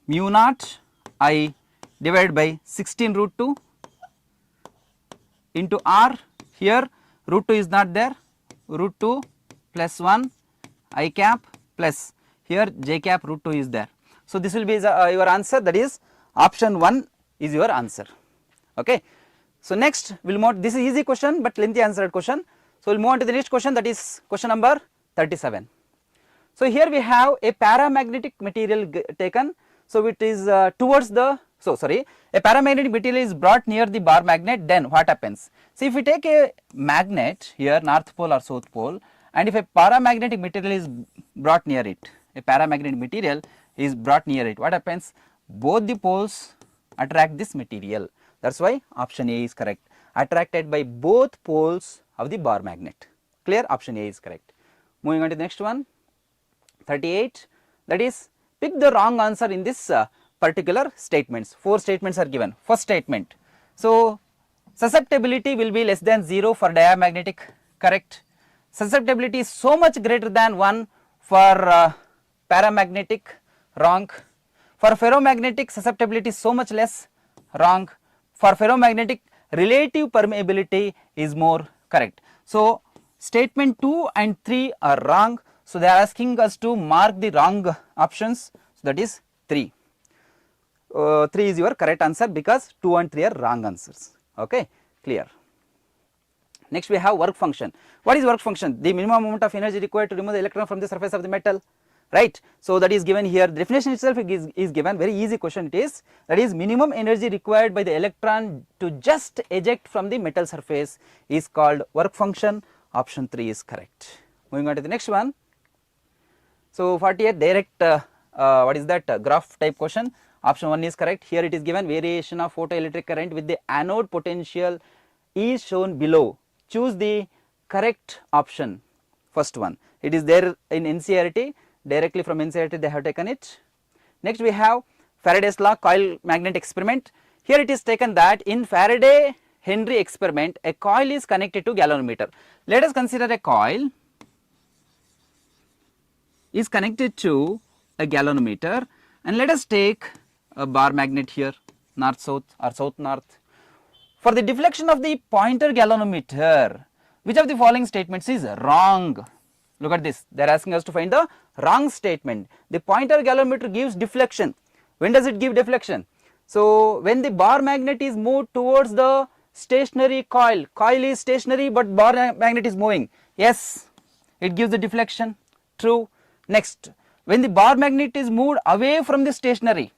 G: mu naught I divided by 16 root 2 into r, here root 2 is not there, root 2 plus 1 I cap plus here j cap root 2 is there. So, this will be your answer, that is option 1 is your answer. Okay. So next we will move, this is easy question but lengthy answered question. So we will move on to the next question, that is question number 37. So here we have a paramagnetic material taken, so it is towards the, a paramagnetic material is brought near the bar magnet, then what happens? See, if we take a magnet here, north pole or south pole, and if a paramagnetic material is brought near it, a paramagnetic material is brought near it, what happens? Both the poles attract this material. That is why option A is correct, attracted by both poles of the bar magnet. Clear? Option A is correct. Moving on to the next one, 38, that is pick the wrong answer in this particular statements. 4 statements are given. First statement, so susceptibility will be less than 0 for diamagnetic, correct. Susceptibility is so much greater than 1 for paramagnetic, wrong. For ferromagnetic, susceptibility is so much less, wrong. For ferromagnetic, relative permeability is more, correct. So statement 2 and 3 are wrong. So they are asking us to mark the wrong options, so that is 3. 3 is your correct answer because 2 and 3 are wrong answers, okay, clear. Next we have work function. What is work function? The minimum amount of energy required to remove the electron from the surface of the metal, right. So that is given here, the definition itself is given, very easy question it is, that is minimum energy required by the electron to just eject from the metal surface is called work function. Option 3 is correct. Moving on to the next one. So 48 direct what is that graph type question. Option 1 is correct. Here it is given, variation of photoelectric current with the anode potential is shown below. Choose the correct option. First one, it is there in NCERT, directly from NCERT they have taken it. Next we have Faraday's law, coil magnet experiment. Here it is taken that in Faraday Henry experiment a coil is connected to galvanometer. Let us consider a coil is connected to a galvanometer, and let us take a bar magnet here, north south or south north. For the deflection of the pointer galvanometer, which of the following statements is wrong? Look at this, they are asking us to find the wrong statement. The pointer galvanometer gives deflection. When does it give deflection? So when the bar magnet is moved towards the stationary coil, coil is stationary but bar magnet is moving, yes, it gives the deflection, true. Next, when the bar magnet is moved away from the stationary,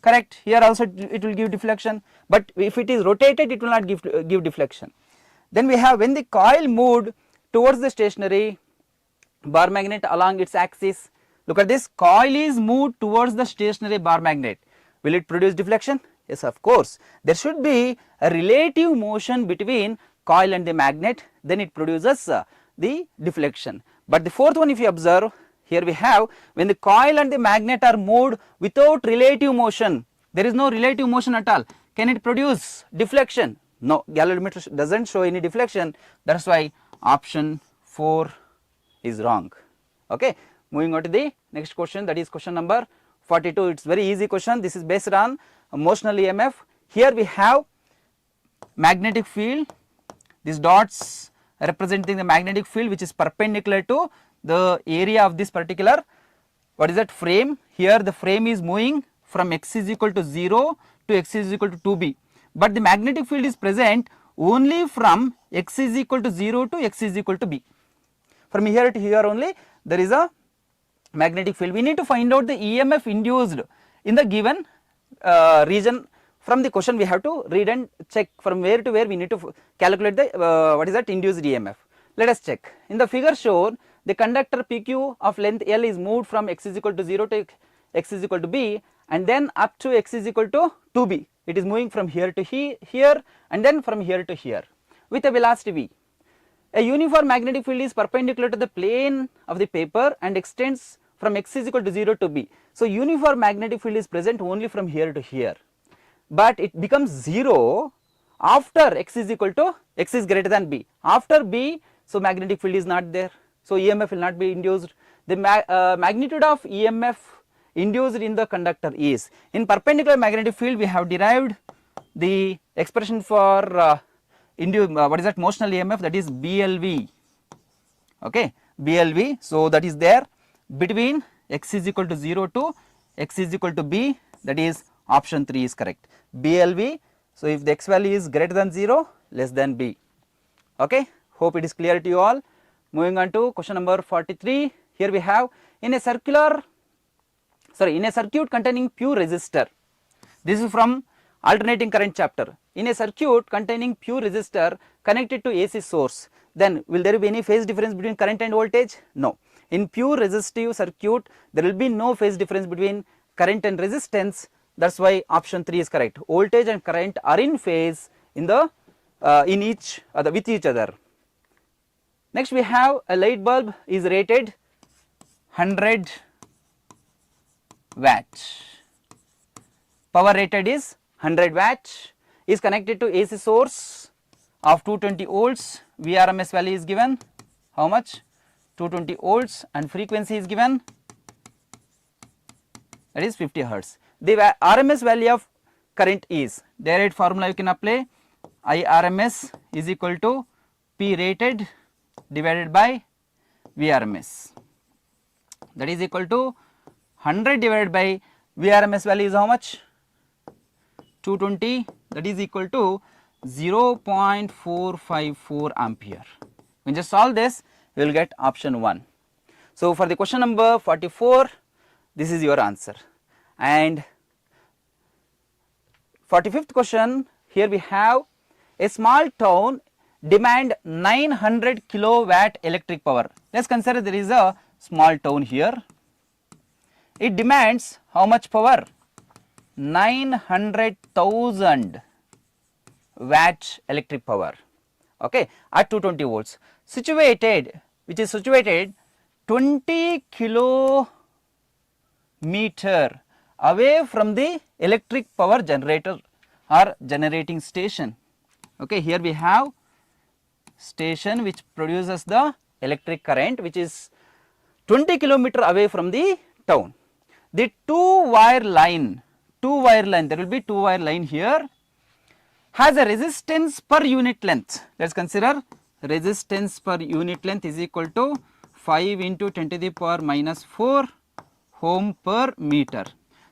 G: correct, here also it will give deflection, but if it is rotated it will not give deflection. Then we have when the coil moved towards the stationary bar magnet along its axis, look at this, coil is moved towards the stationary bar magnet, will it produce deflection? Yes, of course, there should be a relative motion between coil and the magnet, then it produces the deflection. But the fourth one, if you observe, here we have when the coil and the magnet are moved without relative motion, there is no relative motion at all, can it produce deflection? No, galvanometer does not show any deflection, that is why option 4 is wrong, okay. Moving on to the next question, that is question number 42. It is very easy question, this is based on motional EMF. Here we have magnetic field, these dots representing the magnetic field which is perpendicular to the area of this particular, what is that, frame. Here the frame is moving from x is equal to 0 to x is equal to 2b, but the magnetic field is present only from x is equal to 0 to x is equal to b. From here to here only there is a magnetic field. We need to find out the EMF induced in the given region. From the question we have to read and check from where to where we need to calculate the what is that induced EMF. Let us check. In the figure shown, the conductor PQ of length L is moved from x is equal to 0 to x is equal to b, and then up to x is equal to 2b. It is moving from here to here and then from here to here with a velocity v. A uniform magnetic field is perpendicular to the plane of the paper and extends from x is equal to 0 to b. So uniform magnetic field is present only from here to here, but it becomes 0 after x is equal to x is greater than b. After b, so magnetic field is not there, so EMF will not be induced. The magnitude of EMF induced in the conductor is, in perpendicular magnetic field we have derived the expression for what is that, motional EMF, that is BLV, okay, BLV. So that is there between x is equal to 0 to x is equal to b, that is option 3 is correct. BLV So, if the x value is greater than 0, less than b. Okay. Hope it is clear to you all. Moving on to question number 43. Here we have in a circuit containing pure resistor. This is from alternating current chapter. In a circuit containing pure resistor connected to AC source, then will there be any phase difference between current and voltage? No. In pure resistive circuit, there will be no phase difference between current and resistance. That is why option 3 is correct. Voltage and current are in phase in the with each other. Next we have a light bulb is rated 100 watt. Power rated is 100 watt, is connected to AC source of 220 volts. VRMS value is given how much? 220 volts, and frequency is given, that is 50 hertz. The RMS value of current is, direct formula you can apply, IRMS is equal to P rated divided by VRMS, that is equal to 100 divided by VRMS value is how much? 220, that is equal to 0.454 ampere. When just solve this, we will get option 1. So, for the question number 44, this is your answer. And 45th question, here we have a small town demand 900 kilowatt electric power. Let us consider there is a small town here. It demands how much power? 900,000 watt electric power, okay, at 220 volts, situated, which is situated 20 kilometer away from the electric power generator or generating station. Okay, here we have station which produces the electric current, which is 20 kilometer away from the town. The two-wire line, there will be two-wire line here, has a resistance per unit length. Let us consider resistance per unit length is equal to 5 into 10 to the power minus 4 ohm per meter.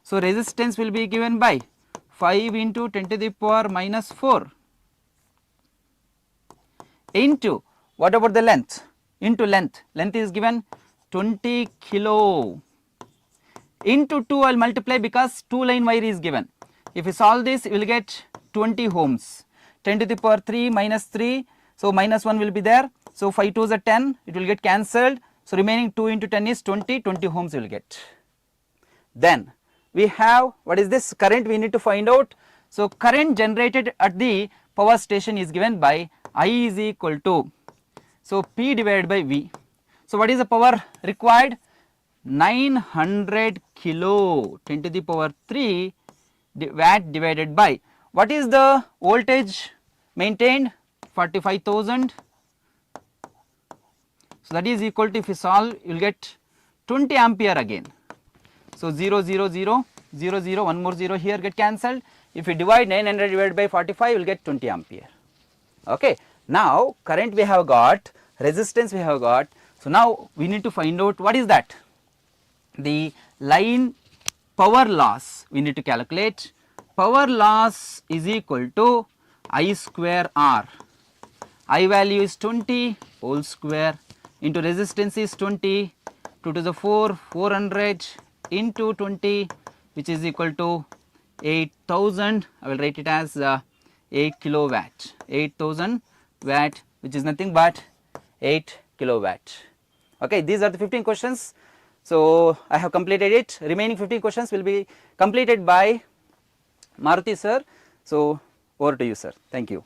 G: So, resistance will be given by 5 into 10 to the power minus 4 into, what about the length? Into length is given 20 kilo into 2 I will multiply because 2 line wire is given. If you solve this, you will get 20 ohms, 10 to the power 3 minus 3, so minus 1 will be there. So, 5 2s are 10, it will get cancelled. So, remaining 2 into 10 is 20 ohms you will get. Then we have, what is this current we need to find out. So, current generated at the power station is given by I is equal to, so P divided by V. So, what is the power required? 900 kilo 10 to the power 3 watt divided by, what is the voltage maintained? 45,000. So, that is equal to, if you solve, you will get 20 ampere again. So, 0 0 0 0 0, one more 0 here get cancelled. If you divide 900 divided by 45, you will get 20 ampere. Okay. Now, current we have got, resistance we have got. So, now we need to find out what is that? The line power loss we need to calculate. Power loss is equal to I square R. I value is 20 whole square into resistance is 20, 2 to the 4, 400 into 20, which is equal to 8000. I will write it as 8 kilowatt, 8000 watt, which is nothing but 8 kilowatt. Okay, these are the 15 questions. So, I have completed it. Remaining 15 questions will be completed by Maruti sir. So, over to you sir. Thank you.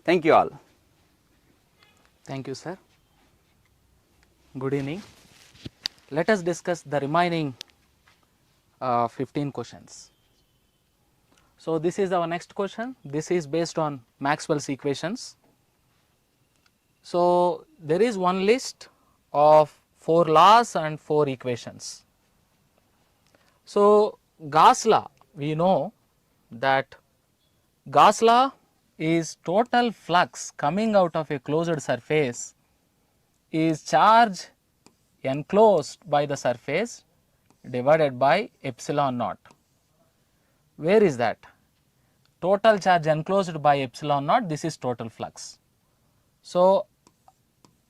G: Thank you all.
A: Thank you, sir. Good evening. Let us discuss the remaining 15 questions. So, this is our next question. This is based on Maxwell's equations. So, there is one list of 4 laws and 4 equations. So, Gauss law, we know that Gauss law is total flux coming out of a closed surface is charge enclosed by the surface divided by epsilon naught. Where is that?
C: total charge enclosed by epsilon naught, this is total flux. So,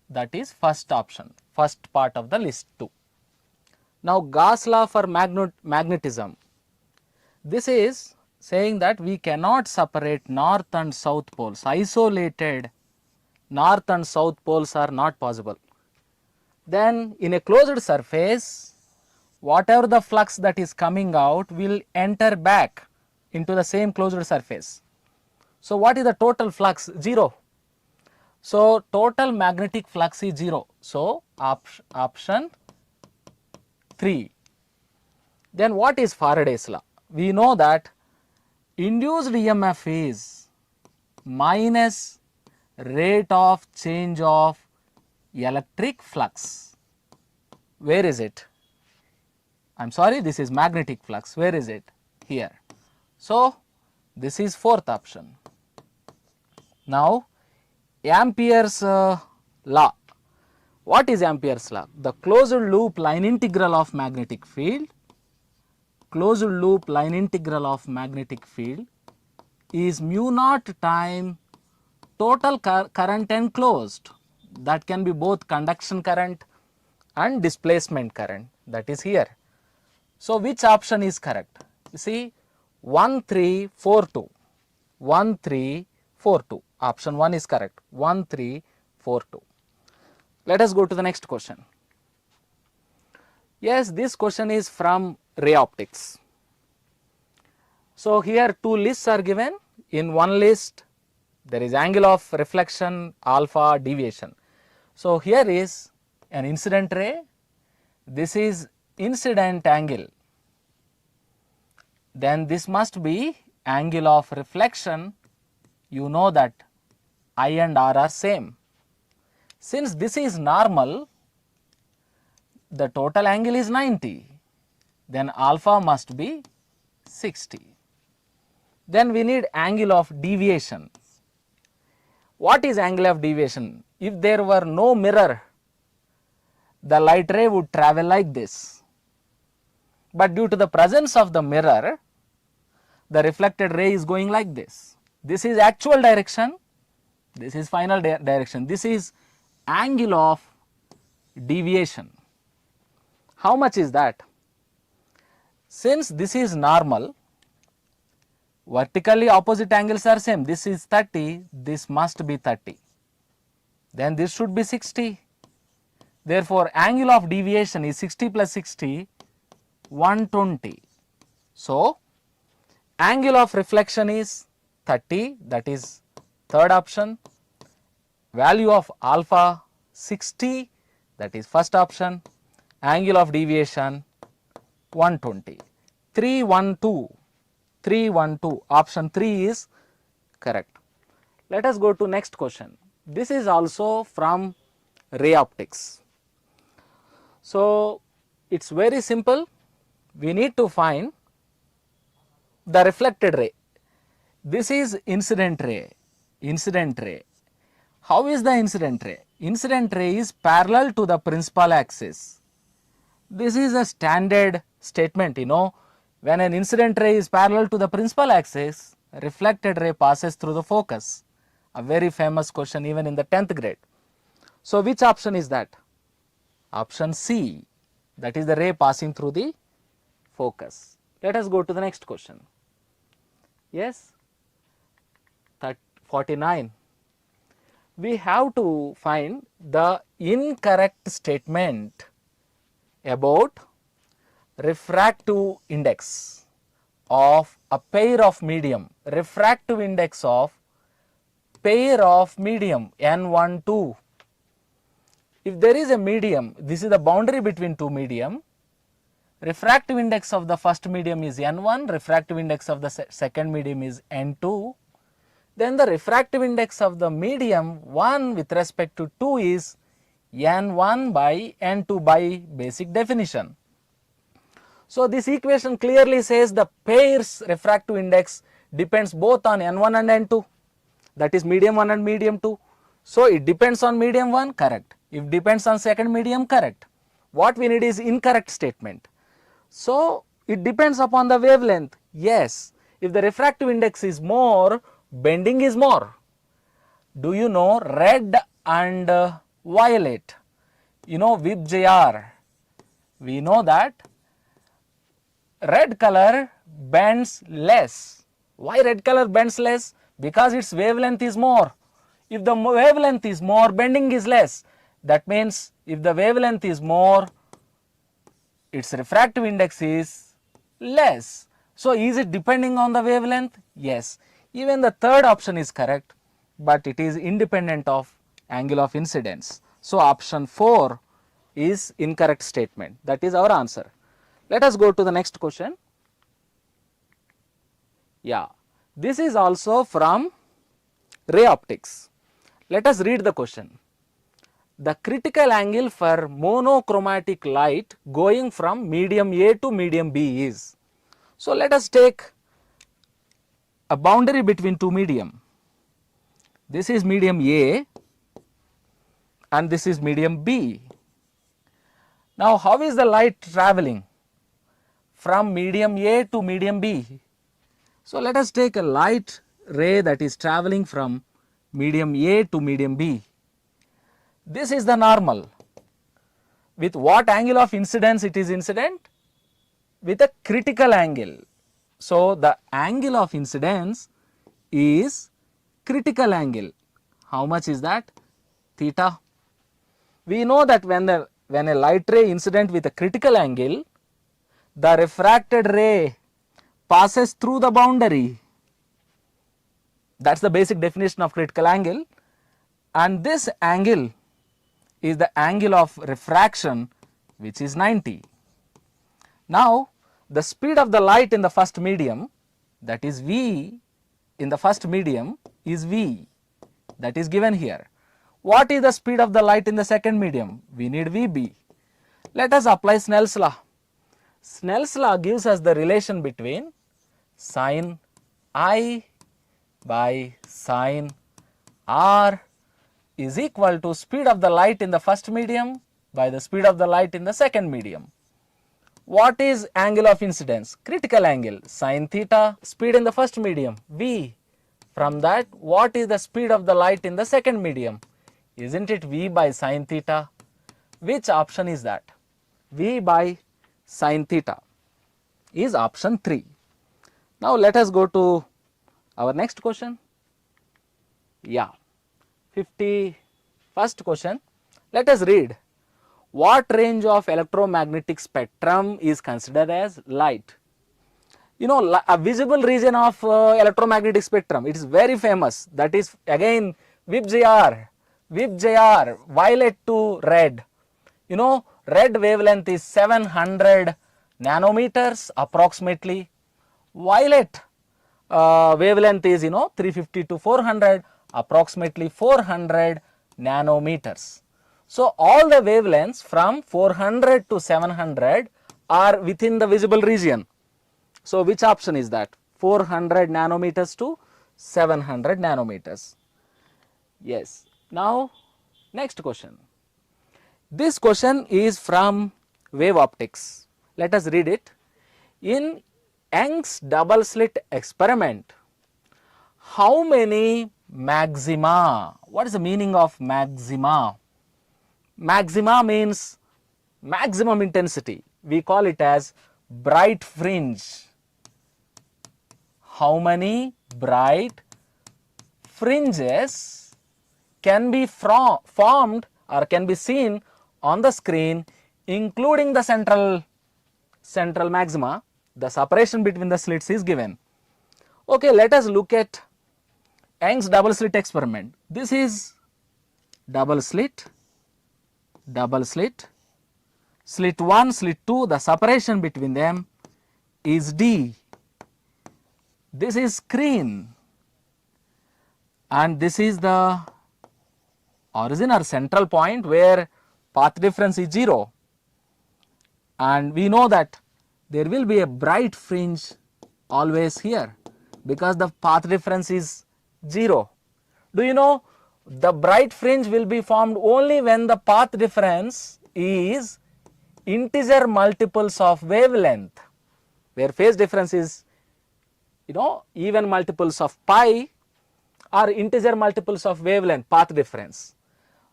C: that is first option, first part of the list 2. Now, Gauss law for magnetism, this is saying that we cannot separate north and south poles, isolated north and south poles are not possible. Then in a closed surface, whatever the flux that is coming out will enter back into the same closed surface. So, what is the total flux? 0. So, total magnetic flux is 0. So, option 3. Then what is Faraday's law? We know that induced EMF is minus rate of change of electric flux. Where is it? I am sorry, this is magnetic flux. Where is it? Here. So, this is fourth option. Now, Ampere's law. What is Ampere's law? The closed loop line integral of magnetic field, closed loop line integral of magnetic field is mu naught time total current enclosed, that can be both conduction current and displacement current, that is here. So, which option is correct? You see 1342, 1342, option 1 is correct, 1342. Let us go to the next question. Yes, this question is from ray optics. So, here two lists are given. In one list there is angle of reflection, alpha, deviation. So, here is an incident ray, this is incident angle, then this must be angle of reflection. You know that I and R are same. Since this is normal, the total angle is 90, then alpha must be 60. Then we need angle of deviation. What is angle of deviation? If there were no mirror, the light ray would travel like this, but due to the presence of the mirror, the reflected ray is going like this. This is actual direction, this is final direction, this is angle of deviation. How much is that? Since this is normal, vertically opposite angles are same, this is 30, this must be 30, then this should be 60. Therefore, angle of deviation is 60 plus 60, 120. So, angle of reflection is 30, that is third option. Value of alpha 60, that is first option. Angle of deviation 120. 312, 312, option 3 is correct. Let us go to next question. This is also from ray optics. So, it is very simple. We need to find the reflected ray. This is incident ray, incident ray. How is the incident ray? Incident ray is parallel to the principal axis. This is a standard statement, you know, when an incident ray is parallel to the principal axis, reflected ray passes through the focus. A very famous question even in the 10th grade. So, which option is that? Option C, that is the ray passing through the focus. Let us go to the next question. Yes, 49. We have to find the incorrect statement about refractive index of a pair of medium, refractive index of pair of medium N12. If there is a medium, this is the boundary between two medium, refractive index of the first medium is N1, refractive index of the second medium is N2, then the refractive index of the medium 1 with respect to 2 is N1 by N2 by basic definition. So, this equation clearly says the pair's refractive index depends both on N1 and N2, that is medium 1 and medium 2. So, it depends on medium 1, correct. If depends on second medium, correct. What we need is incorrect statement. So, it depends upon the wavelength. Yes,
G: If the refractive index is more, bending is more. Do you know red and violet? You know WIB-JR. We know that red color bends less. Why red color bends less? Because its wavelength is more. If the wavelength is more, bending is less. That means if the wavelength is more, its refractive index is less. So is it depending on the wavelength? Yes. Even the third option is correct, but it is independent of angle of incidence. So option 4 is incorrect statement. That is our answer. Let us go to the next question. Yeah, this is also from ray optics. Let us read the question. The critical angle for monochromatic light going from medium A to medium B is. So let us take a boundary between two medium. This is medium A and this is medium B. Now how is the light travelling from medium A to medium B? So let us take a light ray that is travelling from medium A to medium B. This is the normal. With what angle of incidence it is incident? With a critical angle. So the angle of incidence is critical angle. How much is that? Theta. We know that when a light ray incident with a critical angle, the refracted ray passes through the boundary. That is the basic definition of critical angle, and this angle is the angle of refraction, which is 90. Now the speed of the light in the first medium, that is V in the first medium, is V, that is given here. What is the speed of the light in the second medium? We need VB. Let us apply Snell's law. Snell's law gives us the relation between sin I by sin R is equal to speed of the light in the first medium by the speed of the light in the second medium. What is angle of incidence? Critical angle, sin theta. Speed in the first medium, V. From that, what is the speed of the light in the second medium? Isn't it V by sin theta? Which option is that? V by sin theta is option 3. Now let us go to our next question. Yeah, 51st question. Let us read. What range of electromagnetic spectrum is considered as light? You know, a visible region of electromagnetic spectrum, it is very famous. That is again WIB-JR, violet to red. You know, red wavelength is 700 nanometers approximately. Violet wavelength is 350 to 400, approximately 400 nanometers. So all the wavelengths from 400 to 700 are within the visible region. So which option is that? 400 nanometers to 700 nanometers. Yes. Now next question. This question is from wave optics. Let us read it. In Young's double slit experiment, how many maxima? What is the meaning of maxima? Maxima means maximum intensity. We call it as bright fringe. How many bright fringes can be formed or can be seen on the screen, including the central maxima? The separation between the slits is given. Okay, let us look at Young's double slit experiment. This is double slit, slit 1, slit 2, the separation between them is D. This is screen and this is the origin or central point where path difference is 0, and we know that there will be a bright fringe always here because the path difference is 0. Do you know the bright fringe will be formed only when the path difference is integer multiples of wavelength, where phase difference is
H: even multiples of pi or integer multiples of wavelength path difference.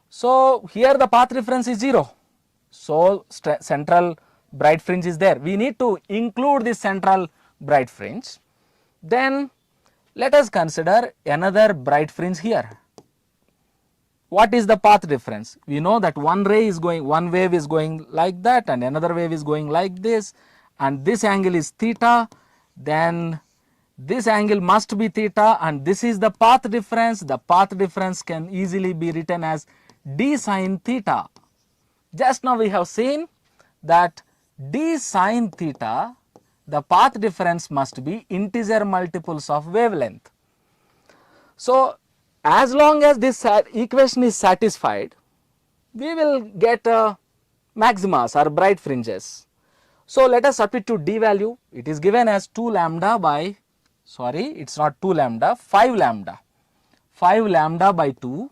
H: So here the path difference is 0. So central bright fringe is there. We need to include this central bright fringe. Then let us consider another bright fringe here. What is the path difference? We know that one wave is going like that and another wave is going like this, and this angle is theta, then this angle must be theta, and this is the path difference. The path difference can easily be written as d sine theta. Just now we have seen that d sine theta, the path difference must be integer multiples of wavelength. So as long as this equation is satisfied, we will get maximas or bright fringes. So let us substitute d value. It is given as 2 lambda by, sorry, it is not 2 lambda, 5 lambda. 5 lambda by 2,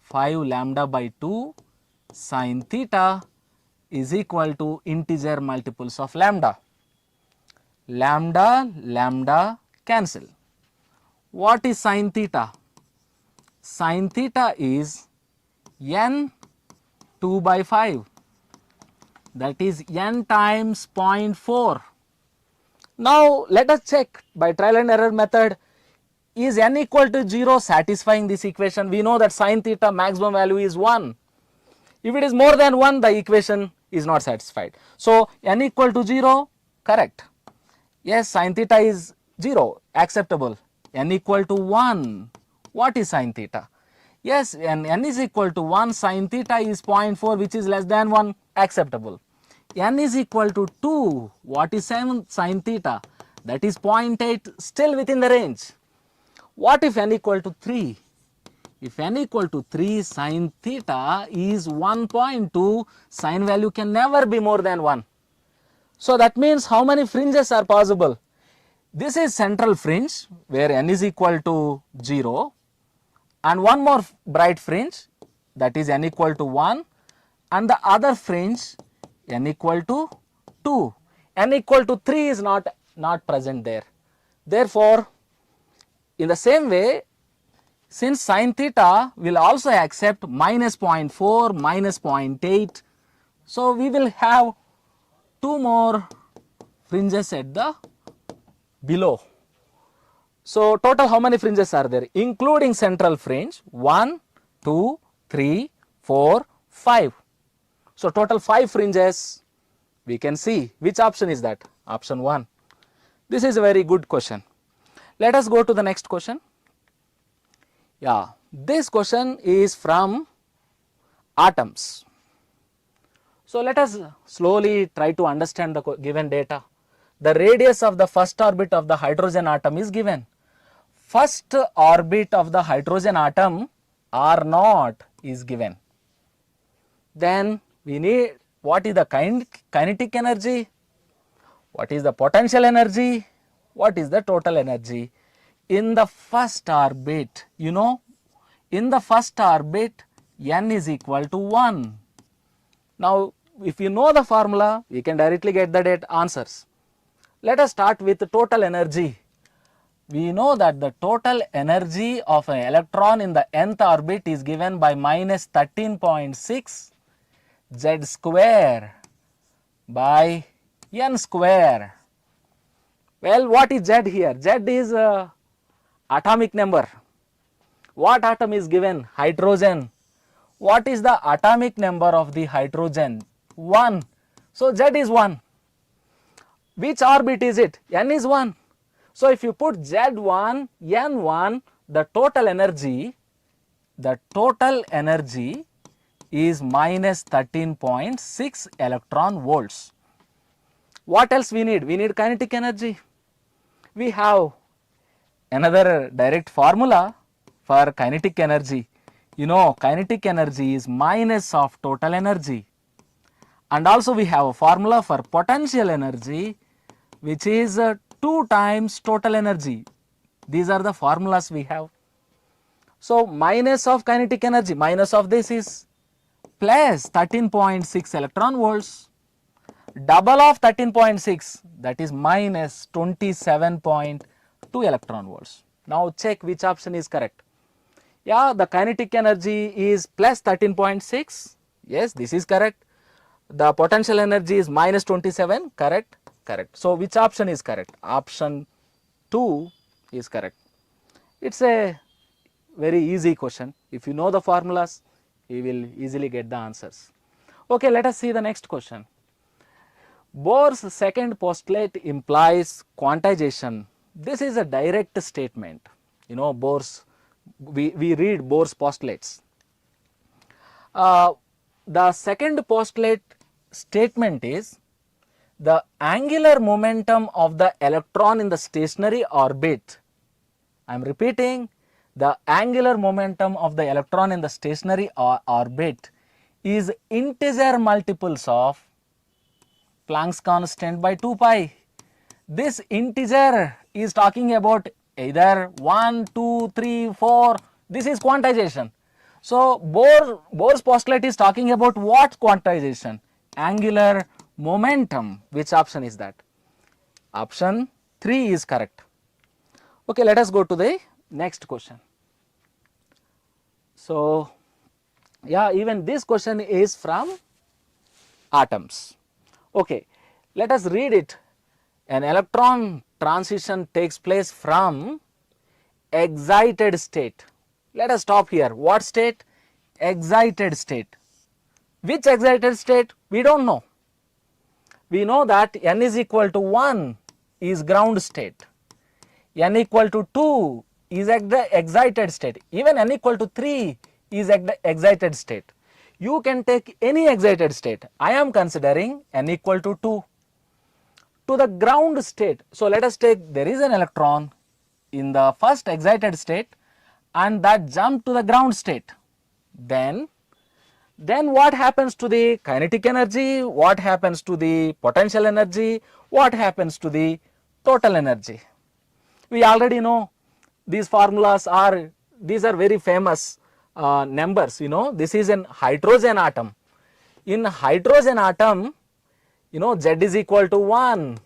H: 5 lambda by 2 sin theta is equal to integer multiples of lambda. Lambda, lambda cancel. What is sin theta? Sin theta is n 2 by 5, that is n times 0.4. Now let us check by trial and error method, is n equal to 0 satisfying this equation? We know that sin theta maximum value is 1. If it is more than 1, the equation is not satisfied. So n equal to 0, correct. Yes, sin theta is 0, acceptable. N equal to 1, what is sin theta? Yes, n is equal to 1, sin theta is 0.4, which is less than 1, acceptable. N is equal to 2, what is sin theta? That is 0.8, still within the range. What if n equal to 3? If n equal to 3, sin theta is 1.2, sin value can never be more than 1. So that means how many fringes are possible? This is central fringe where n is equal to 0, and one more bright fringe, that is n equal to 1, and the other fringe n equal to 2. N equal to 3 is not present there. Therefore, in the same way, since sin theta will also accept minus 0.4, minus 0.8, so we will have 2 more fringes at the below. So total how many fringes are there? Including central fringe, 1, 2, 3, 4, 5. So total 5 fringes we can see. Which option is that? Option 1. This is a very good question. Let us go to the next question. Yeah, this question is from atoms. So let us slowly try to understand the given data. The radius of the first orbit of the hydrogen atom is given. First orbit of the hydrogen atom R0 is given. Then we need, what is the kinetic energy, what is the potential energy, what is the total energy. In the first orbit, in the first orbit n is equal to 1. Now if you know the formula, we can directly get the answers. Let us start with the total energy. We know that the total energy of an electron in the nth orbit is given by minus 13.6 z square by n square. Well, what is z here? Z is atomic number. What atom is given? Hydrogen. What is the atomic number of the hydrogen? 1. So z is 1. Which orbit is it? N is 1. So if you put Z1, N1, the total energy is minus 13.6 electron volts. What else we need? We need kinetic energy. We have another direct formula for kinetic energy. Kinetic energy is minus of total energy. And also we have a formula for potential energy, which is 2 times total energy. These are the formulas we have. So minus of kinetic energy, minus of this is plus 13.6 electron volts. Double of 13.6, that is minus 27.5 2 electron volts. Now check which option is correct. Yeah, the kinetic energy is plus 13.6. Yes, this is correct. The potential energy is minus 27. Correct? Correct. So which option is correct? Option 2 is correct. It's a very easy question. If you know the formulas, you will easily get the answers. Okay, let us see the next question. Bohr's second postulate implies quantization. This is a direct statement. You know, Bohr's, we read Bohr's postulates. The second postulate statement is the angular momentum of the electron in the stationary orbit. I am repeating, the angular momentum of the electron in the stationary orbit is integer multiples of Planck's constant by 2 pi. This integer is talking about either 1, 2, 3, 4. This is quantization. So Bohr's postulate is talking about what quantization? Angular momentum. Which option is that? Option 3 is correct. Okay, let us go to the next question. So yeah, even this question is from atoms. Okay, let us read it. An electron transition takes place from excited state. Let us stop here. What state? Excited state. Which excited state? We don't know. We know that n is equal to 1 is ground state. N equal to 2 is at the excited state. Even n equal to 3 is at the excited state. You can take any excited state. I am considering n equal to 2 to the ground state. So let us take, there is an electron in the first excited state and that jump to the ground state. Then what happens to the kinetic energy? What happens to the potential energy? What happens to the total energy? We already know these formulas are, these are very famous numbers. You know, this is an hydrogen atom. In hydrogen atom, you know, Z is equal to 1.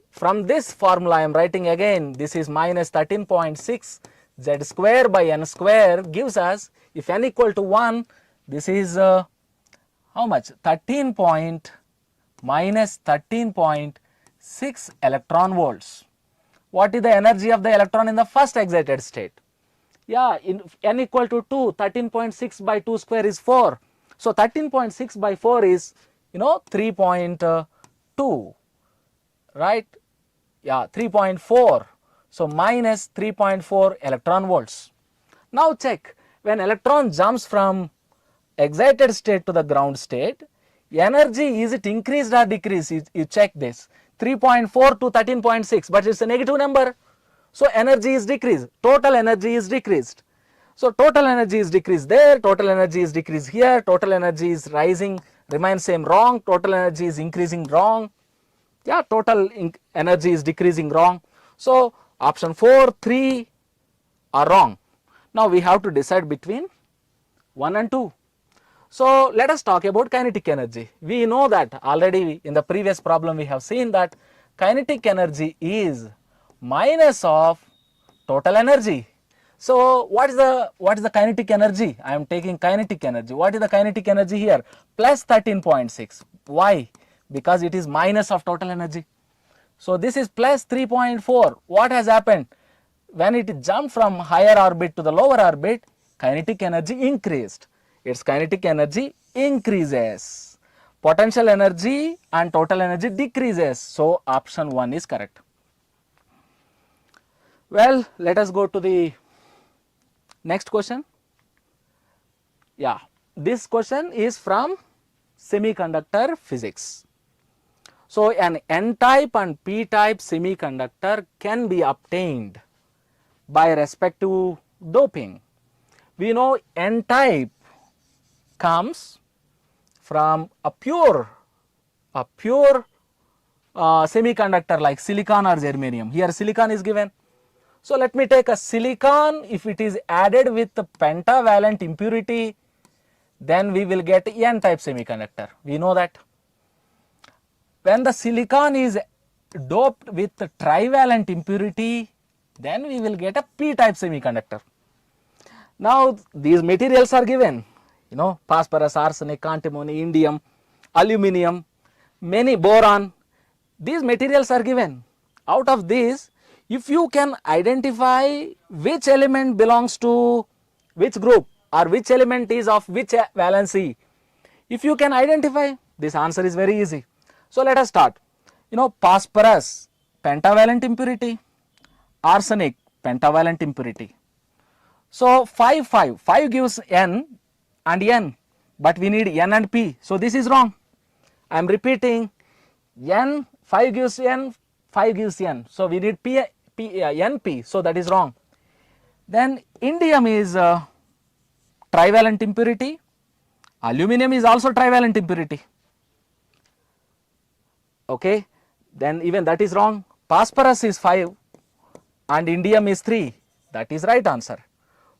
H: From this formula I am writing again, this is minus 13.6 Z square by N square gives us, if N equal to 1, this is how much? Minus 13.6 electron volts. What is the energy of the electron in the first excited state? Yeah, in N equal to 2, 13.6 by 2 square is 4. So 13.6 by 4 is, you know, 3.2, right? Yeah, 3.4. So minus 3.4 electron volts. Now check, when electron jumps from excited state to the ground state, energy, is it increased or decreased? You check this. 3.4 to 13.6, but it's a negative number. So energy is decreased, total energy is decreased. So total energy is decreased there, total energy is decreased here, total energy is rising, remains same, wrong, total energy is increasing, wrong. Yeah, total energy is decreasing, wrong. So option 4, 3 are wrong. Now we have to decide between 1 and 2. So let us talk about kinetic energy. We know that already in the previous problem we have seen that kinetic energy is minus of total energy. So what is the kinetic energy? I am taking kinetic energy. What is the kinetic energy here? Plus 13.6. Why? Because it is minus of total energy. So this is plus 3.4. What has happened? When it jumped from higher orbit to the lower orbit, kinetic energy increased. Its kinetic energy increases. Potential energy and total energy decreases. So option 1 is correct. Well, let us go to the next question. Yeah, this question is from semiconductor physics. So an N-type and P-type semiconductor can be obtained by respective doping. We know N-type comes from a pure semiconductor like silicon or germanium. Here silicon is given. So let me take a silicon. If it is added with the pentavalent impurity, then we will get N-type semiconductor. We know that. When the silicon is doped with trivalent impurity, then we will get a p-type semiconductor. Now these materials are given, you know, phosphorus, arsenic, antimony, indium, aluminium, many boron, these materials are given. Out of these, if you can identify which element belongs to which group or which element is of which valency, if you can identify, this answer is very easy. So let us start. You know, phosphorus, pentavalent impurity, arsenic, pentavalent impurity. So 5 gives N and N, but we need N and P. So this is wrong. I am repeating, N, 5 gives N, 5 gives N. So we need NP. So that is wrong. Then indium is trivalent impurity. Aluminum is also trivalent impurity. Okay. Then even that is wrong. Phosphorus is 5 and indium is 3. That is right answer.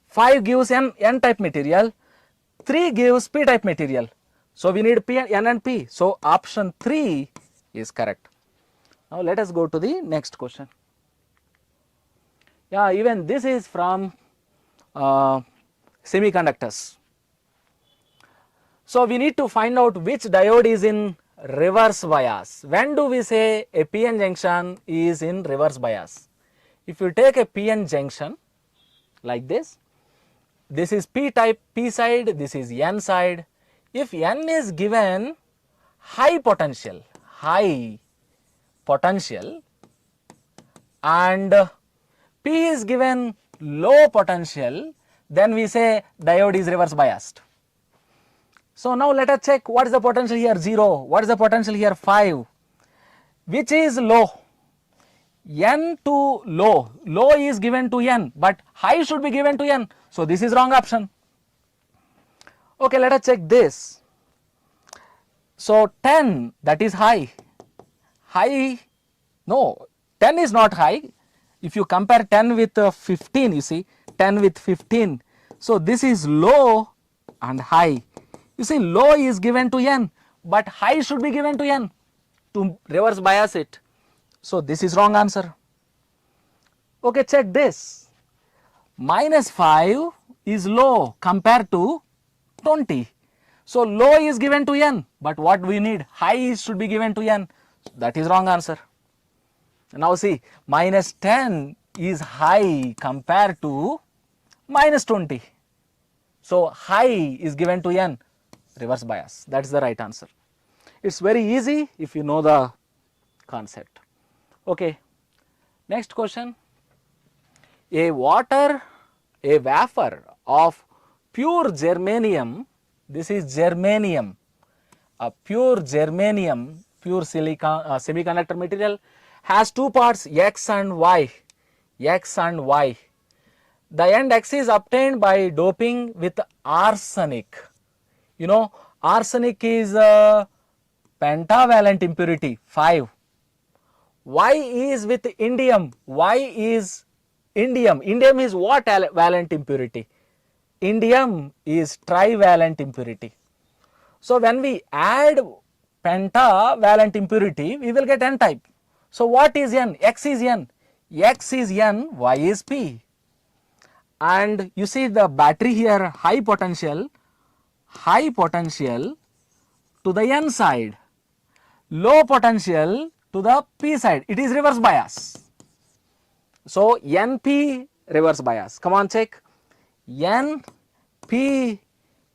H: 5 gives N-type material, 3 gives P-type material. So we need N and P. So option 3 is correct. Now let us go to the next question. Yeah, even this is from semiconductors. So we need to find out which diode is in reverse bias. When do we say a PN junction is in reverse bias? If you take a PN junction like this is P type, P side, this is N side. If N is given high potential and P is given low potential, then we say diode is reverse biased. So now let us check what is the potential here 0, what is the potential here 5, which is low. N to low, low is given to N, but high should be given to N. So this is wrong option. Okay, let us check this. So 10, that is high, no, 10 is not high. If you compare 10 with 15, you see 10 with 15. So this is low and high. You see low is given to N, but high should be given to N to reverse bias it. So this is wrong answer. Okay, check this. -5 is low compared to 20. So low is given to N, but what we need? High should be given to N. That is wrong answer. Now see, -10 is high compared to -20. So high is given to N, reverse bias. That is the right answer. It's very easy if you know the concept. Okay, next question. A vapor of pure germanium, this is germanium, a pure germanium, pure silicon semiconductor material has two parts X and Y. The end X is obtained by doping with arsenic. You know, arsenic is a pentavalent impurity 5. Y is with indium. Y is indium. Indium is what valent impurity? Indium is trivalent impurity. So when we add pentavalent impurity, we will get N type. So what is N? X is N. X is N, Y is P. And you see the battery here, high potential to the N side, low potential to the P side. It is reverse bias. So NP reverse bias. Come on, check. NP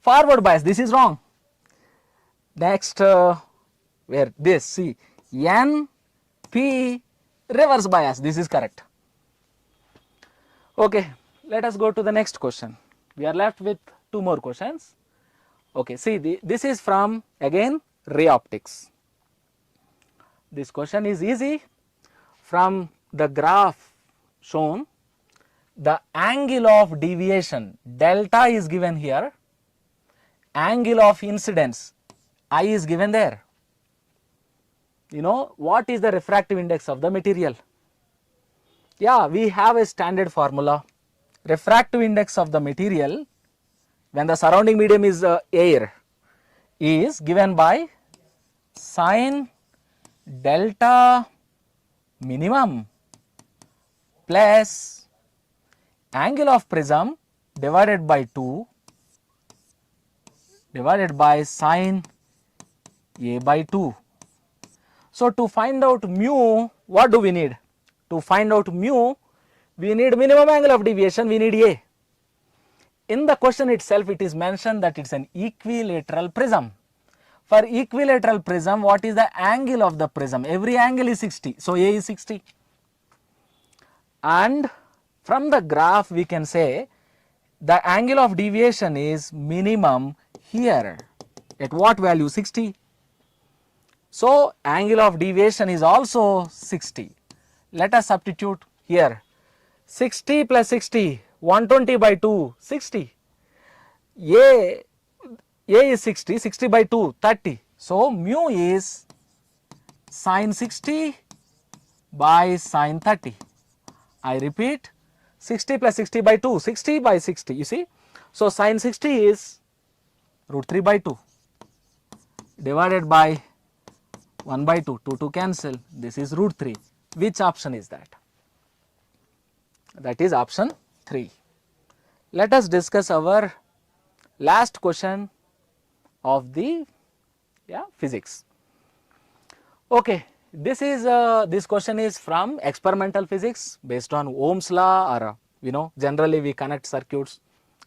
H: forward bias. This is wrong. Next, where this? See, NP reverse bias. This is correct. Okay, let us go to the next question. We are left with two more questions. Okay, see, this is from again ray optics. This question is easy. From the graph shown, the angle of deviation delta is given here, angle of incidence I is given there. You know, what is the refractive index of the material? Yeah, we have a standard formula. Refractive index of the material when the surrounding medium is air is given by sin delta minimum plus angle of prism divided by 2 divided by sine A by 2. So, to find out mu, what do we need? To find out mu, we need minimum angle of deviation, we need A. In the question itself, it is mentioned that it is an equilateral prism. For equilateral prism, what is the angle of the prism? Every angle is 60. So, A is 60. And from the graph, we can say the angle of deviation is minimum here. At what value? 60. So, angle of deviation is also 60. Let us substitute here. 60 plus 60, 120 by 2, 60. A is 60, 60 by 2, 30. So, mu is sine 60 by sine 30. I repeat, 60 plus 60 by 2, 60 by 60, you see. So, sine 60 is root 3 by 2 divided by 1 by 2, 2 cancel, this is root 3. Which option is that? That is option 3. Let us discuss our last question of the physics. Okay, this question is from experimental physics based on Ohm's law, or generally we connect circuits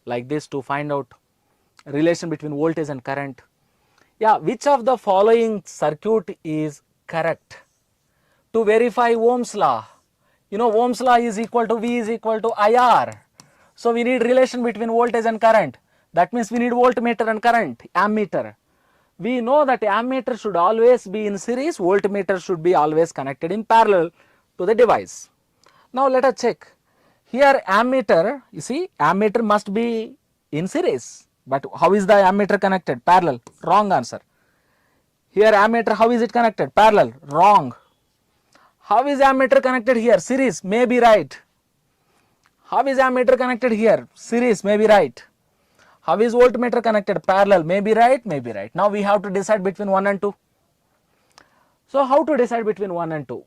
H: like this to find out relation between voltage and current. Yeah, which of the following circuit is correct? To verify Ohm's law, Ohm's law is equal to V is equal to IR. So, we need relation between voltage and current. That means we need voltmeter and current, ammeter. We know that ammeter should always be in series, voltmeter should be always connected in parallel to the device. Now, let us check. Here ammeter, you see, ammeter must be in series. But how is the ammeter connected? Parallel. Wrong answer. Here ammeter, how is it connected? Parallel. Wrong. How is ammeter connected here? Series. May be right. How is ammeter connected here? Series. May be right. How is voltmeter connected? Parallel. May be right. May be right. Now we have to decide between 1 and 2. So how to decide between 1 and 2?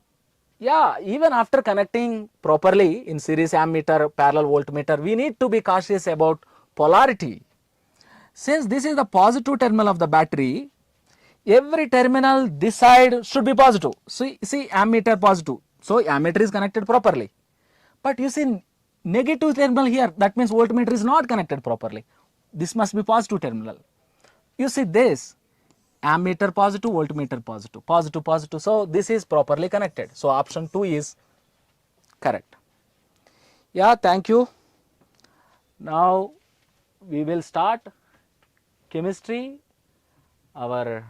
H: Yeah, even after connecting properly in series ammeter, parallel voltmeter, we need to be cautious about polarity. Since this is the positive terminal of the battery, every terminal this side should be positive. See ammeter positive. So ammeter is connected properly. But you see negative terminal here, that means voltmeter is not connected properly. This must be positive terminal. You see this, ammeter positive, voltmeter positive, positive, positive. So this is properly connected. So option 2 is correct. Yeah, thank you. Now we will start chemistry. Our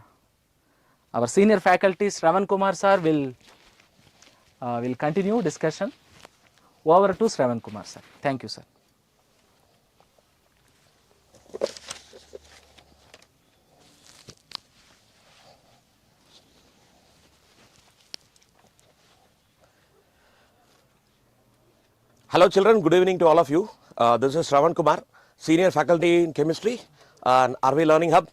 H: senior faculty Shravan Kumar sir will continue discussion. Over to Shravan Kumar sir. Thank you, sir.
I: Hello children, good evening to all of you. This is Shravan Kumar, senior faculty in chemistry and RV Learning Hub.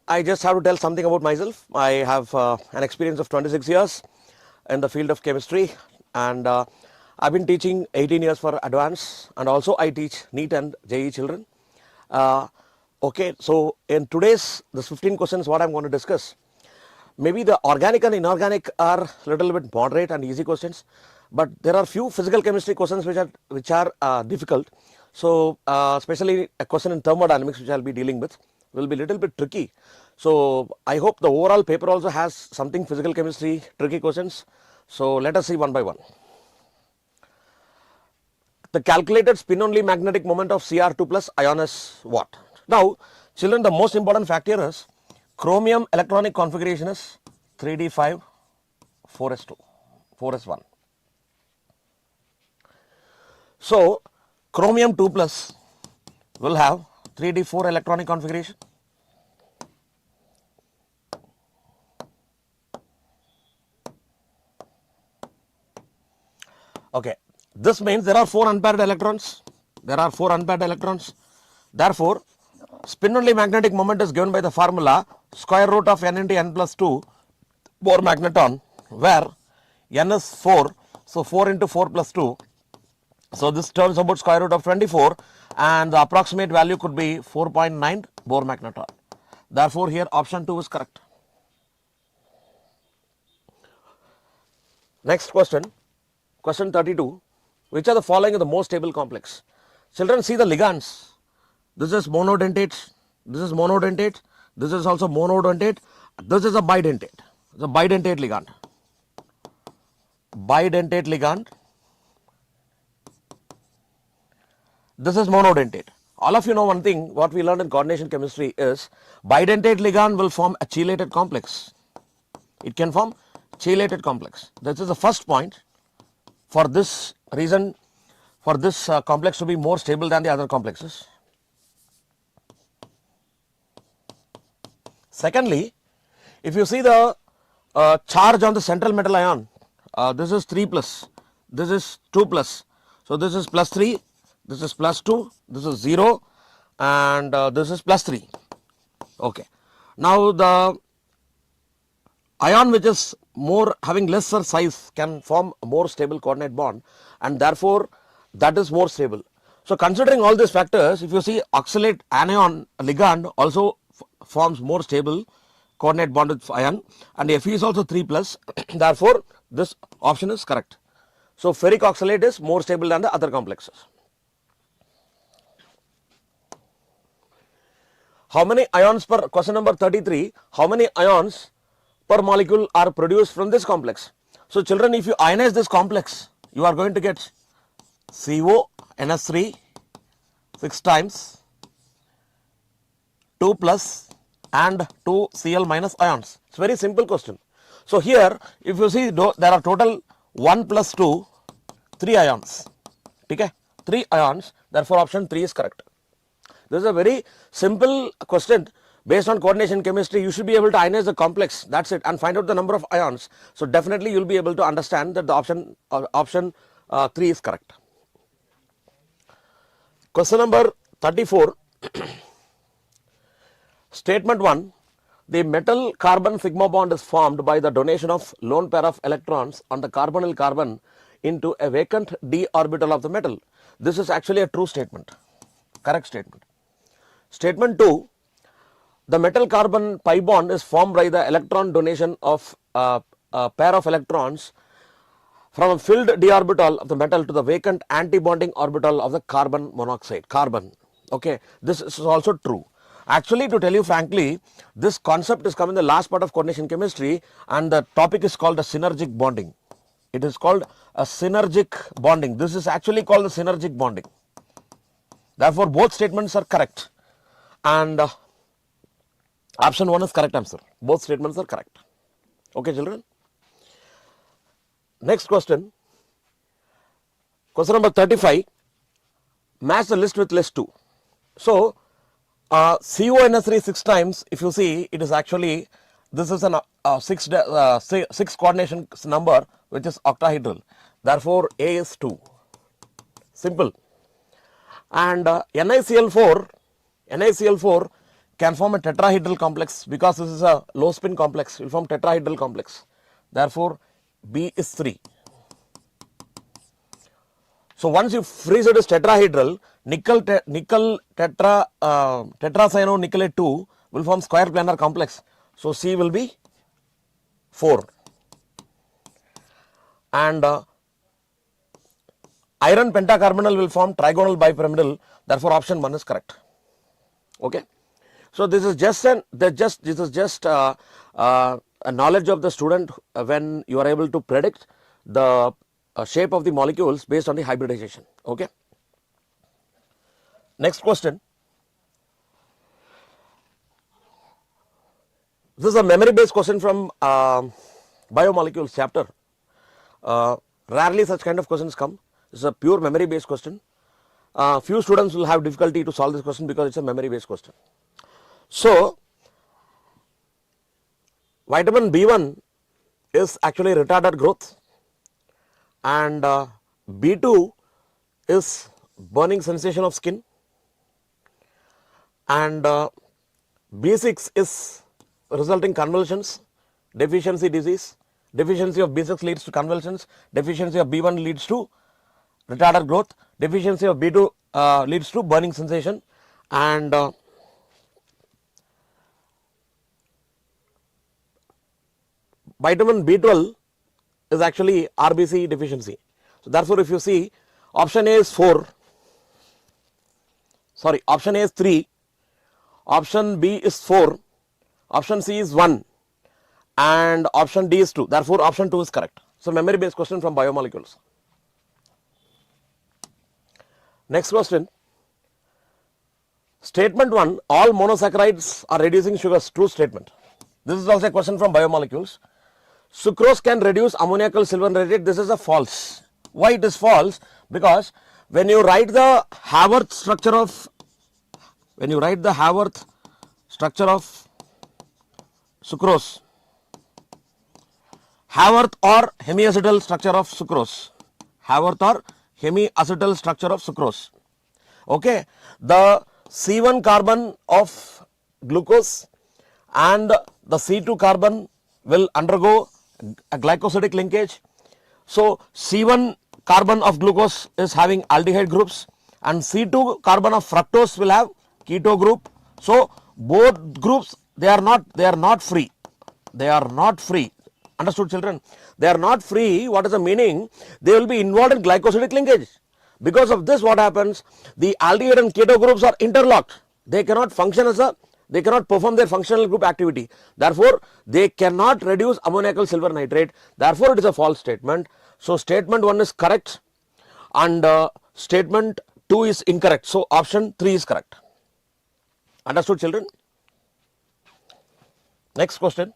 I: I just have to tell something about myself. I have an experience of 26 years in the field of chemistry, and I've been teaching 18 years for advanced, and also I teach NEET and JEE children. Okay, so in today's this 15 questions what I'm going to discuss, maybe the organic and inorganic are a little bit moderate and easy questions, but there are few physical chemistry questions which are difficult. So especially a question in thermodynamics which I'll be dealing with will be a little bit tricky. So I hope the overall paper also has something physical chemistry tricky questions. So let us see one by one. The calculated spin only magnetic moment of Cr2 plus ion is what? Now children, the most important fact here is chromium electronic configuration is 3d5 4s2 4s1. So chromium 2 plus will have 3d4 electronic configuration. Okay, this means there are 4 unpaired electrons. There are 4 unpaired electrons. Therefore, spin only magnetic moment is given by the formula square root of n into n plus 2 Bohr magneton, where n is 4. So 4 into 4 plus 2 So this turns about square root of 24 and the approximate value could be 4.9 Bohr magnetron. Therefore, here option 2 is correct. Next question, question 32. Which are the following are the most stable complex? Children, see the ligands. This is monodentate, this is monodentate, this is also monodentate, this is a bidentate. It's a bidentate ligand. Bidentate ligand. This is monodentate. All of you know one thing, what we learned in coordination chemistry is bidentate ligand will form a chelated complex. It can form chelated complex. This is the first point. For this reason, for this complex to be more stable than the other complexes. Secondly, if you see the charge on the central metal ion, this is 3 plus, this is 2 plus. So this is plus 3, this is plus 2, this is 0 and this is plus 3. Okay. Now the ion which is more having lesser size can form a more stable coordinate bond and therefore that is more stable. So considering all these factors, if you see oxalate anion ligand also forms more stable coordinate bond with ion and Fe is also 3 plus, therefore this option is correct. So ferric oxalate is more stable than the other complexes. How many ions per, question number 33, how many ions per molecule are produced from this complex? So children, if you ionize this complex, you are going to get CO, NS3, 6 times, 2 plus and 2 Cl minus ions. It's a very simple question. So here, if you see there are total 1 plus 2, 3 ions. Okay? 3 ions, therefore option 3 is correct. This is a very simple question. Based on coordination chemistry, you should be able to ionize the complex, that's it, and find out the number of ions. So definitely you will be able to understand that the option 3 is correct. Question number 34. Statement 1. The metal carbon sigma bond is formed by the donation of lone pair of electrons on the carbonyl carbon into a vacant d orbital of the metal. This is actually a true statement, correct statement. Statement 2. The metal carbon pi bond is formed by the electron donation of a pair of electrons from a filled d orbital of the metal to the vacant anti-bonding orbital of the carbon monoxide, carbon. Okay, this is also true. Actually, to tell you frankly, this concept is come in the last part of coordination chemistry and the topic is called a synergic bonding. It is called a synergic bonding. This is actually called the synergic bonding. Therefore, both statements are correct and option 1 is correct answer. Both statements are correct. Okay, children. Next question. Question number 35. Match the list with list 2. So, CONS3 6 times, if you see, it is actually, this is an 6 coordination number which is octahedral. Therefore, A is 2. Simple. And NiCl4 can form a tetrahedral complex because this is a low spin complex, it will form tetrahedral complex. Therefore, B is 3. So once you freeze it as tetrahedral, nickel tetracyanonickelate 2 will form square planar complex. So C will be 4. And iron pentacarbonyl will form trigonal bipyramidal. Therefore, option 1 is correct. Okay. So this is just a knowledge of the student when you are able to predict the shape of the molecules based on the hybridization. Okay. Next question. This is a memory based question from biomolecules chapter. Rarely such kind of questions come. This is a pure memory based question. Few students will have difficulty to solve this question because it is a memory based question. So, vitamin B1 is actually retarded growth and B2 is burning sensation of skin and B6 is resulting convulsions, deficiency disease, deficiency of B6 leads to convulsions, deficiency of B1 leads to retarder growth. Deficiency of B2 leads to burning sensation, and vitamin B12 is actually RBC deficiency. So therefore, if you see option A is 4, sorry, option A is 3, option B is 4, option C is 1, and option D is 2. Therefore, option 2 is correct. So memory based question from biomolecules. Next question. Statement 1, all monosaccharides are reducing sugars. True statement. This is also a question from biomolecules. Sucrose can reduce ammoniacal silver nitrate. This is a false. Why it is false? Because when you write the Haworth structure of sucrose, Haworth or hemiacetal structure of sucrose, Haworth or hemiacetal structure of sucrose. Okay, the C1 carbon of glucose and the C2 carbon will undergo a glycosidic linkage. So C1 carbon of glucose is having aldehyde groups, and C2 carbon of fructose will have keto group. So both groups they are not free. They are not free. Understood, children? They are not free. What is the meaning? They will be involved in glycosidic linkage. Because of this, what happens? The aldehyde and keto groups are interlocked. They cannot function they cannot perform their functional group activity. Therefore, they cannot reduce ammoniacal silver nitrate. Therefore, it is a false statement. So, statement 1 is correct and statement 2 is incorrect. So, option 3 is correct. Understood, children? Next question.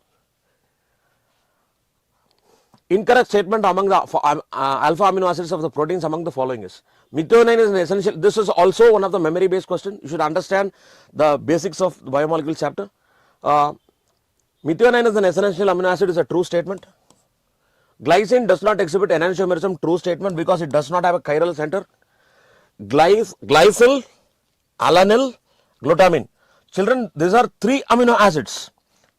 I: Incorrect statement among the alpha amino acids of the proteins among the following is: methionine is an essential. This is also one of the memory based question. You should understand the basics of the biomolecule chapter. Methionine is an essential amino acid is a true statement. Glycine does not exhibit enantiomerism, true statement, because it does not have a chiral center. Glycyl, alanine, glutamine. Children, these are 3 amino acids.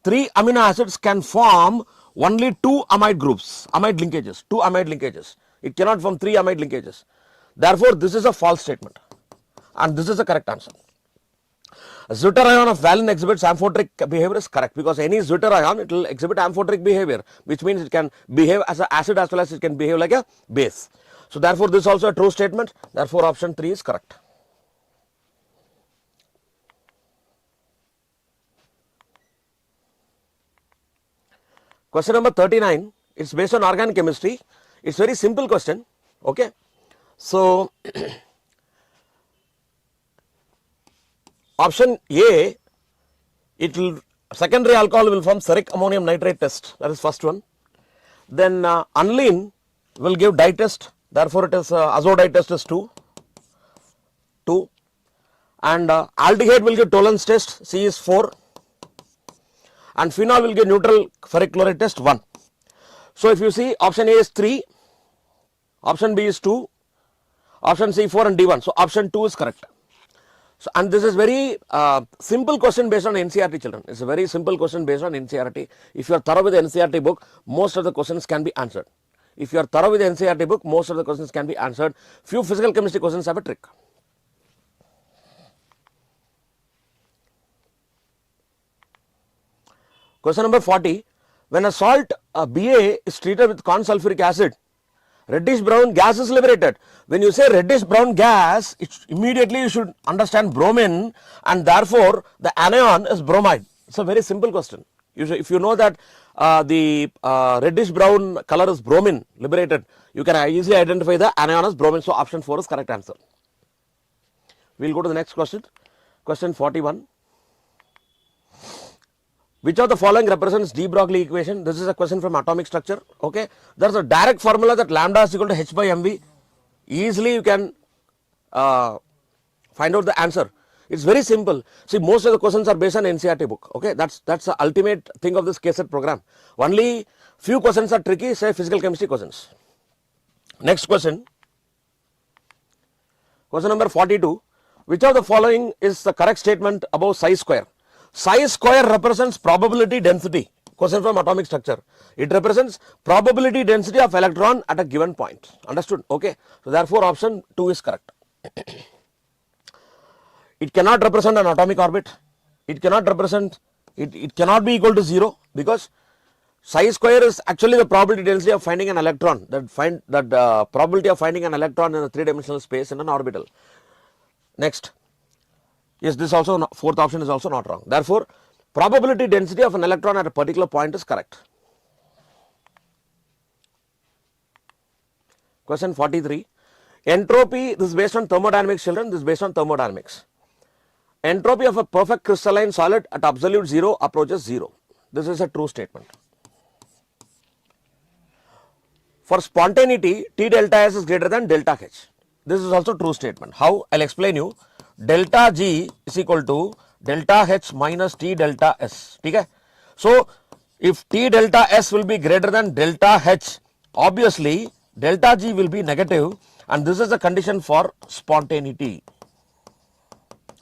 I: 3 amino acids can form only 2 amide groups, amide linkages, 2 amide linkages. It cannot form 3 amide linkages. Therefore, this is a false statement and this is the correct answer. A zwitter ion of valine exhibits amphoteric behavior is correct, because any zwitter ion it will exhibit amphoteric behavior, which means it can behave as an acid as well as it can behave like a base. So therefore, this is also a true statement. Therefore, option 3 is correct. Question number 39, it's based on organic chemistry. It's very simple question. Okay. So, option A, it will secondary alcohol will form steric ammonium nitrate test, that is first one. Then aniline will give dye test, therefore it is azodye test is 2, and aldehyde will give Tollens test, C is 4, and phenol will give neutral ferric chloride test 1. So if you see, option A is 3, option B is 2, option C 4 and D 1. So option 2 is correct. So, and this is very simple question based on NCERT, children. It's a very simple question based on NCERT. If you are thorough with the NCERT book, most of the questions can be answered. If you are thorough with the NCERT book, most of the questions can be answered. Few physical chemistry questions have a trick. Question number 40, when a salt Ba is treated with corn sulfuric acid, reddish brown gas is liberated. When you say reddish brown gas, immediately you should understand bromine, and therefore the anion is bromide. It's a very simple question. If you know that the reddish brown color is bromine liberated, you can easily identify the anion as bromine. So option 4 is correct answer. We will go to the next question. Question 41. Which of the following represents de Broglie equation? This is a question from atomic structure. Okay, there is a direct formula that lambda is equal to h by mv. Easily you can find out the answer. It's very simple. See, most of the questions are based on NCERT book. Okay, that's the ultimate thing of this KCET program. Only few questions are tricky, say physical chemistry questions. Next question. Question number 42. Which of the following is the correct statement about psi square? Psi square represents probability density. question from atomic structure. It represents probability density of electron at a given point. Understood? Okay. So therefore option 2 is correct. It cannot represent an atomic orbit. It cannot represent, it cannot be equal to 0, because psi square is actually the probability density of finding an electron, that probability of finding an electron in a 3-dimensional space in an orbital. Next, yes, this also, fourth option is also not wrong. Therefore, probability density of an electron at a particular point is correct. Question 43. Entropy, this is based on thermodynamics, children, this is based on thermodynamics. Entropy of a perfect crystalline solid at absolute 0 approaches 0. This is a true statement. For spontaneity, T delta S is greater than delta H. This is also true statement. How? I'll explain you. Delta G is equal to delta H minus T delta S. Okay? So, if T delta S will be greater than delta H, obviously delta G will be negative, and this is a condition for spontaneity.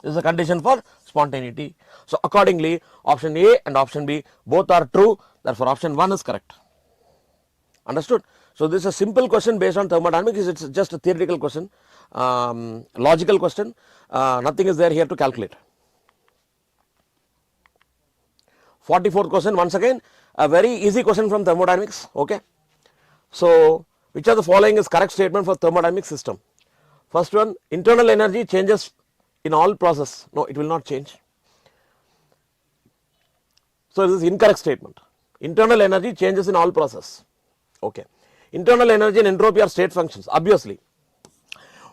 I: This is a condition for spontaneity. So, accordingly, option A and option B both are true. Therefore, option 1 is correct. Understood? So, this is a simple question based on thermodynamics. It's just a theoretical question, logical question. Nothing is there here to calculate. 44th question, once again a very easy question from thermodynamics. Okay. So, which of the following is correct statement for thermodynamic system? First one, internal energy changes in all process. No, it will not change. So, this is incorrect statement. Internal energy changes in all process. Okay. Internal energy and entropy are state functions, obviously.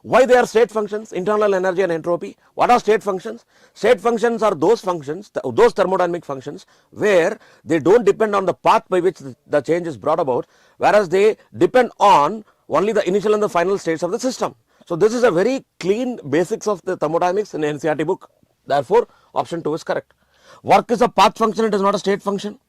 I: Why they are state functions, internal energy and entropy? What are state functions? State functions are those functions, those thermodynamic functions where they don't depend on the path by which the change is brought about, whereas they depend on only the initial and the final states of the system. So, this is a very clean basics of the thermodynamics in the NCERT book. Therefore, option 2 is correct. Work is a path function, it is not a state function,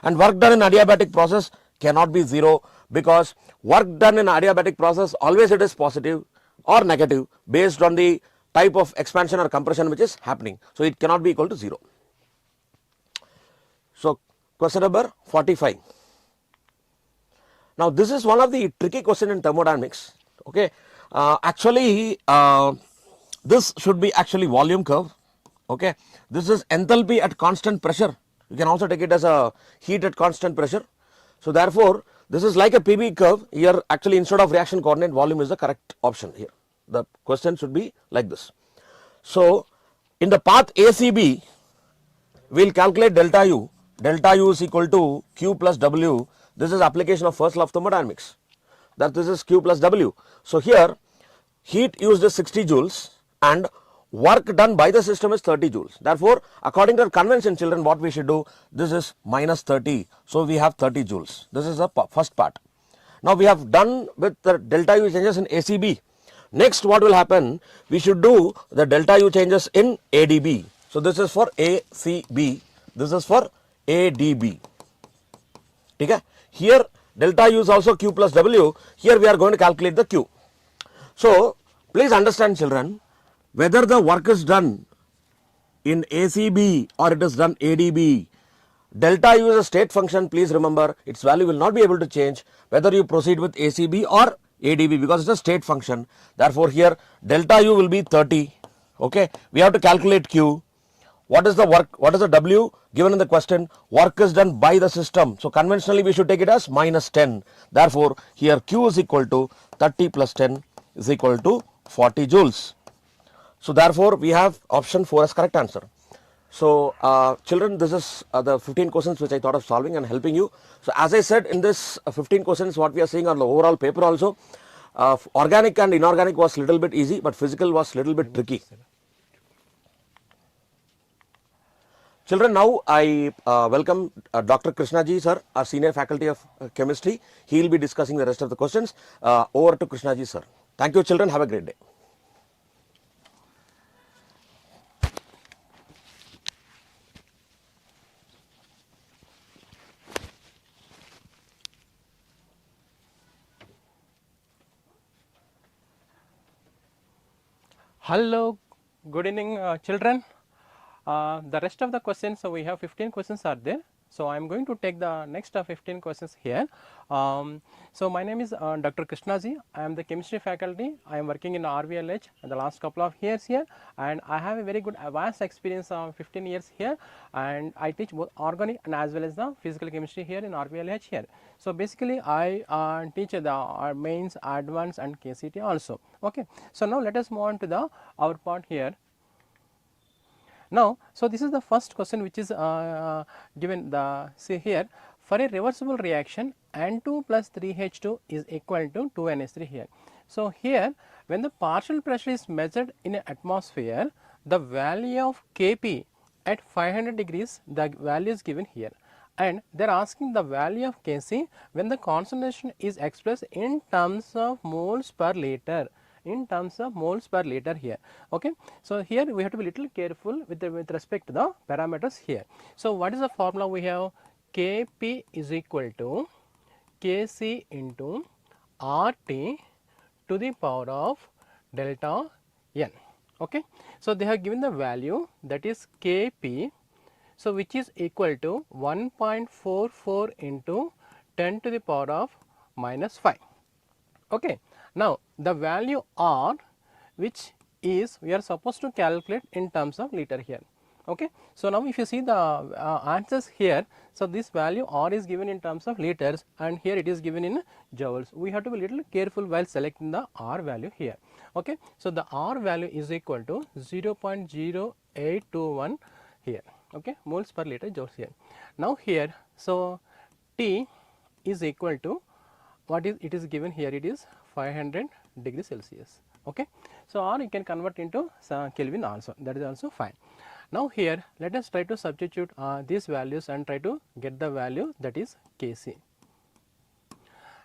I: and work done in adiabatic process cannot be 0, because work done in adiabatic process always it is positive or negative based on the type of expansion or compression which is happening. So, it cannot be equal to 0. So, question number 45. Now, this is one of the tricky question in thermodynamics. Okay. Actually, this should be actually volume curve. Okay. This is enthalpy at constant pressure. You can also take it as a heat at constant pressure. So, therefore, this is like a PV curve. Here actually instead of reaction coordinate, volume is the correct option here. The question should be like this. So, in the path ACB, we will calculate delta U. Delta U is equal to Q plus W. This is application of first law of thermodynamics, that this is Q plus W. So, here heat used is 60 joules and work done by the system is 30 joules. Therefore, according to the convention, children, what we should do, this is minus 30. So, we have 30 joules. This is the first part. Now, we have done with the delta U changes in ACB. Next, what will happen? We should do the delta U changes in ADB. So, this is for ACB. This is for ADB. Okay? Here, delta U is also Q plus W. Here, we are going to calculate the Q. So, please understand, children, whether the work is done in ACB or it is done ADB, delta U is a state function. Please remember, its value will not be able to change whether you proceed with ACB or ADB, because it is a state function. Therefore, here delta U will be 30. Okay, we have to calculate Q. What is the work? What is the W given in the question? Work is done by the system. So, conventionally we should take it as minus 10. Therefore, here Q is equal to 30 plus 10 is equal to 40 joules. So, therefore, we have option 4 as correct answer. So, children, this is the 15 questions which I thought of solving and helping you. So, as I said, in this 15 questions, what we are seeing on the overall paper also, organic and inorganic was little bit easy, but physical was little bit tricky. Children, now I welcome Dr. Krishna ji sir, our senior faculty of chemistry. He will be discussing the rest of the questions. Over to Krishna ji sir. Thank you, children. Have a great day.
C: Hello, good evening children. The rest of the questions, so we have 15 questions are there. So, I am going to take the next 15 questions here. So, my name is Dr. Krishnaji. I am the chemistry faculty. I am working in RVLH the last couple of years here, and I have a very good vast experience of 15 years here, and I teach both organic and as well as the physical chemistry here in RVLH here. So, basically I teach the mains, advanced and KCET also. Okay. So, now let us move on to the our part here. Now, so this is the first question which is given the see here, for a reversible reaction N2 plus 3H2 is equal to 2NH3 here. So, here when the partial pressure is measured in an atmosphere, the value of Kp at 500 degrees, the value is given here, and they are asking the value of Kc when the concentration is expressed in terms of moles per liter, in terms of moles per liter here. Okay. So, here we have to be little careful with respect to the parameters here. So, what is the formula we have? Kp is equal to Kc into RT to the power of delta n. Okay. So, they have given the value, that is Kp, so which is equal to 1.44 into 10 to the power of minus 5. Okay. Now, the value R, which is we are supposed to calculate in terms of liter here. Okay. So, now if you see the answers here, so this value R is given in terms of liters and here it is given in joules. We have to be little careful while selecting the R value here. Okay. So, the R value is equal to 0.0821 here. Okay, moles per liter joules here. Now, here, so T is equal to what is it is given here, it is 500 degrees Celsius. Okay. So, or you can convert into Kelvin also, that is also fine. Now, here let us try to substitute these values and try to get the value, that is Kc.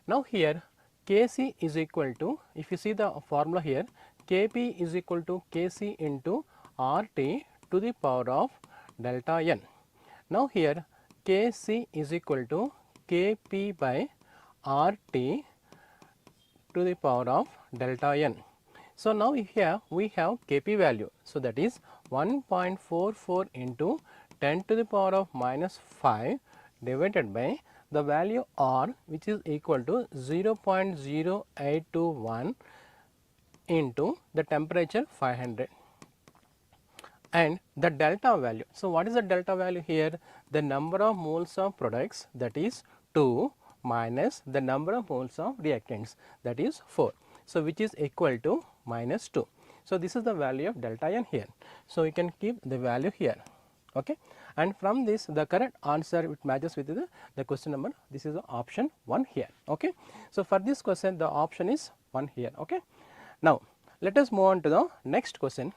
C: Now, here Kc is equal to, if you see the formula here, Kp is equal to Kc into RT to the power of delta n. Now, here Kc is equal to Kp by RT to the power of delta n. So, now here we have Kp value. So, that is 1.44 into 10 to the power of minus 5 divided by the value R, which is equal to 0.0821 into the temperature 500 and the delta value. So, what is the delta value here? The number of moles of products, that is 2, minus the number of moles of reactants, that is 4. So, which is equal to minus 2. So, this is the value of delta n here. So, you can keep the value here. Okay. And from this the correct answer it matches with the question number, this is the option 1 here. Okay. So, for this question the option is 1 here. Okay. Now, let us move on to the next question.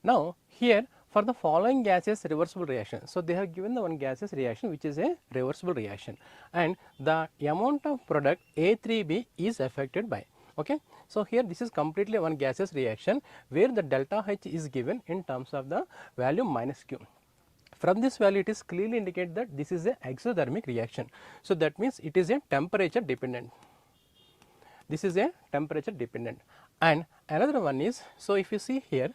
C: Now, here for the following gases reversible reaction. So, they have given the one gaseous reaction which is a reversible reaction and the amount of product A3B is affected by. Okay. So, here this is completely one gaseous reaction where the delta H is given in terms of the value minus Q. From this value it is clearly indicated that this is a exothermic reaction. So, that means it is a temperature dependent. This is a temperature dependent, and another one is, so if you see here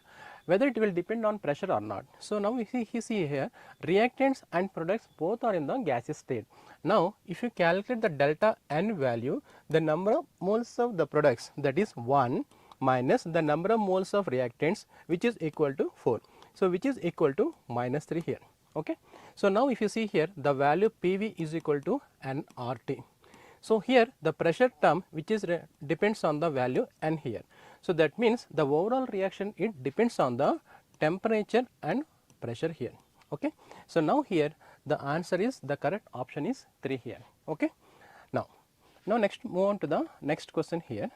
C: whether it will depend on pressure or not. So, now we see here reactants and products both are in the gaseous state. Now, if you calculate the delta n value, the number of moles of the products, that is 1 minus the number of moles of reactants, which is equal to 4. So, which is equal to minus 3 here. Okay. So, now if you see here the value PV is equal to nRT. So, here the pressure term which is depends on the value n here. So, that means the overall reaction it depends on the temperature and pressure here. Okay. So, now here the answer is, the correct option is 3 here. Okay. Now next move on to the next question here.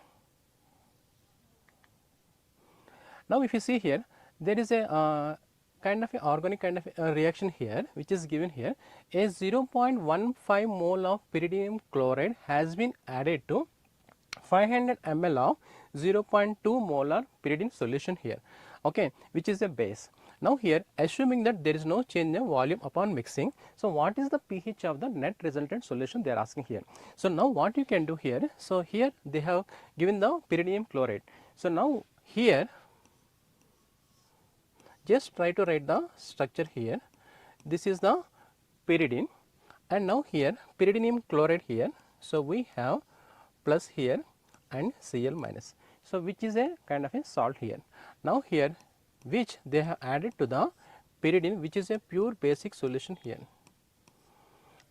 C: Now, if you see here there is a kind of a organic kind of a reaction here which is given here, a 0.15 mole of pyridinium chloride has been added to 500 ml of 0.2 molar pyridine solution here, okay, which is a base. Now, here assuming that there is no change in volume upon mixing, so what is the pH of the net resultant solution they are asking here. So, now what you can do here, so here they have given the pyridinium chloride. So, now here just try to write the structure here. This is the pyridine, and now here pyridinium chloride here. So, we have plus here and Cl minus. So, which is a kind of a salt here. Now, here which they have added to the pyridine, which is a pure basic solution here.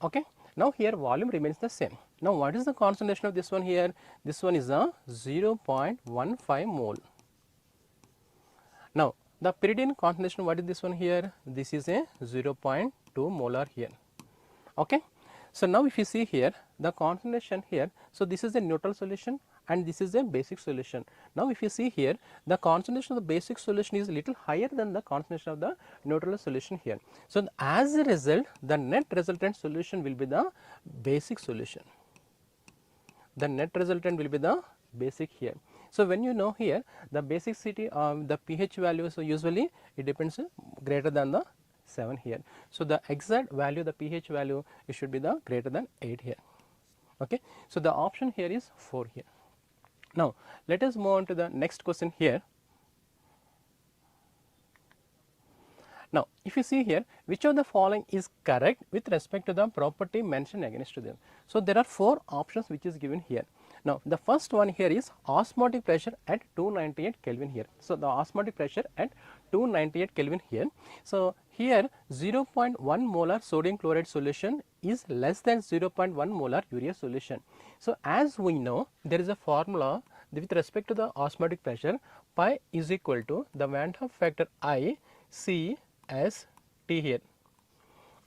C: Okay. Now, here volume remains the same. Now, what is the concentration of this one here? This one is a 0.15 mole. Now, the pyridine concentration, what is this one here? This is a 0.2 molar here. Okay. So, now if you see here the concentration here, so this is a neutral solution and this is a basic solution. Now, if you see here the concentration of the basic solution is little higher than the concentration of the neutral solution here. So, as a result the net resultant solution will be the basic solution. The net resultant will be the basic here. So, when you know here the basicity of the pH value, so usually it depends greater than the 7 here. So, the exact value, the pH value, it should be the greater than 8 here. Okay. So, the option here is 4 here. Now, let us move on to the next question here. Now, if you see here, which of the following is correct with respect to the property mentioned against them. So, there are 4 options which is given here. Now, the first one here is osmotic pressure at 298 Kelvin here. So, the osmotic pressure at 298 Kelvin here. So, here 0.1 molar sodium chloride solution is less than 0.1 molar urea solution. So, as we know there is a formula with respect to the osmotic pressure, pi is equal to the Van Hoff factor I C S T here.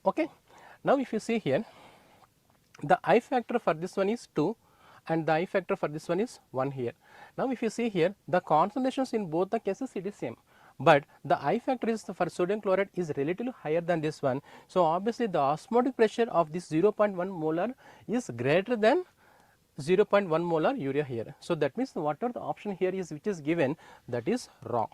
C: Okay. Now, if you see here the I factor for this one is 2 and the I factor for this one is 1 here. Now, if you see here the concentrations in both the cases it is same, but the I factor is for sodium chloride is relatively higher than this one. So, obviously the osmotic pressure of this 0.1 molar is greater than 0.1 molar urea here. So, that means whatever the option here is which is given, that is wrong.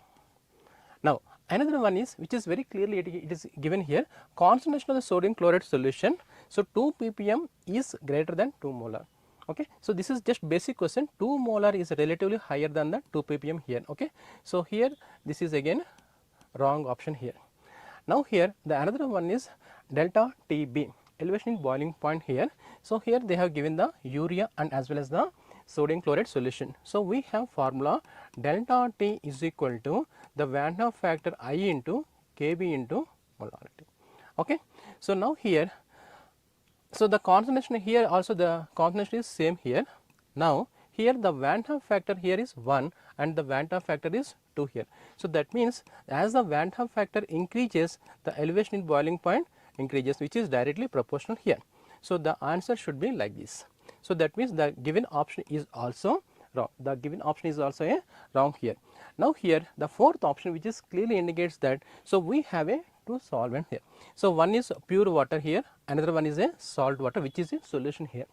C: Now, another one is which is very clearly it is given here, concentration of the sodium chloride solution. So, 2 ppm is greater than 2 molar. Okay. So, this is just basic question, 2 molar is relatively higher than the 2 ppm here. Okay. So, here this is again wrong option here. Now, here the another one is delta TB, elevation in boiling point here. So, here they have given the urea and as well as the sodium chloride solution. So, we have formula delta T is equal to the Van Hoff factor I into Kb into molarity. Okay. So, now here, so the concentration here also the concentration is same here. Now, here the Van Hoff factor here is 1 and the Van Hoff factor is 2 here. So, that means as the Van Hoff factor increases, the elevation in boiling point increases, which is directly proportional here. So, the answer should be like this. So, that means the given option is also wrong. The given option is also a wrong here. Now, here the fourth option which is clearly indicates that, so we have a 2 solvent here. So, one is pure water here, another one is a salt water which is a solution here.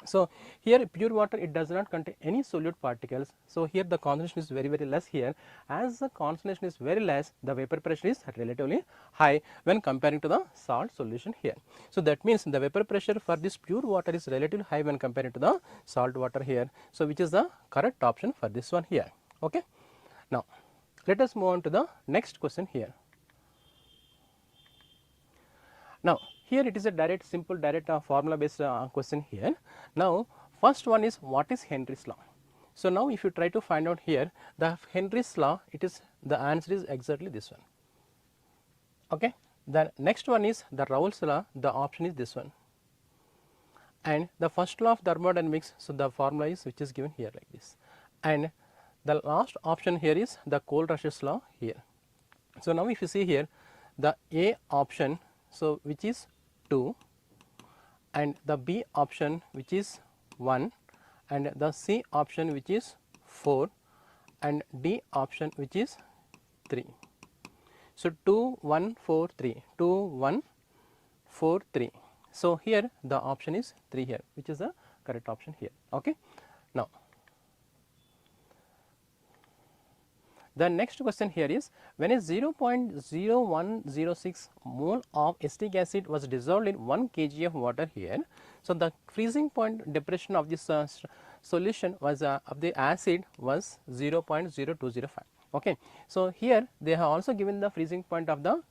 C: So, here pure water it does not contain any solute particles. So, here the concentration is very less here. As the concentration is very less, the vapor pressure is relatively high when comparing to the salt solution here. So, that means the vapor pressure for this pure water is relatively high when comparing to the salt water here. So, which is the correct option for this one here. Okay. Now, let us move on to the next question here. Now, here it is a direct simple direct formula based question here. Now, first one is what is Henry's law. So, now if you try to find out here the Henry's law, it is the answer is exactly this one. Okay. The next one is the Raoult's law, the option is this one, and the first law of thermodynamics. So, the formula is which is given here like this, and the last option here is the Kohlrausch's law here. So, now if you see here the A option, so which is 2 and the B option which is 1 and the C option which is 4 and D option which is 3. So, 2 1 4 3 2 1 4 3. So, here the option is 3 here, which is the correct option here. Okay. Now, the next question here is when a 0.0106 mole of acetic acid was dissolved in 1 kg of water here. So, the freezing point depression of this solution was of the acid was 0.0205. Okay. So, here they have also given the freezing point of the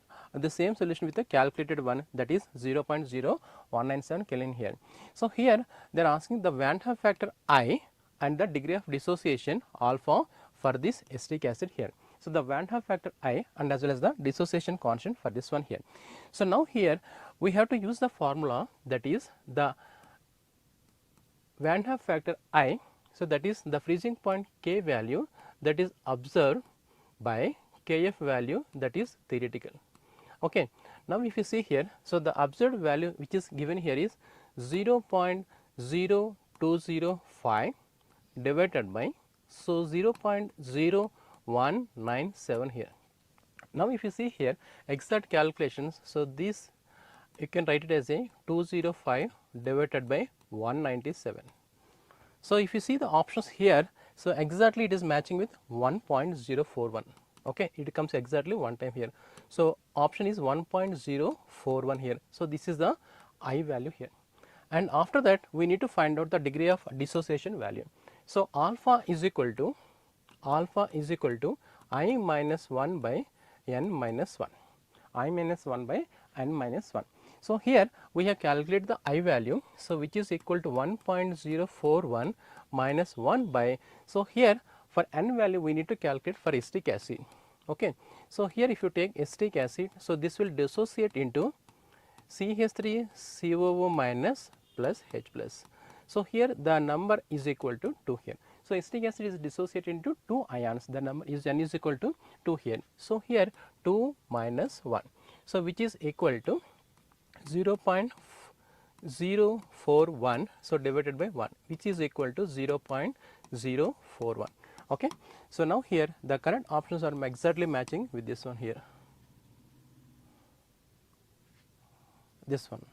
C: same solution with a calculated one, that is 0.0197 Kelvin here. So, here they are asking the Van Hoff factor I and the degree of dissociation alpha for this acetic acid here. So, the Van Hoff factor I and as well as the dissociation constant for this one here. So, now here we have to use the formula, that is the Van Hoff factor I. So, that is the freezing point K value that is observed by Kf value that is theoretical. Okay. Now, if you see here, so the observed value which is given here is 0.0205 divided by, so 0.0197 here. Now, if you see here exact calculations, so this you can write it as a 205 divided by 197. So, if you see the options here, so exactly it is matching with 1.041. Okay, it comes exactly one time here. So, option is 1.041 here. So, this is the I value here, and after that we need to find out the degree of dissociation value. So, alpha is equal to I minus 1 by n minus 1, I minus 1 by n minus 1. So, here we have calculated the I value, so which is equal to 1.041 minus 1 by, so here for n value we need to calculate for acetic acid. Okay. So, here if you take acetic acid, so this will dissociate into CH3 COO minus plus H plus. So, here the number is equal to 2 here. So, acetic acid is dissociated into 2 ions, the number is n is equal to 2 here. So, here 2 minus 1, so which is equal to 0.041, so divided by 1, which is equal to 0.041. Okay. So, now here the correct options are exactly matching with this one here, this one.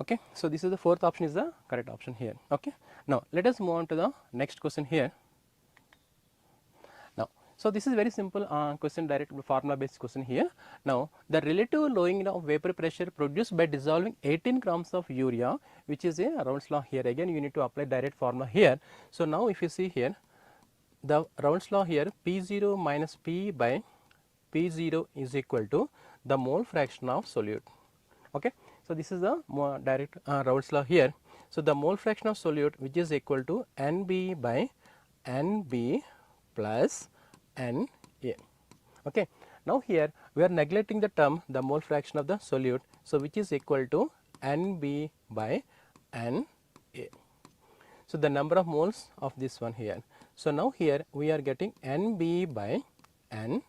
C: Okay. So, this is the fourth option is the correct option here. Okay. Now, let us move on to the next question here. Now, so this is very simple question, direct formula based question here. Now, the relative lowering of vapor pressure produced by dissolving 18 grams of urea, which is a Raoult's law here, again you need to apply direct formula here. So, now if you see here the Raoult's law here, P0 minus P by P0 is equal to the mole fraction of solute. Okay. So, this is the more direct Raoult's law here. So, the mole fraction of solute which is equal to NB by NB plus NA. Okay. Now, here we are neglecting the term the mole fraction of the solute. So, which is equal to NB by NA. So, the number of moles of this one here. So, now here we are getting NB by NA.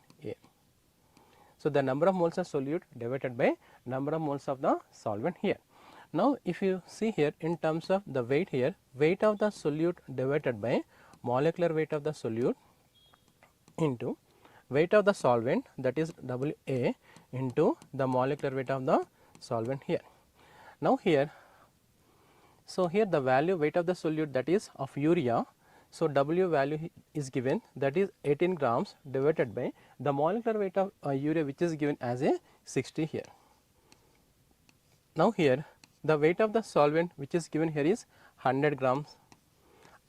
C: So, the number of moles of solute divided by number of moles of the solvent here. Now, if you see here in terms of the weight here, weight of the solute divided by molecular weight of the solute into weight of the solvent, that is WA into the molecular weight of the solvent here. Now, here, so here the value weight of the solute, that is of urea. So, W value is given, that is 18 grams divided by the molecular weight of urea, which is given as a 60 here. Now, here the weight of the solvent which is given here is 100 grams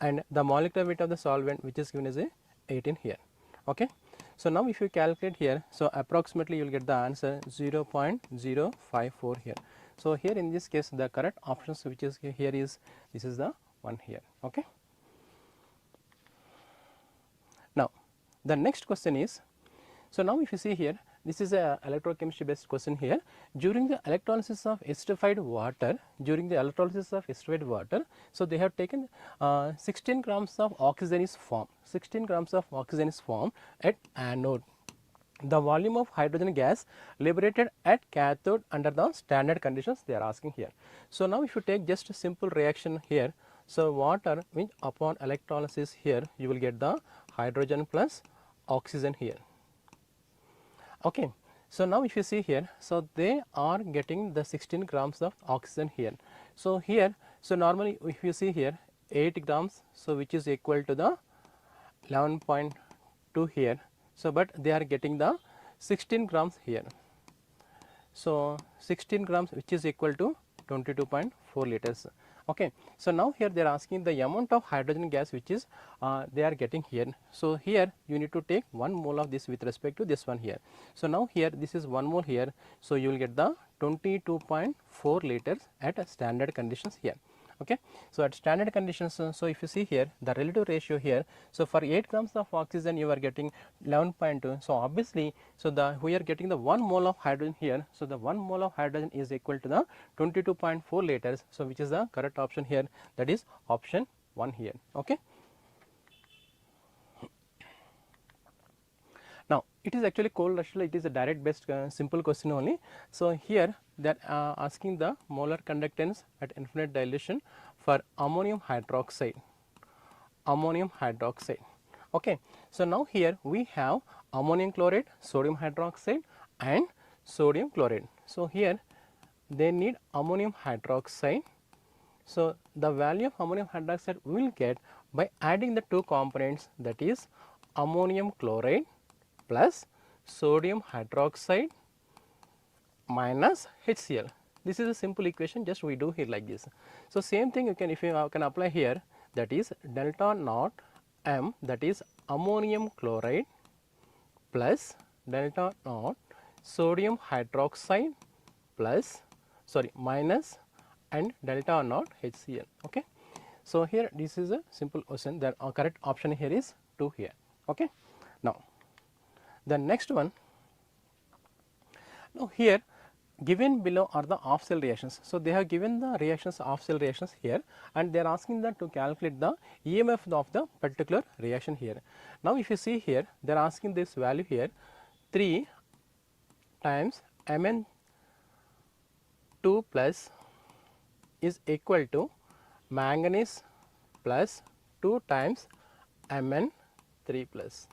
C: and the molecular weight of the solvent which is given as a 18 here. Okay. So, now if you calculate here, so approximately you will get the answer 0.054 here. So, here in this case the correct options which is here is, this is the one here. Okay. Now, the next question is, so now if you see here, this is a electrochemistry based question here. During the electrolysis of esterified water, so they have taken 16 grams of oxygen is formed, at anode. The volume of hydrogen gas liberated at cathode under the standard conditions they are asking here. So, now if you take just a simple reaction here, so water which upon electrolysis here you will get the hydrogen plus oxygen here. Okay. So, now if you see here, so they are getting the 16 grams of oxygen here. So, here, so normally if you see here 8 grams, so which is equal to the 11.2 here. So, but they are getting the 16 grams here. So, 16 grams which is equal to 22.4 liters. Okay. So, now here they are asking the amount of hydrogen gas which is they are getting here. So, here you need to take 1 mole of this with respect to this one here. So, now here this is 1 mole here. So, you will get the 22.4 liters at standard conditions here. Okay. So, at standard conditions, so if you see here the relative ratio here, so for 8 grams of oxygen you are getting 11.2. So, obviously, so we are getting the 1 mole of hydrogen here. So, the 1 mole of hydrogen is equal to the 22.4 liters. So, which is the correct option here, that is option 1 here. Okay. Now, it is actually cold-Russian, it is a direct based simple question only. So, here they are asking the molar conductance at infinite dilution for ammonium hydroxide. Ammonium hydroxide. Okay. So, now here we have ammonium chloride, sodium hydroxide and sodium chloride. So, here they need ammonium hydroxide. So, the value of ammonium hydroxide we will get by adding the two components, that is ammonium chloride plus sodium hydroxide minus HCl. This is a simple equation, just we do here like this. So, same thing you can, if you can apply here, that is delta naught M, that is ammonium chloride plus delta naught sodium hydroxide plus minus and delta naught HCl. Okay. So, here this is a simple question, the correct option here is 2 here. Okay. Now, the next one, now here given below are the off cell reactions. So, they have given the reactions, off cell reactions here, and they are asking that to calculate the EMF of the particular reaction here. Now, if you see here, they are asking this value here 3 times Mn2 plus is equal to manganese plus 2 times Mn3 plus.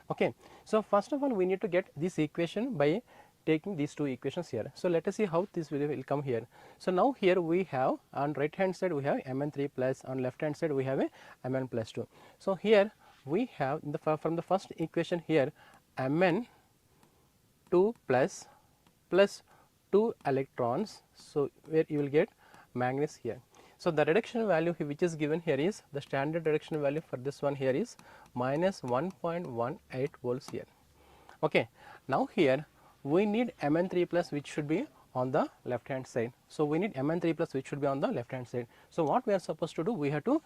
C: Okay. So, first of all we need to get this equation by taking these two equations here. So, let us see how this will come here. So, now here we have on right hand side we have Mn3 plus, on left hand side we have a Mn plus 2. So, here we have in the from the first equation here Mn2 plus 2 electrons. So, where you will get manganese here. So, the reduction value which is given here is the standard reduction value for this one here is minus 1.18 volts here. Okay. Now, here we need Mn3 plus which should be on the left hand side. So, we need Mn3 plus which should be on the left hand side. So, what we are supposed to do, we have to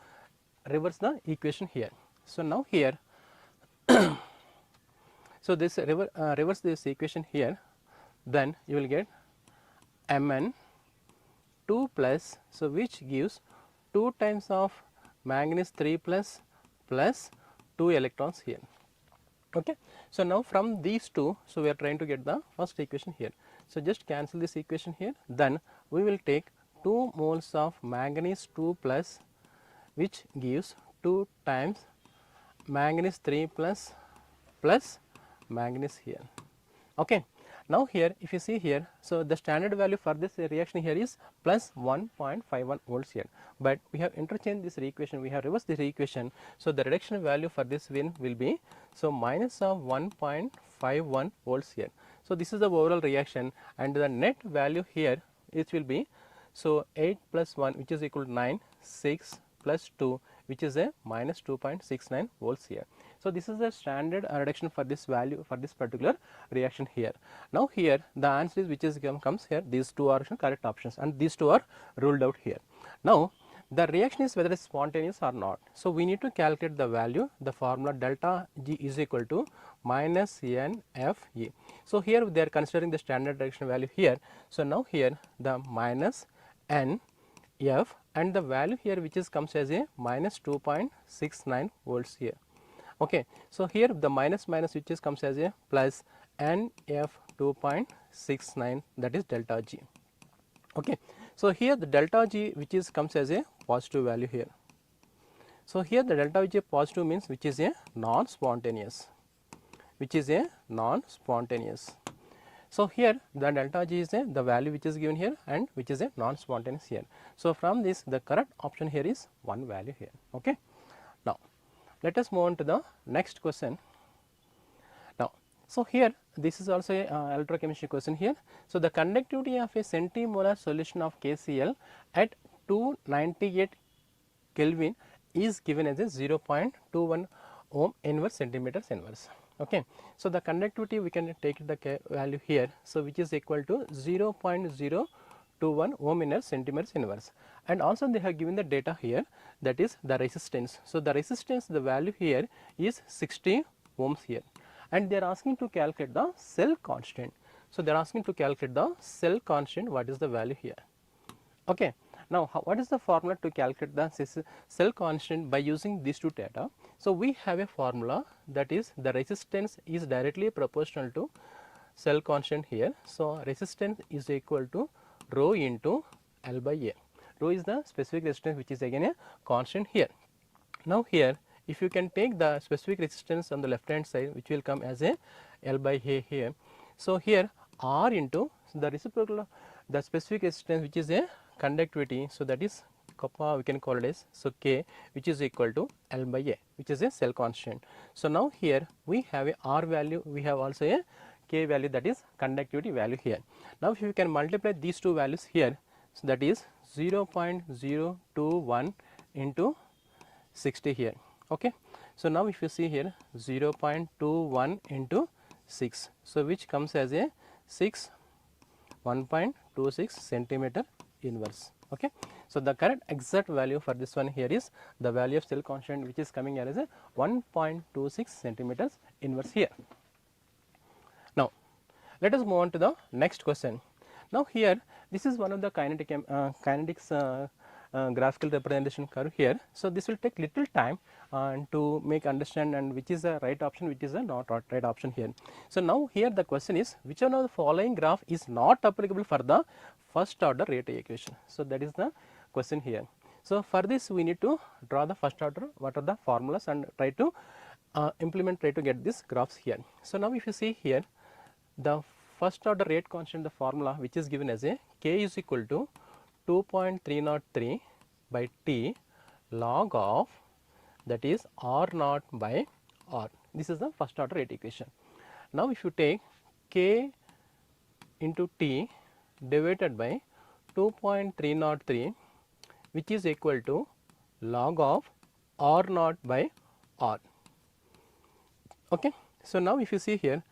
C: reverse the equation here. So, now here so this reverse this equation here, then you will get Mn2 plus, so which gives 2 times of manganese 3 plus 2 electrons here. Okay. So, now from these two, so we are trying to get the first equation here. So, just cancel this equation here, then we will take 2 moles of manganese 2 plus which gives 2 times manganese 3 plus manganese here. Okay. Now, here if you see here, so the standard value for this reaction here is plus 1.51 volts here, but we have interchanged this equation, we have reversed this equation. So, the reduction value for this will be so minus of 1.51 volts here. So, this is the overall reaction, and the net value here it will be so 8 plus 1 which is equal to 9, 6 plus 2 which is a minus 2.69 volts here. So, this is the standard reduction for this value for this particular reaction here. Now, here the answer is which is comes here, these two are correct options and these two are ruled out here. Now, the reaction is whether it is spontaneous or not. So, we need to calculate the value, the formula delta G is equal to minus NFE. So, here they are considering the standard reaction value here. So, now here the minus NF and the value here which is comes as a minus 2.69 volts here. Okay. So, here the minus which is comes as a plus NF 2.69, that is delta G. Okay. So, here the delta G which is comes as a positive value here. So, here the delta G positive means which is a non-spontaneous, So, here the delta G is the value which is given here and which is a non-spontaneous here. So, from this the correct option here is 1 value here. Okay. Now, let us move on to the next question. Now, so here this is also a electrochemistry question here. So, the conductivity of a centimolar solution of KCl at 298 Kelvin is given as a 0.21 ohm inverse centimeters inverse. Okay. So, the conductivity we can take the value here. So, which is equal to 0.021 ohm inverse centimeters inverse, and also they have given the data here, that is the resistance. So, the resistance, the value here is 60 ohms here, and they are asking to calculate the cell constant. So, they are asking to calculate the cell constant, what is the value here. Okay. Now, what is the formula to calculate the cell constant by using these two data? So, we have a formula, that is the resistance is directly proportional to cell constant here. So, resistance is equal to rho into L by A. Rho is the specific resistance, which is again a constant here. Now, here if you can take the specific resistance on the left hand side, which will come as a L by A here. So, here R into the reciprocal, the specific resistance, which is a conductivity. So, that is kappa, we can call it as, so K, which is equal to L by A, which is a cell constant. So, now here we have a R value, we have also a K value, that is conductivity value here. Now, if you can multiply these two values here, so that is 0.021 into 60 here. Okay. So, now if you see here 0.21 into 6, so which comes as a 1.26 centimeter inverse. Okay. So, the correct exact value for this one here is the value of cell constant, which is coming here as a 1.26 centimeters inverse here. Now, let us move on to the next question. Now, here this is one of the kinetics graphical representation curve here. So, this will take little time to make understand, and which is the right option, which is the not right option here. So, now here the question is, which one of the following graph is not applicable for the first order rate equation. So, that is the question here. So, for this we need to draw the first order, what are the formulas, and try to try to get these graphs here. So, now if you see here, the first order rate constant, the formula which is given as a K is equal to 2.303 by T log of, that is R naught by R. This is the first order rate equation. Now, if you take K into T divided by 2.303, which is equal to log of R naught by R. Okay. So, now if you see here,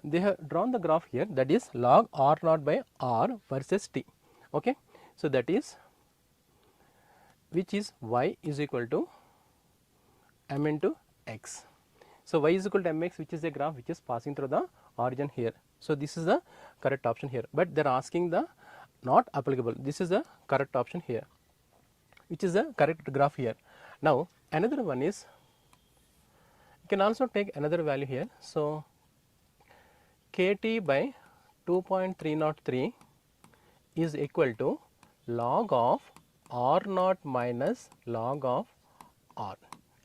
C: they have drawn the graph here, that is log R naught by R versus T. Okay. So, that is, which is y is equal to m into x. So, y is equal to mx, which is a graph which is passing through the origin here. So, this is the correct option here, but they are asking the not applicable. This is the correct option here, which is the correct graph here. Now, another one is, you can also take another value here. So, kt by 2.303 is equal to log of R naught minus log of R.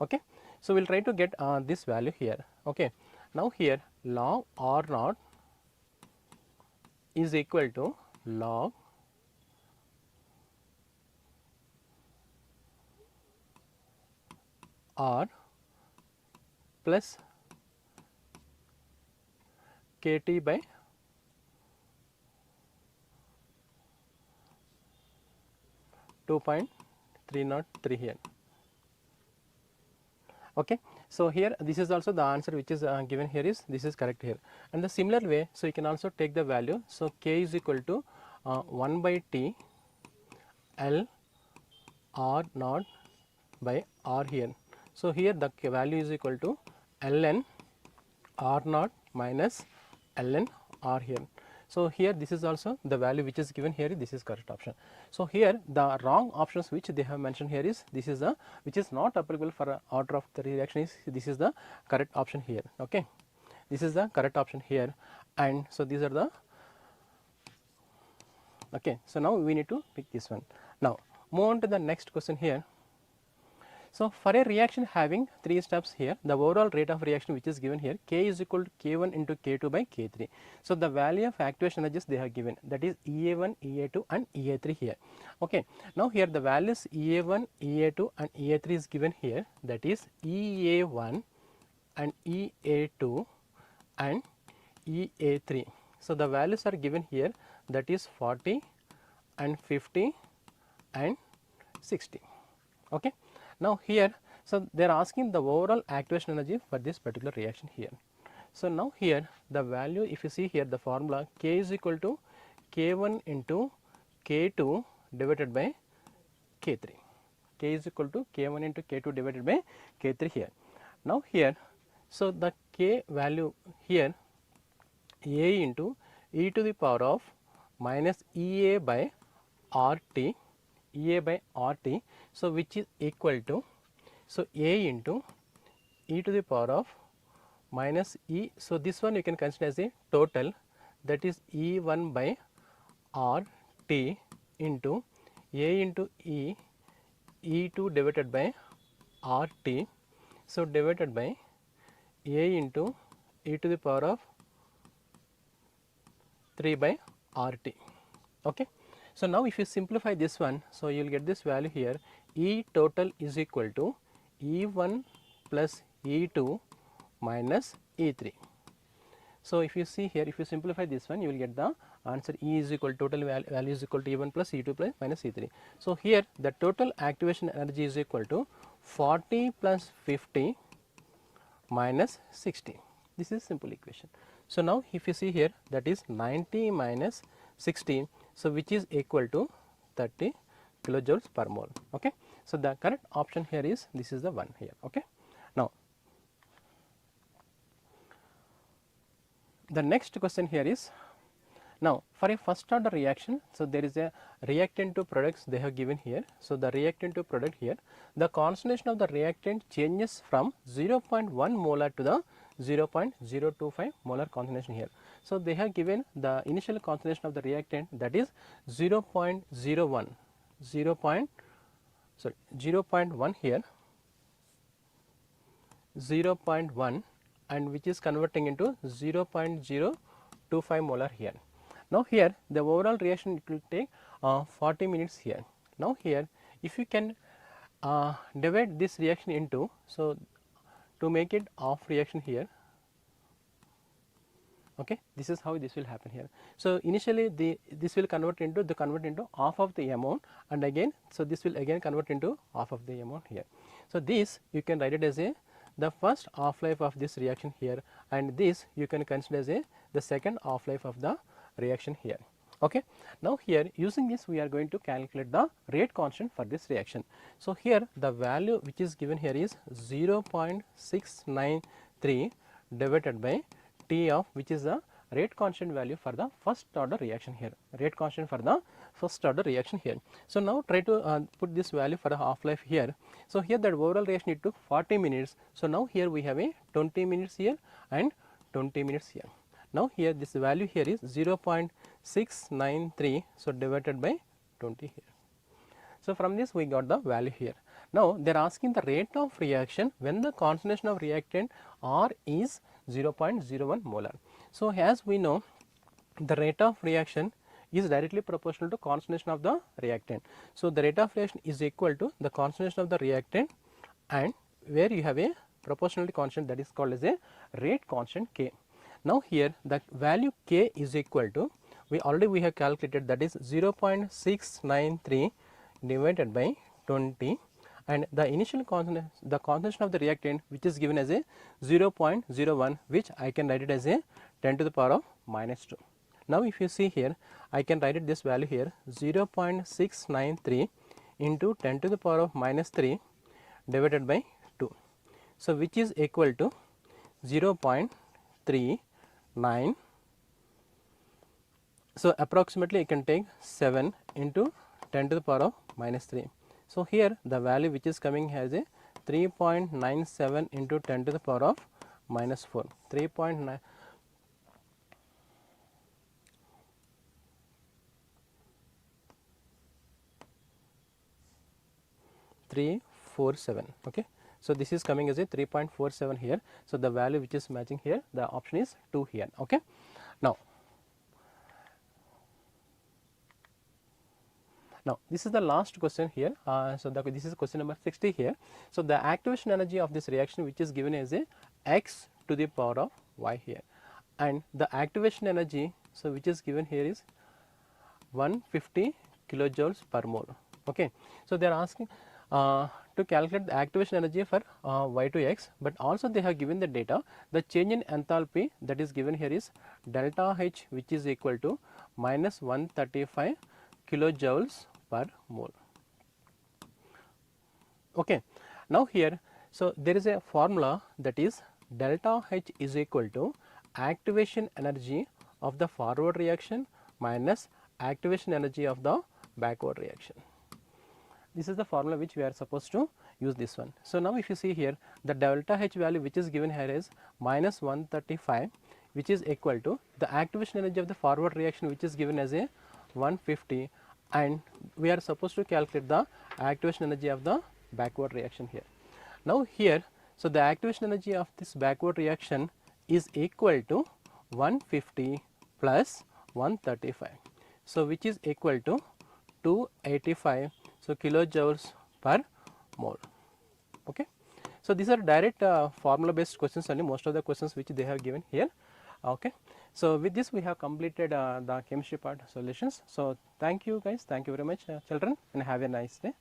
C: Okay. So, we will try to get this value here. Okay. Now, here log R naught is equal to log R plus kt by 2.303 here. Okay. So, here this is also the answer which is given here, is this is correct here, and the similar way. So, you can also take the value. So, k is equal to 1 by T L R naught by R here. So, here the value is equal to ln R naught minus ln R here. So, here this is also the value which is given here, this is correct option. So, here the wrong options which they have mentioned here is, this is the which is not applicable for order of the reaction, is this is the correct option here. Okay. This is the correct option here, and so these are the, okay. So, now we need to pick this one. Now, move on to the next question here. So, for a reaction having 3 steps here, the overall rate of reaction which is given here, K is equal to K1 into K2 by K3. So, the value of activation energies they have given, that is EA1, EA2 and EA3 here. Okay. Now, here the values EA1, EA2 and EA3 is given here, that is EA1 and EA2 and EA3. So, the values are given here, that is 40 and 50 and 60. Okay. Now here, so they are asking the overall activation energy for this particular reaction here. So now here the value, if you see here the formula, K is equal to K1 into K2 divided by K3. K is equal to K1 into K2 divided by K3 here. Now here, so the K value here, A into e to the power of minus EA by RT, EA by RT, so which is equal to, so A into e to the power of minus E, so this one you can consider as a total, that is E1 by RT into A into E, E2 divided by RT, so divided by A into e to the power of 3 by RT. Okay. So now if you simplify this one, so you will get this value here, E total is equal to E1 plus E2 minus E3. So if you see here, if you simplify this one, you will get the answer E is equal to total value is equal to E1 plus E2 plus minus E3. So here the total activation energy is equal to 40 plus 50 minus 60. This is simple equation. So now if you see here, that is 90 minus 60, so which is equal to 30 kilojoules per mole. Okay. So the correct option here is, this is the one here. Okay. Now the next question here is, now for a first order reaction, so there is a reactant to products they have given here. So the reactant to product here, the concentration of the reactant changes from 0.1 molar to the 0.025 molar concentration here. So they have given the initial concentration of the reactant, that is 0.01, 0.1 here, 0.1, and which is converting into 0.025 molar here. Now here the overall reaction, it will take 40 minutes here. Now here if you can divide this reaction into, so to make it off reaction here, okay, this is how this will happen here. So initially this will convert into half of the amount, and again, so this will again convert into half of the amount here. So this you can write it as a the first half life of this reaction here, and this you can consider as a the second half life of the reaction here. Okay. Now here using this we are going to calculate the rate constant for this reaction. So here the value which is given here is 0.693 divided by T of, which is the rate constant value for the first order reaction here, rate constant for the first order reaction here. So now try to put this value for the half life here. So here that overall reaction it took 40 minutes. So now here we have a 20 minutes here and 20 minutes here. Now here this value here is 0.693, so divided by 20 here. So from this we got the value here. Now they are asking the rate of reaction when the concentration of reactant R is 0.01 molar. So as we know, the rate of reaction is directly proportional to concentration of the reactant. So the rate of reaction is equal to the concentration of the reactant, and where you have a proportionality constant, that is called as a rate constant K. Now here the value K is equal to, we have calculated, that is 0.693 divided by 20, and the initial concentration of the reactant which is given as a 0.01, which I can write it as a 10 to the power of minus 2. Now if you see here, I can write it this value here, 0.693 into 10 to the power of minus 3 divided by 2. So which is equal to 0.39. So approximately you can take 7 into 10 to the power of minus 3. So here the value which is coming as a 3.97 into 10 to the power of minus 4, 3.9. 347. Okay. So this is coming as a 3.47 here. So the value which is matching here, the option is 2 here. Okay. Now this is the last question here. So this is question number 60 here. So the activation energy of this reaction which is given as a x to the power of y here, and the activation energy, so which is given here is 150 kilojoules per mole. Okay. So, they are asking to calculate the activation energy for y to x, but also they have given the data, the change in enthalpy that is given here is delta H, which is equal to minus 135 kilojoules per mole. Okay. Now, here, so there is a formula that is delta H is equal to activation energy of the forward reaction minus activation energy of the backward reaction. This is the formula which we are supposed to use this one. So, now if you see here, the delta H value which is given here is minus 135, which is equal to the activation energy of the forward reaction, which is given as a 150, and we are supposed to calculate the activation energy of the backward reaction here. Now, here, so the activation energy of this backward reaction is equal to 150 plus 135. So, which is equal to 285, so kilojoules per mole. Okay. So, these are direct formula based questions only, most of the questions which they have given here. Okay. So, with this we have completed the chemistry part solutions. So, thank you guys, thank you very much children, and have a nice day.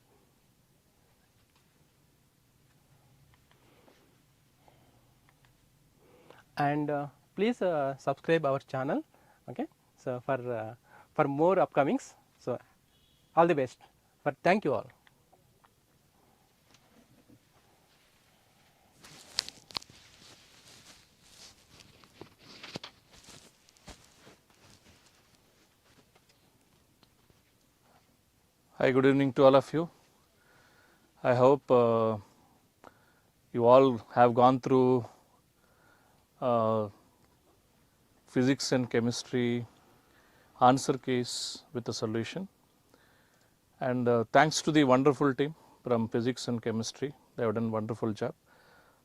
C: And please subscribe our channel. Okay. So, for more upcomings. So, all the best. But thank you all.
B: Hi, good evening to all of you. I hope you all have gone through physics and chemistry answer case with a solution, and thanks to the wonderful team from physics and chemistry, they have done a wonderful job.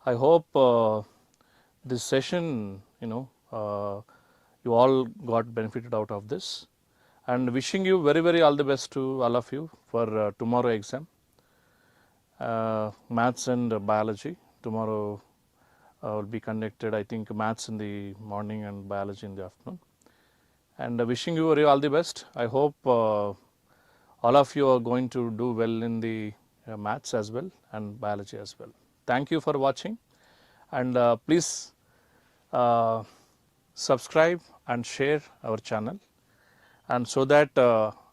B: I hope this session, you all got benefited out of this, and wishing you very all the best to all of you for tomorrow exam, maths and biology. Tomorrow will be conducted, I think, maths in the morning and biology in the afternoon, and wishing you all the best. I hope all of you are going to do well in the maths as well and biology as well. Thank you for watching, and please subscribe and share our channel, and so that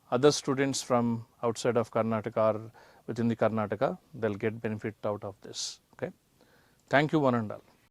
B: other students from outside of Karnataka or within the Karnataka, they will get benefit out of this. Okay. Thank you one and all.